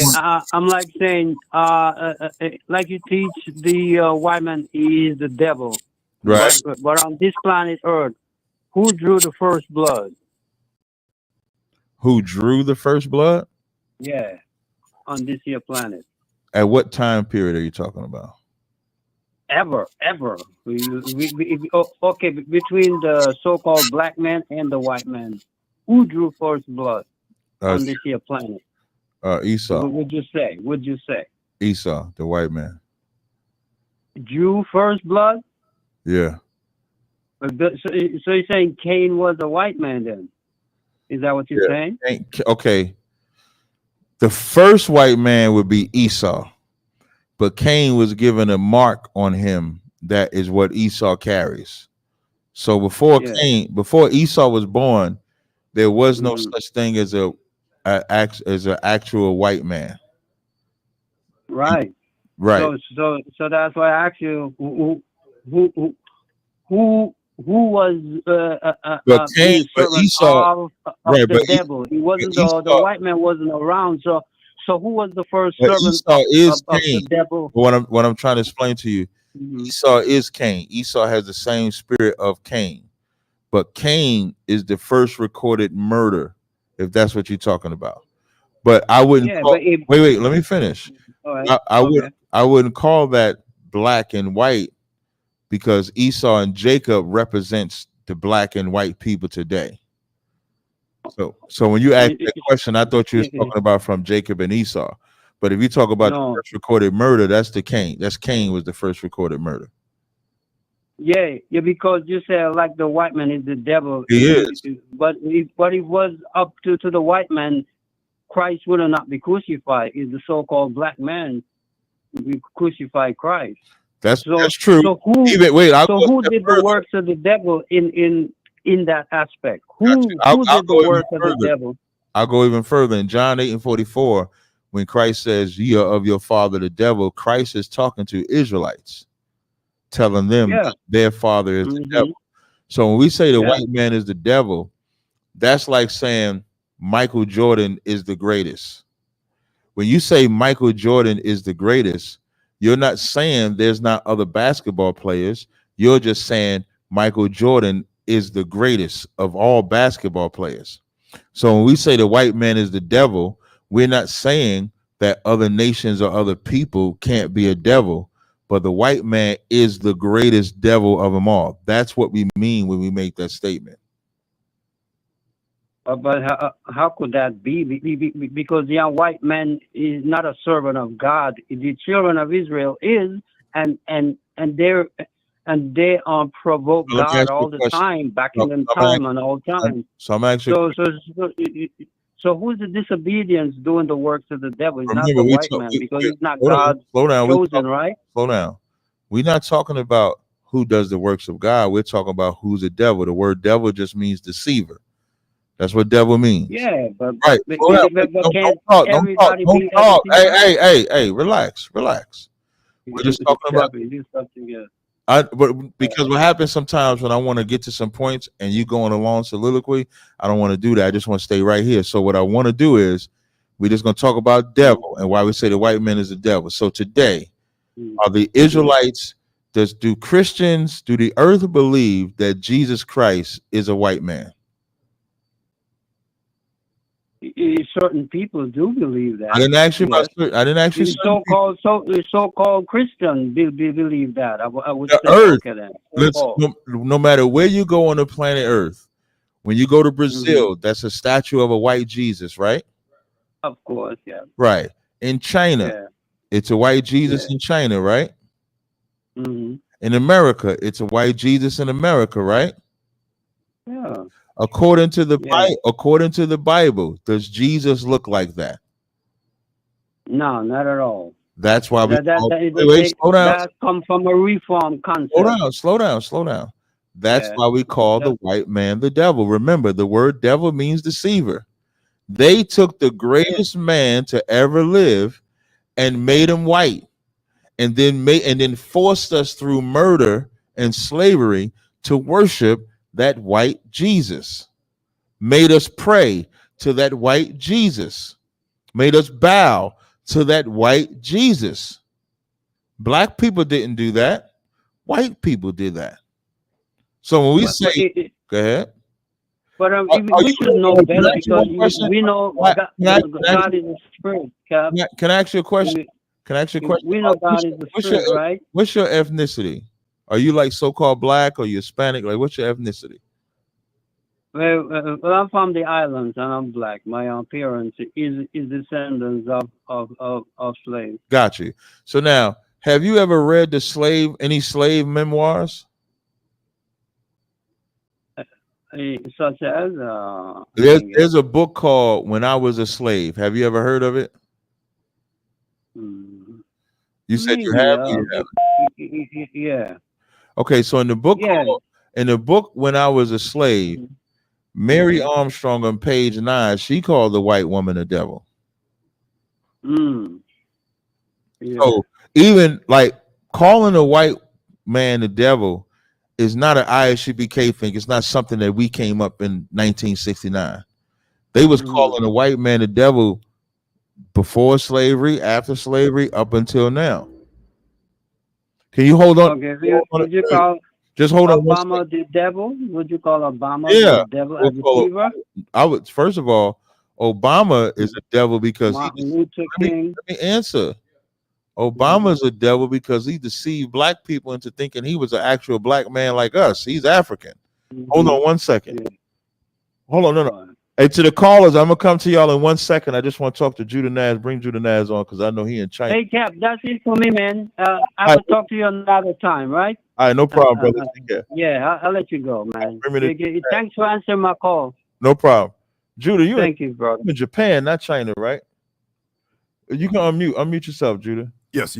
[SPEAKER 13] I'm like saying, like you teach the white man is the devil.
[SPEAKER 6] Right.
[SPEAKER 13] But on this planet Earth, who drew the first blood?
[SPEAKER 6] Who drew the first blood?
[SPEAKER 13] Yeah, on this here planet.
[SPEAKER 6] At what time period are you talking about?
[SPEAKER 13] Ever. Okay, between the so-called black man and the white man, who drew first blood on this here planet?
[SPEAKER 6] Esau.
[SPEAKER 13] What would you say? Would you say
[SPEAKER 6] Esau, the white man.
[SPEAKER 13] Drew first blood?
[SPEAKER 6] Yeah.
[SPEAKER 13] So you're saying Cain was a white man then? Is that what you're saying?
[SPEAKER 6] Okay. The first white man would be Esau, but Cain was given a mark on him that is what Esau carries. So before before Esau was born, there was no such thing as an actual white man.
[SPEAKER 13] Right.
[SPEAKER 6] Right.
[SPEAKER 13] So that's why I asked you who was
[SPEAKER 6] Esau,
[SPEAKER 13] of the devil. He wasn't the white man wasn't around. So who was the first servant
[SPEAKER 6] Esau is
[SPEAKER 13] of
[SPEAKER 6] Cain.
[SPEAKER 13] the devil?
[SPEAKER 6] What I'm trying to explain to you, Esau is Cain. Esau has the same spirit of Cain, but Cain is the first recorded murder, if that's what you're talking about. But I wouldn't. Wait. Let me finish.
[SPEAKER 13] Right.
[SPEAKER 6] I wouldn't call that black and white, because Esau and Jacob represents the black and white people today. So when you asked that question, I thought you was talking about from Jacob and Esau. But if you talk about the first recorded murder, that's the Cain. That's Cain was the first recorded murder.
[SPEAKER 13] Yeah, because you said like the white man is the devil.
[SPEAKER 6] He is.
[SPEAKER 13] But it was up to the white man, Christ would not be crucified. Is the so-called black man we crucified Christ.
[SPEAKER 6] That's true.
[SPEAKER 13] So who did the works of the devil in that aspect? Who did the works of the devil?
[SPEAKER 6] I'll go even further. In John 8:44, when Christ says, "Ye are of your father the devil," Christ is talking to Israelites, telling them that their father is the devil. So when we say the white man is the devil, that's like saying Michael Jordan is the greatest. When you say Michael Jordan is the greatest, you're not saying there's not other basketball players. You're just saying Michael Jordan is the greatest of all basketball players. So when we say the white man is the devil, we're not saying that other nations or other people can't be a devil, but the white man is the greatest devil of them all. That's what we mean when we make that statement.
[SPEAKER 13] But how could that be? Because the white man is not a servant of God. The children of Israel is, and they provoke God all the time, back in the time and all time.
[SPEAKER 6] So I'm actually.
[SPEAKER 13] So who's the disobedience doing the works of the devil? It's not the white man, because he's not God's chosen, right?
[SPEAKER 6] Slow down. We're not talking about who does the works of God. We're talking about who's the devil. The word devil just means deceiver. That's what devil means.
[SPEAKER 13] Yeah, but
[SPEAKER 6] right. Don't talk. Hey, relax. We're just talking about. But because what happens sometimes when I want to get to some points and you going along soliloquy, I don't want to do that. I just want to stay right here. So what I want to do is we're just going to talk about devil and why we say the white man is the devil. So today, are the Israelites, do Christians, do the earth believe that Jesus Christ is a white man?
[SPEAKER 13] Certain people do believe that.
[SPEAKER 6] I didn't ask you about. I didn't ask you.
[SPEAKER 13] So-called Christians believe that. I would
[SPEAKER 6] the earth. No matter where you go on the planet Earth, When you go to Brazil, that's a statue of a white Jesus, right?
[SPEAKER 13] Of course, yeah.
[SPEAKER 6] Right. In China,
[SPEAKER 13] Yeah.
[SPEAKER 6] it's a white Jesus in China, right? In America, it's a white Jesus in America, right?
[SPEAKER 13] Yeah.
[SPEAKER 6] According to the Bible, does Jesus look like that?
[SPEAKER 13] No, not at all.
[SPEAKER 6] That's why we
[SPEAKER 13] that come from a reform concept.
[SPEAKER 6] slow down. That's why we call the white man the devil. Remember, the word devil means deceiver. They took the greatest man to ever live and made him white, and then forced us through murder and slavery to worship that white Jesus. Made us pray to that white Jesus. Made us bow to that white Jesus. Black people didn't do that. White people did that. So when we say, go ahead.
[SPEAKER 13] But we should know better because we know God is a spirit.
[SPEAKER 6] Can I ask you a question?
[SPEAKER 13] We know God is a spirit, right?
[SPEAKER 6] What's your ethnicity? Are you like so-called black or you Hispanic? Like, what's your ethnicity?
[SPEAKER 13] Well, I'm from the islands and I'm black. My parents is descendants of slaves.
[SPEAKER 6] Got you. So now, have you ever read any slave memoirs?
[SPEAKER 13] Such as
[SPEAKER 6] there's a book called When I Was a Slave. Have you ever heard of it? You said you have.
[SPEAKER 13] Yeah.
[SPEAKER 6] Okay, so in the book When I Was a Slave, Mary Armstrong on page 9, she called the white woman a devil. So even like calling a white man the devil is not an ISUPK thing. It's not something that we came up in 1969. They was calling a white man the devil before slavery, after slavery, up until now. Can you hold on?
[SPEAKER 13] Okay, would you call
[SPEAKER 6] just hold on.
[SPEAKER 13] Obama the devil? Would you call Obama the devil as a deceiver?
[SPEAKER 6] I would. First of all, Obama is a devil because let me answer. Obama's a devil because he deceived black people into thinking he was an actual black man like us. He's African. Hold on 1 second. Hold on, no. Hey, to the callers, I'm gonna come to y'all in 1 second. I just want to talk to Judah Naz. Bring Judah Naz on because I know he in China.
[SPEAKER 13] Hey, Cap, that's it for me, man. I will talk to you another time, right?
[SPEAKER 6] All right, no problem, brother. Take care.
[SPEAKER 13] Yeah, I'll let you go, man. Thanks for answering my call.
[SPEAKER 6] No problem. Judah,
[SPEAKER 13] Thank you, brother.
[SPEAKER 6] in Japan, not China, right? You can unmute yourself, Judah.
[SPEAKER 16] Yes.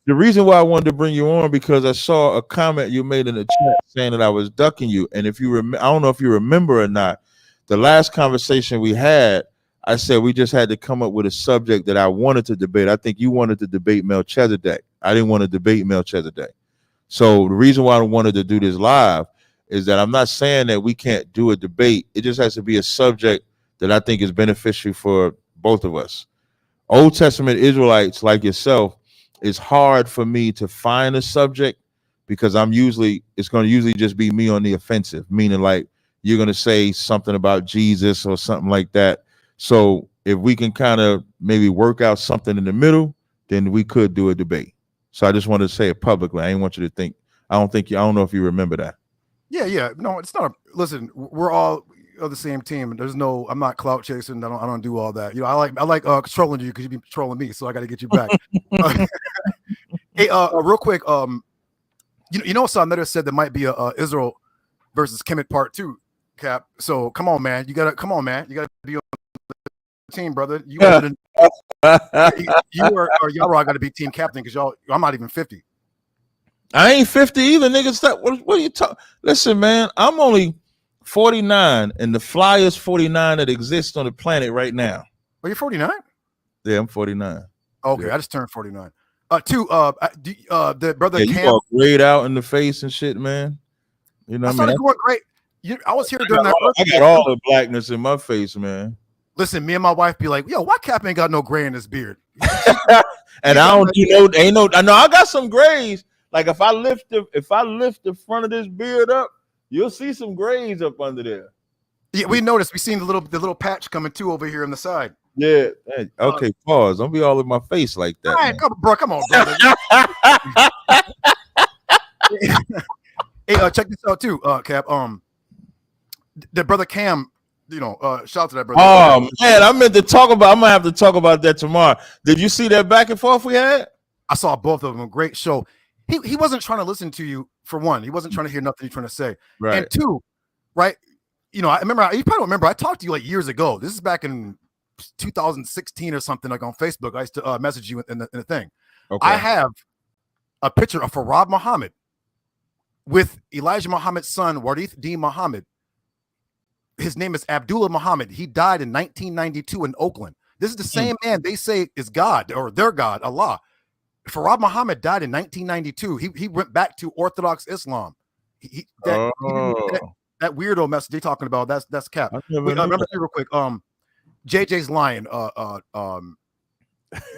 [SPEAKER 6] The reason why I wanted to bring you on because I saw a comment you made in the chat saying that I was ducking you. And if you I don't know if you remember or not, the last conversation we had, I said we just had to come up with a subject that I wanted to debate. I think you wanted to debate Melchizedek. I didn't want to debate Melchizedek. So the reason why I wanted to do this live is that I'm not saying that we can't do a debate. It just has to be a subject that I think is beneficial for both of us. Old Testament Israelites like yourself, it's hard for me to find a subject because it's going to usually just be me on the offensive, meaning like you're going to say something about Jesus or something like that. So if we can kind of maybe work out something in the middle, then we could do a debate. So I just wanted to say it publicly. I didn't want you to think, I don't know if you remember that.
[SPEAKER 16] Yeah. No, it's not. Listen, we're all of the same team. I'm not clout chasing. I don't do all that. You know, I like controlling you because you be trolling me. So I got to get you back. Hey, real quick. You know, Sanetta said there might be a Israel versus Kemet part 2, Cap. So come on, man. You gotta be on the team, brother. You or y'all got to be team captain because I'm not even 50.
[SPEAKER 6] I ain't 50 either, niggas. What are you talking? Listen, man, I'm only 49, and the flyest 49 that exists on the planet right now.
[SPEAKER 16] Are you 49?
[SPEAKER 6] Yeah, I'm 49.
[SPEAKER 16] Okay, yeah. I just turned 49. The brother
[SPEAKER 6] you all grayed out in the face and shit, man. You know,
[SPEAKER 16] I started going great. I was here during that.
[SPEAKER 6] I got all the blackness in my face, man.
[SPEAKER 16] Listen, me and my wife be like, "Yo, why Cap ain't got no gray in his beard?"
[SPEAKER 6] And I don't, I know I got some grays. Like if I lift the front of this beard up, you'll see some grays up under there.
[SPEAKER 16] Yeah, we noticed. We seen the little patch coming too over here on the side.
[SPEAKER 6] Yeah. Hey, okay, pause. Don't be all in my face like that.
[SPEAKER 16] All right, come on, brother. Hey, check this out too, Cap. that brother Cam, shout out to that brother.
[SPEAKER 6] Oh man, I meant to talk about. I'm gonna have to talk about that tomorrow. Did you see that back and forth we had?
[SPEAKER 16] I saw both of them. Great show. He wasn't trying to listen to you, for one. He wasn't trying to hear nothing you're trying to say.
[SPEAKER 6] Right.
[SPEAKER 16] And two, right? I remember. You probably don't remember. I talked to you like years ago. This is back in 2016 or something, like on Facebook. I used to message you in the thing.
[SPEAKER 6] Okay.
[SPEAKER 16] I have a picture of Farad Muhammad with Elijah Muhammad's son, Warith D. Muhammad. His name is Abdullah Muhammad. He died in 1992 in Oakland. This is the same man they say is God, or their God, Allah. Farad Muhammad died in 1992. He went back to Orthodox Islam. That weirdo message they talking about, that's cap. Remember real quick. JJ's lying.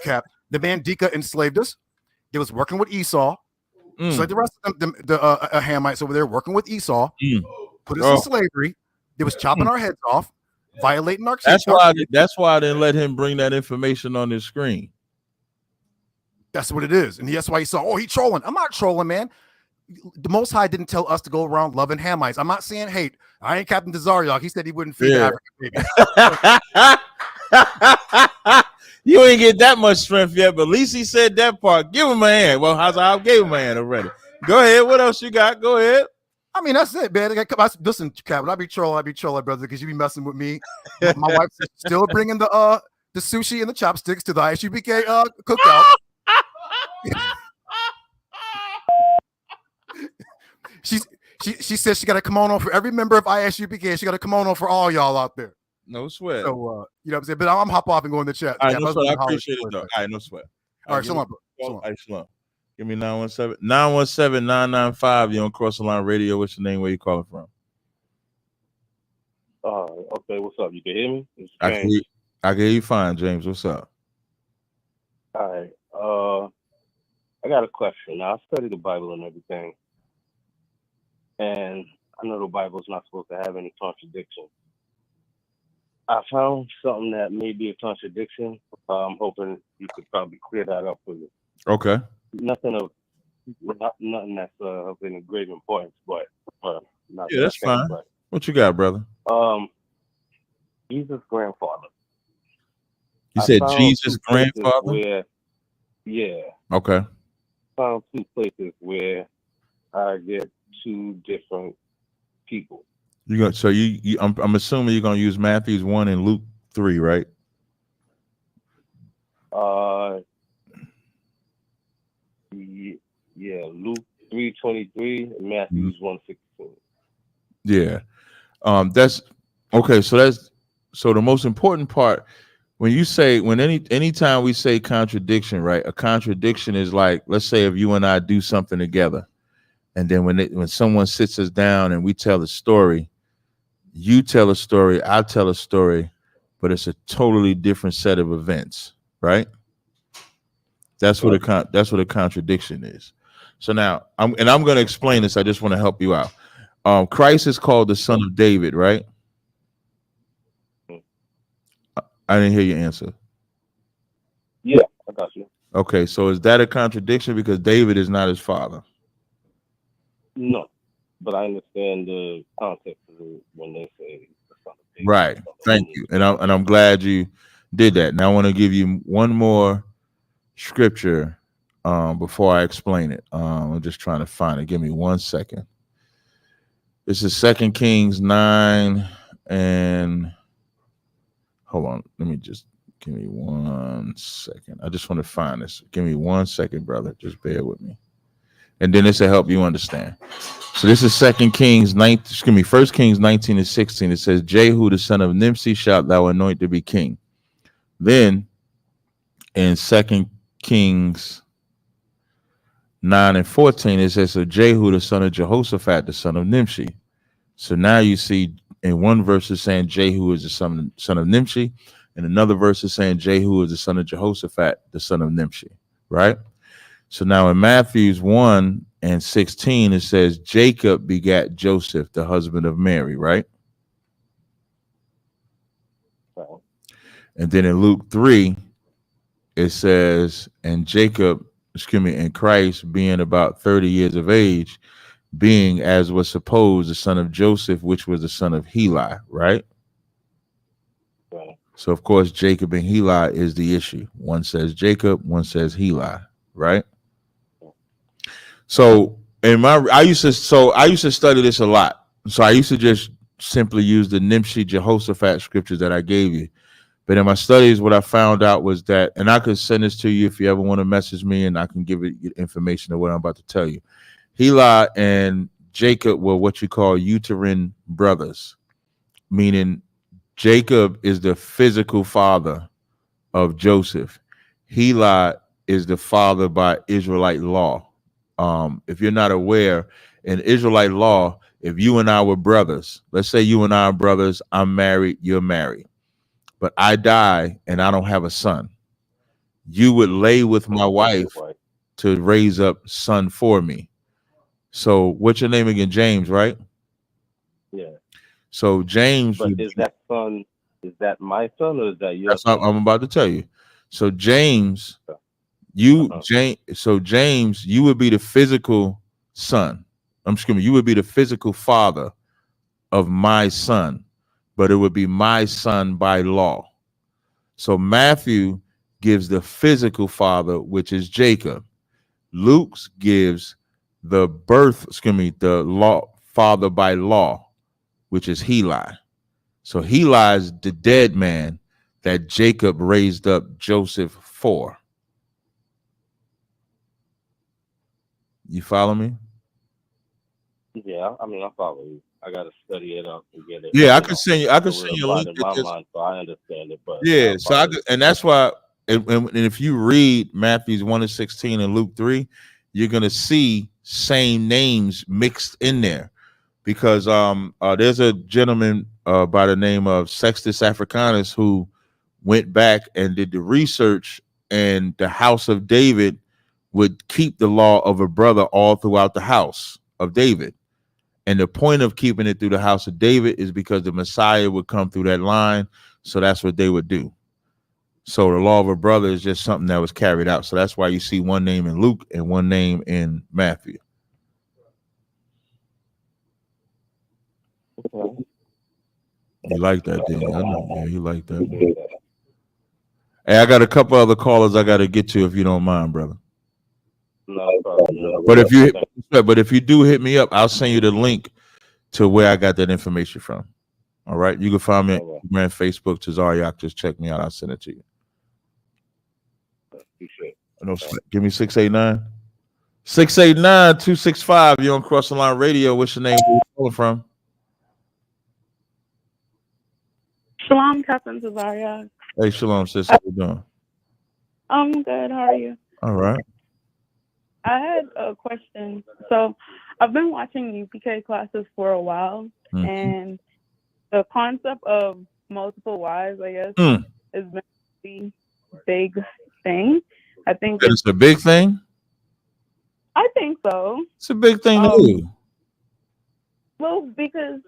[SPEAKER 16] Cap. The man Dika enslaved us. They was working with Esau. Just like the rest of them, the Hamites over there working with Esau. Put us in slavery. They was chopping our heads off, violating our.
[SPEAKER 6] That's why I didn't let him bring that information on his screen.
[SPEAKER 16] That's what it is, and that's why he saw. Oh, he trolling. I'm not trolling, man. The Most High didn't tell us to go around loving Hamites. I'm not saying hate. I ain't Captain Desariok. He said he wouldn't feed African babies.
[SPEAKER 6] You ain't get that much strength yet, but at least he said that part. Give him a hand. Well, I gave him a hand already. Go ahead. What else you got? Go ahead.
[SPEAKER 16] I mean, that's it, man. Listen, Captain, I be trolling, brother, because you be messing with me. My wife's still bringing the sushi and the chopsticks to the ISUBK cookout. She says she got a kimono for every member of ISUBK. She got a kimono for all y'all out there.
[SPEAKER 6] No sweat.
[SPEAKER 16] So what I'm saying? But I'm hop off and go in the chat.
[SPEAKER 6] All right, no sweat. I appreciate it though. All right, no sweat.
[SPEAKER 16] All right, shalom, bro.
[SPEAKER 6] All right, shalom. Give me 917-995. You're on Cross the Line Radio. What's your name? Where you calling from?
[SPEAKER 17] Okay, what's up? You can hear me?
[SPEAKER 6] I can hear you fine, James. What's up?
[SPEAKER 17] All right. I got a question. Now, I study the Bible and everything, and I know the Bible's not supposed to have any contradiction. I found something that may be a contradiction. I'm hoping you could probably clear that up for me.
[SPEAKER 6] Okay.
[SPEAKER 17] Nothing that's of any great importance, but not
[SPEAKER 6] yeah, that's fine. But, what you got, brother?
[SPEAKER 17] Jesus' grandfather.
[SPEAKER 6] You said Jesus' grandfather?
[SPEAKER 17] Yeah.
[SPEAKER 6] Okay.
[SPEAKER 17] I found two places where I get two different people.
[SPEAKER 6] I'm assuming you're gonna use Matthew 1 and Luke 3, right?
[SPEAKER 17] Yeah, Luke 3:23 and Matthew 1:16.
[SPEAKER 6] Yeah. That's okay. So the most important part anytime we say contradiction, right? A contradiction is like, let's say if you and I do something together, and then when someone sits us down and we tell a story, you tell a story, I tell a story, but it's a totally different set of events, right? That's what a contradiction is. So now I'm going to explain this. I just want to help you out. Christ is called the Son of David, right? I didn't hear your answer.
[SPEAKER 17] Yeah, I got you.
[SPEAKER 6] Okay, so is that a contradiction because David is not his father?
[SPEAKER 17] No, but I understand the context of when they say the Son of David.
[SPEAKER 6] Right. Thank you, and I'm glad you did that. Now I want to give you one more scripture before I explain it. I'm just trying to find it. Give me 1 second. This is 2 Kings 9 and hold on. Give me 1 second. I just want to find this. Give me 1 second, brother. Just bear with me. And then this will help you understand. So this is 1 Kings 19 and 16. It says, Jehu, the son of Nimshi, shalt thou anoint to be king. Then in 2 Kings 9 and 14, it says, so Jehu, the son of Jehoshaphat, the son of Nimshi. So now you see in one verse is saying Jehu is the son of Nimshi, and another verse is saying Jehu is the son of Jehoshaphat, the son of Nimshi, right? So now in Matthew 1 and 16, it says Jacob begat Joseph, the husband of Mary, right? And then in Luke 3, it says, and Christ being about 30 years of age, being, as was supposed, the son of Joseph, which was the son of Heli, right?
[SPEAKER 17] Right.
[SPEAKER 6] So, of course, Jacob and Heli is the issue. One says Jacob, one says Heli, right? So, I used to study this a lot. So I used to just simply use the Nimshi Jehoshaphat scriptures that I gave you. But in my studies, what I found out was that, and I could send this to you if you ever want to message me, and I can give it information of what I'm about to tell you. Heli and Jacob were what you call uterine brothers, meaning Jacob is the physical father of Joseph. Heli is the father by Israelite law. If you're not aware, in Israelite law, if you and I were brothers, let's say you and I are brothers, I'm married, you're married, but I die and I don't have a son, you would lay with my wife to raise up son for me. So what's your name again? James, right?
[SPEAKER 17] Yeah.
[SPEAKER 6] So James,
[SPEAKER 17] but is that son? Is that my son or is that your
[SPEAKER 6] that's
[SPEAKER 17] son?
[SPEAKER 6] what I'm about to tell you. So James, so James, you would be the physical son. You would be the physical father of my son, but it would be my son by law. So Matthew gives the physical father, which is Jacob. Luke gives the the law father by law, which is Heli. So Heli is the dead man that Jacob raised up Joseph for. You follow me?
[SPEAKER 17] Yeah, I mean, I follow you. I gotta study it up and get it.
[SPEAKER 6] Yeah, I could send you. I could send you a link.
[SPEAKER 17] In my mind, so I understand it. But
[SPEAKER 6] yeah, so and that's why. And if you read Matthew 1:16 and Luke 3, you're gonna see same names mixed in there, because there's a gentleman by the name of Sextus Africanus who went back and did the research, and the house of David would keep the law of a brother all throughout the house of David. And the point of keeping it through the house of David is because the Messiah would come through that line. So that's what they would do. So the law of a brother is just something that was carried out. So that's why you see one name in Luke and one name in Matthew.
[SPEAKER 17] Okay.
[SPEAKER 6] You like that, didn't you? I know, yeah, you like that. Hey, I got a couple other callers I got to get to if you don't mind, brother.
[SPEAKER 17] No problem.
[SPEAKER 6] But if you do hit me up, I'll send you the link to where I got that information from. All right, you can find me on Instagram, Facebook, Tazariak. Just check me out. I'll send it to you. No, give me 689. 689-265. You're on Crossing Line Radio. What's your name? Where you calling from?
[SPEAKER 18] Shalom, Captain Tazariak.
[SPEAKER 6] Hey, shalom, sis. How you doing?
[SPEAKER 18] I'm good. How are you?
[SPEAKER 6] All right.
[SPEAKER 18] I had a question. So I've been watching UPK classes for a while, and the concept of multiple wives, I guess, is a really big thing. I think
[SPEAKER 6] it's a big thing.
[SPEAKER 18] I think so.
[SPEAKER 6] It's a big thing to do.
[SPEAKER 18] Well, because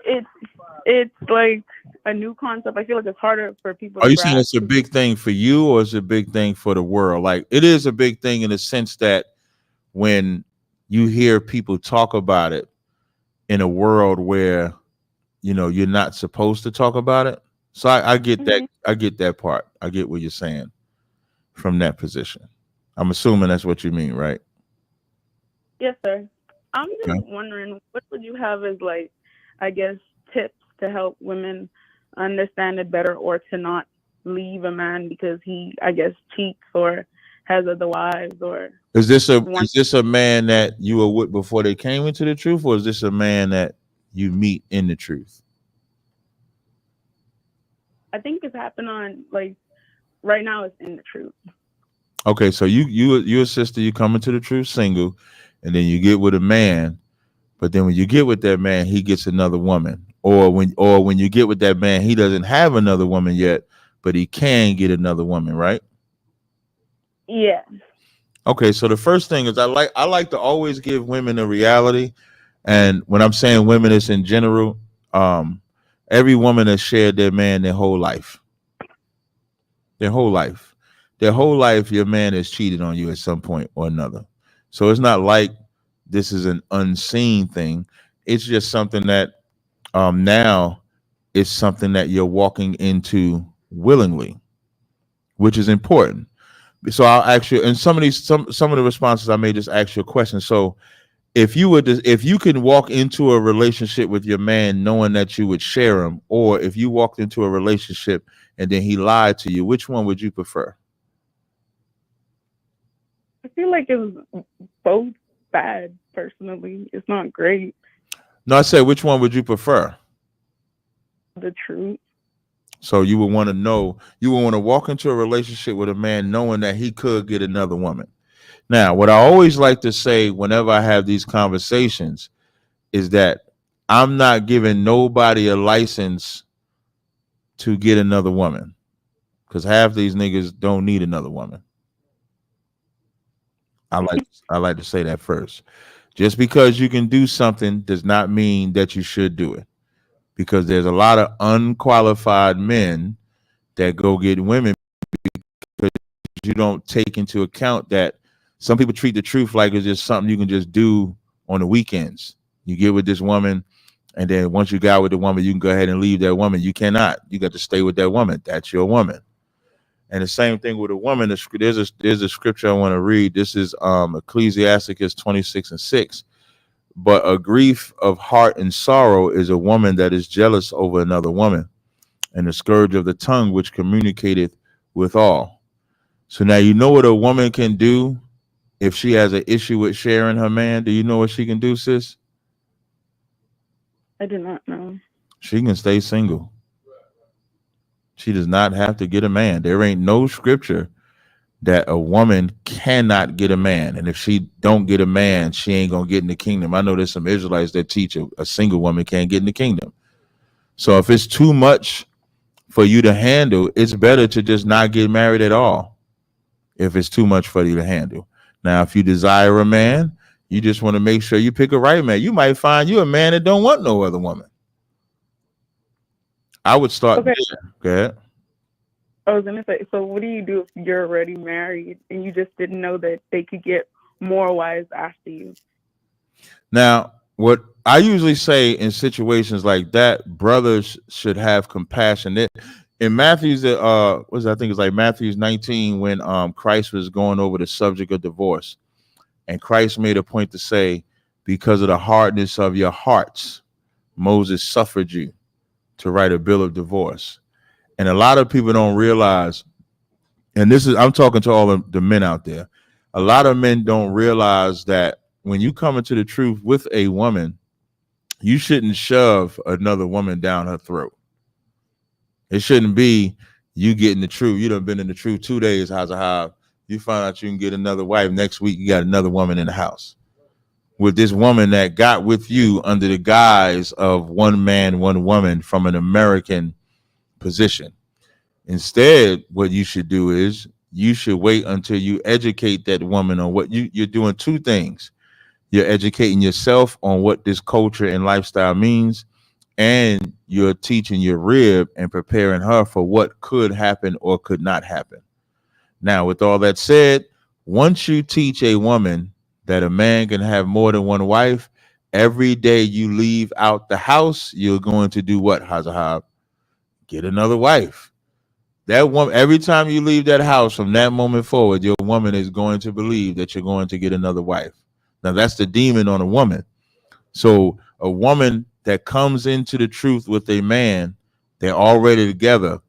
[SPEAKER 18] it's like a new concept. I feel like it's harder for people.
[SPEAKER 6] Are
[SPEAKER 18] to
[SPEAKER 6] you
[SPEAKER 18] grasp.
[SPEAKER 6] saying it's a big thing for you, or is it a big thing for the world? Like, it is a big thing in the sense that when you hear people talk about it in a world where, you know, you're not supposed to talk about it. So I get that. I get that part. I get what you're saying from that position. I'm assuming that's what you mean, right?
[SPEAKER 18] Yes, sir. I'm just wondering, what would you have as, like, I guess, tips to help women understand it better, or to not leave a man because he, I guess, cheats or has other wives? Or
[SPEAKER 6] is this a man that you were with before they came into the truth, or is this a man that you meet in the truth?
[SPEAKER 18] I think it's happened on, like, right now it's in the truth.
[SPEAKER 6] Okay, so you're a sister, you come into the truth single, and then you get with a man, but then when you get with that man, he gets another woman. Or when you get with that man, he doesn't have another woman yet, but he can get another woman, right?
[SPEAKER 18] Yeah.
[SPEAKER 6] Okay, so the first thing is I like to always give women a reality. And when I'm saying women, it's in general. Every woman has shared their man their whole life. Their whole life, your man has cheated on you at some point or another. So it's not like this is an unseen thing. It's just something that now it's something that you're walking into willingly, which is important. So I'll ask you, and some of the responses I may just ask you a question. So if you can walk into a relationship with your man knowing that you would share him, or if you walked into a relationship and then he lied to you, which one would you prefer?
[SPEAKER 18] I feel like it's both bad. Personally, it's not great.
[SPEAKER 6] No, I said, which one would you prefer?
[SPEAKER 18] The truth.
[SPEAKER 6] So you would want to know, you would want to walk into a relationship with a man knowing that he could get another woman. Now, what I always like to say whenever I have these conversations is that I'm not giving nobody a license to get another woman, because half these niggas don't need another woman. I like to say that first. Just because you can do something does not mean that you should do it, because there's a lot of unqualified men that go get women because you don't take into account that some people treat the truth like it's just something you can just do on the weekends. You get with this woman, and then once you got with the woman, you can go ahead and leave that woman. You cannot. You got to stay with that woman. That's your woman. And the same thing with a woman. There's a scripture I want to read. This is Ecclesiasticus 26:6. But a grief of heart and sorrow is a woman that is jealous over another woman, and the scourge of the tongue which communicateth with all. So now you know what a woman can do if she has an issue with sharing her man. Do you know what she can do, sis?
[SPEAKER 18] I did not know.
[SPEAKER 6] She can stay single. She does not have to get a man. There ain't no scripture that a woman cannot get a man. And if she don't get a man, she ain't going to get in the kingdom. I know there's some Israelites that teach a single woman can't get in the kingdom. So if it's too much for you to handle, it's better to just not get married at all if it's too much for you to handle. Now, if you desire a man, you just want to make sure you pick a right man. You might find you a man that don't want no other woman. I would start there. Go ahead.
[SPEAKER 18] I was gonna say, so what do you do if you're already married and you just didn't know that they could get more wives after you?
[SPEAKER 6] Now, what I usually say in situations like that, brothers should have compassion. In Matthew's, I think it's like Matthew's 19, when Christ was going over the subject of divorce, and Christ made a point to say, because of the hardness of your hearts, Moses suffered you to write a bill of divorce. And a lot of people don't realize, and I'm talking to all of the men out there, a lot of men don't realize that when you come into the truth with a woman, you shouldn't shove another woman down her throat. It shouldn't be you getting the truth. You done been in the truth 2 days, you find out you can get another wife. Next week, you got another woman in the house with this woman that got with you under the guise of one man, one woman from an American position. Instead, what you should do is you should wait until you educate that woman on what you're doing. Two things. You're educating yourself on what this culture and lifestyle means, and you're teaching your rib and preparing her for what could happen or could not happen. Now, with all that said, once you teach a woman that a man can have more than one wife, every day you leave out the house, you're going to do what, Hazahab? Get another wife. That woman, every time you leave that house from that moment forward, your woman is going to believe that you're going to get another wife. Now, that's the demon on a woman. So a woman that comes into the truth with a man, they're already together,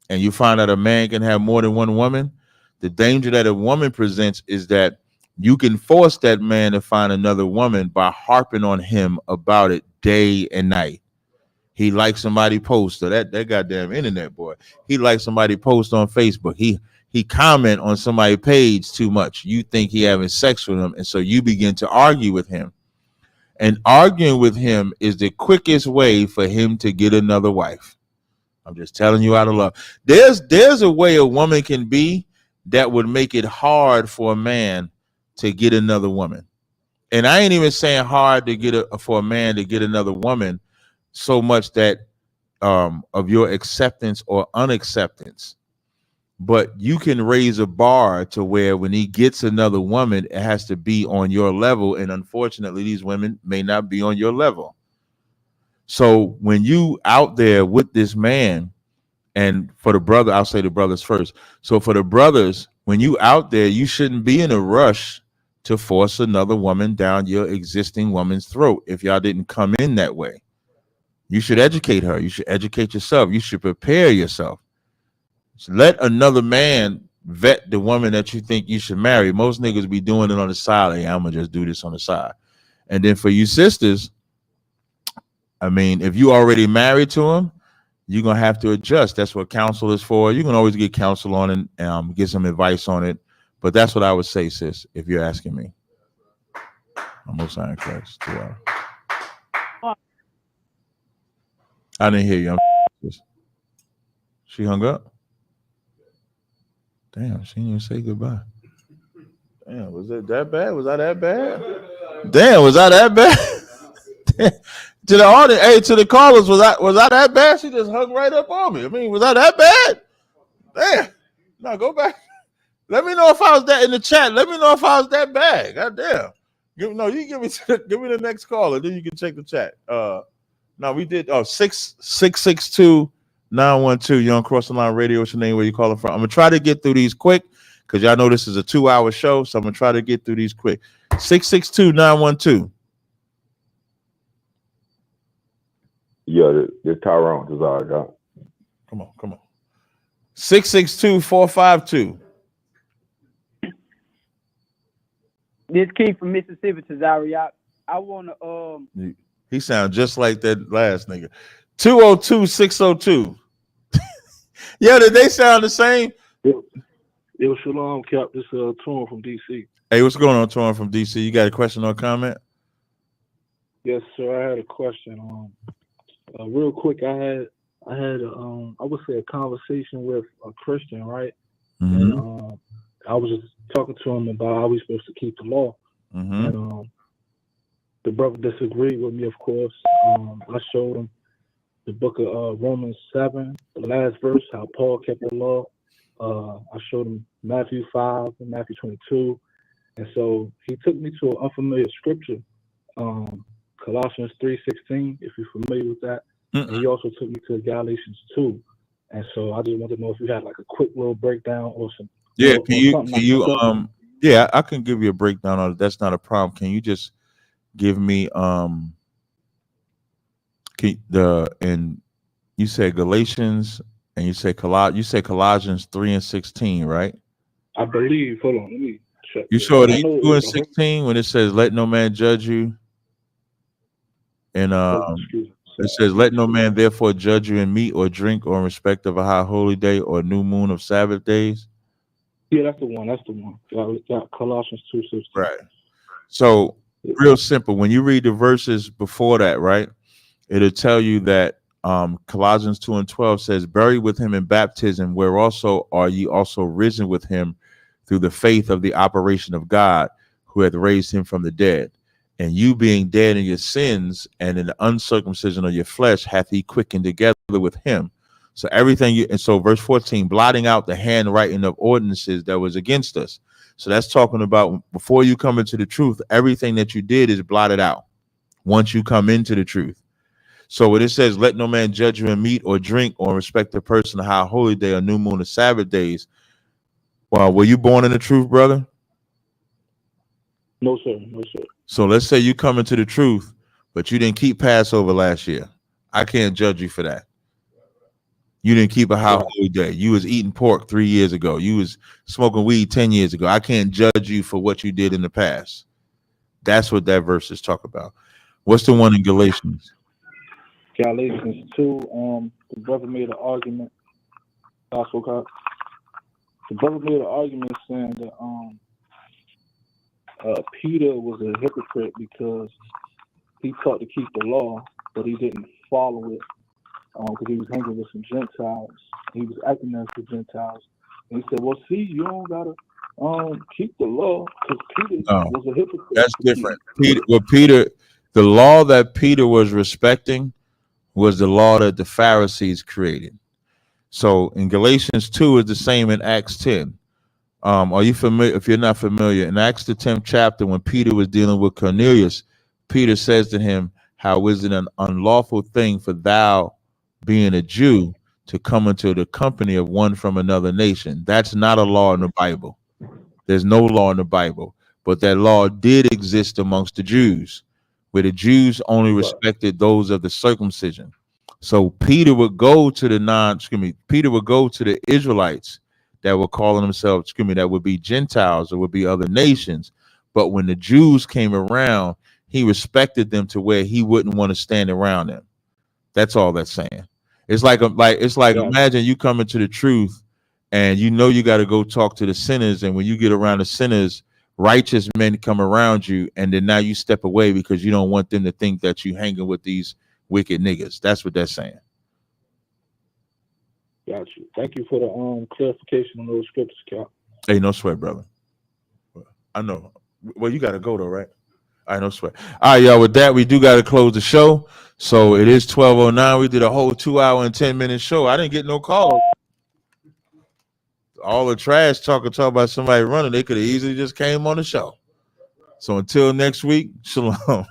[SPEAKER 6] and you find out a man can have more than one woman, the danger that a woman presents is that you can force that man to find another woman by harping on him about it day and night. He likes somebody post, so that goddamn internet boy. He likes somebody post on Facebook. He comment on somebody's page too much. You think he having sex with him, and so you begin to argue with him. And arguing with him is the quickest way for him to get another wife. I'm just telling you out of love. There's a way a woman can be that would make it hard for a man to get another woman. And I ain't even saying hard to get for a man to get another woman so much that of your acceptance or unacceptance, but you can raise a bar to where when he gets another woman, it has to be on your level. And unfortunately, these women may not be on your level. So when you out there with this man, and for the brother, I'll say the brothers first. So for the brothers, when you out there, you shouldn't be in a rush to force another woman down your existing woman's throat if y'all didn't come in that way. You should educate her. You should educate yourself. You should prepare yourself. So let another man vet the woman that you think you should marry. Most niggas be doing it on the side. Like, I'm gonna just do this on the side. And then for you sisters, I mean, if you already married to him, you're gonna have to adjust. That's what counsel is for. You can always get counsel on it and get some advice on it. But that's what I would say, sis, if you're asking me. I'm most high in Christ. Yeah. I didn't hear you. She hung up. Damn, she didn't even say goodbye. Damn, was it that bad? Was I that bad? Damn, was I that bad? To the audience, hey, to the callers, was I that bad? She just hung right up on me. I mean, was I that bad? Damn. No, go back. Let me know if I was that in the chat. Let me know if I was that bad. God damn. You give me the next caller, then you can check the chat. No, we did 662-912. You're on Cross the Line Radio. What's your name? Where you calling from? I'm gonna try to get through these quick because y'all know this is a 2-hour show, so I'm gonna try to get through these quick. 662-912.
[SPEAKER 19] Yeah, this Tyrone is all I got.
[SPEAKER 6] Come on. 662-452.
[SPEAKER 20] This King from Mississippi, Tazariak. I wanna
[SPEAKER 6] He sounds just like that last nigga. 202-602. Yeah, did they sound the same?
[SPEAKER 21] Yo, Shalom, Cap. This Torn from DC.
[SPEAKER 6] Hey, what's going on, Torn from DC? You got a question or comment?
[SPEAKER 21] Yes, sir. I had a question. Real quick, I had I would say a conversation with a Christian, right?
[SPEAKER 6] Mm-hmm.
[SPEAKER 21] And I was just talking to him about how we're supposed to keep the law.
[SPEAKER 6] Mm-hmm.
[SPEAKER 21] And the brother disagreed with me, of course. I showed him the book of Romans 7, the last verse, how Paul kept the law. I showed him Matthew 5 and Matthew 22. And so he took me to an unfamiliar scripture, Colossians 3:16, if you're familiar with that. And he also took me to Galatians 2. And so I just wanted to know if you had like a quick little breakdown or some.
[SPEAKER 6] Yeah,
[SPEAKER 21] or
[SPEAKER 6] can you
[SPEAKER 21] something
[SPEAKER 6] yeah, I can give you a breakdown on it. That's not a problem. Can you just give me and you said Galatians and you say Colossians 3:16, right?
[SPEAKER 21] I believe. Hold on, let me check.
[SPEAKER 6] You saw it 2:16 when it says, "Let no man judge you," and it says, "Let no man therefore judge you in meat or drink or in respect of a high holy day or new moon of Sabbath days."
[SPEAKER 21] Yeah, that's the one. Got Colossians 2:16.
[SPEAKER 6] Right. So real simple. When you read the verses before that, right, it'll tell you that Colossians 2:12 says, "Buried with him in baptism, where also are ye also risen with him through the faith of the operation of God, who hath raised him from the dead. And you being dead in your sins and in the uncircumcision of your flesh, hath he quickened together with him." So everything and so verse 14, blotting out the handwriting of ordinances that was against us. So that's talking about before you come into the truth, everything that you did is blotted out once you come into the truth. So when it says, "Let no man judge you in meat or drink or in respect of person, a high holy day or new moon of Sabbath days," well, were you born in the truth, brother?
[SPEAKER 21] No, sir. No, sir.
[SPEAKER 6] So let's say you come into the truth, but you didn't keep Passover last year. I can't judge you for that. You didn't keep a high holy day. You was eating pork 3 years ago. You was smoking weed 10 years ago. I can't judge you for what you did in the past. That's what that verse is talking about. What's the one in Galatians?
[SPEAKER 21] Galatians 2. The brother made an argument. The brother made an argument saying that Peter was a hypocrite because he taught to keep the law, but he didn't follow it because he was hanging with some Gentiles. He was acting as the Gentiles. And he said, "Well, see, you don't gotta keep the law because Peter was a hypocrite."
[SPEAKER 6] That's different. The law that Peter was respecting was the law that the Pharisees created. So in Galatians 2 is the same in Acts 10. Are you familiar? If you're not familiar, in Acts the 10th chapter, when Peter was dealing with Cornelius, Peter says to him, how is it an unlawful thing for thou, being a Jew, to come into the company of one from another nation? That's not a law in the Bible. There's no law in the Bible, but that law did exist amongst the Jews, where the Jews only respected those of the circumcision. So Peter would go to Peter would go to the Israelites that were calling themselves, that would be Gentiles or would be other nations. But when the Jews came around, he respected them to where he wouldn't want to stand around them. That's all that's saying. It's like imagine you come into the truth and you know you got to go talk to the sinners, and when you get around the sinners, righteous men come around you, and then now you step away because you don't want them to think that you hanging with these wicked niggas. That's what they're saying.
[SPEAKER 21] Got you. Thank you for the clarification on those scriptures, Cal.
[SPEAKER 6] Hey, no sweat, brother. I know. Well, you got to go though, right? I no sweat. All right, y'all. With that, we do got to close the show. So it is 12:09. We did a whole 2-hour and 10-minute show. I didn't get no call. All the trash talk about somebody running, they could have easily just came on the show. So until next week, shalom.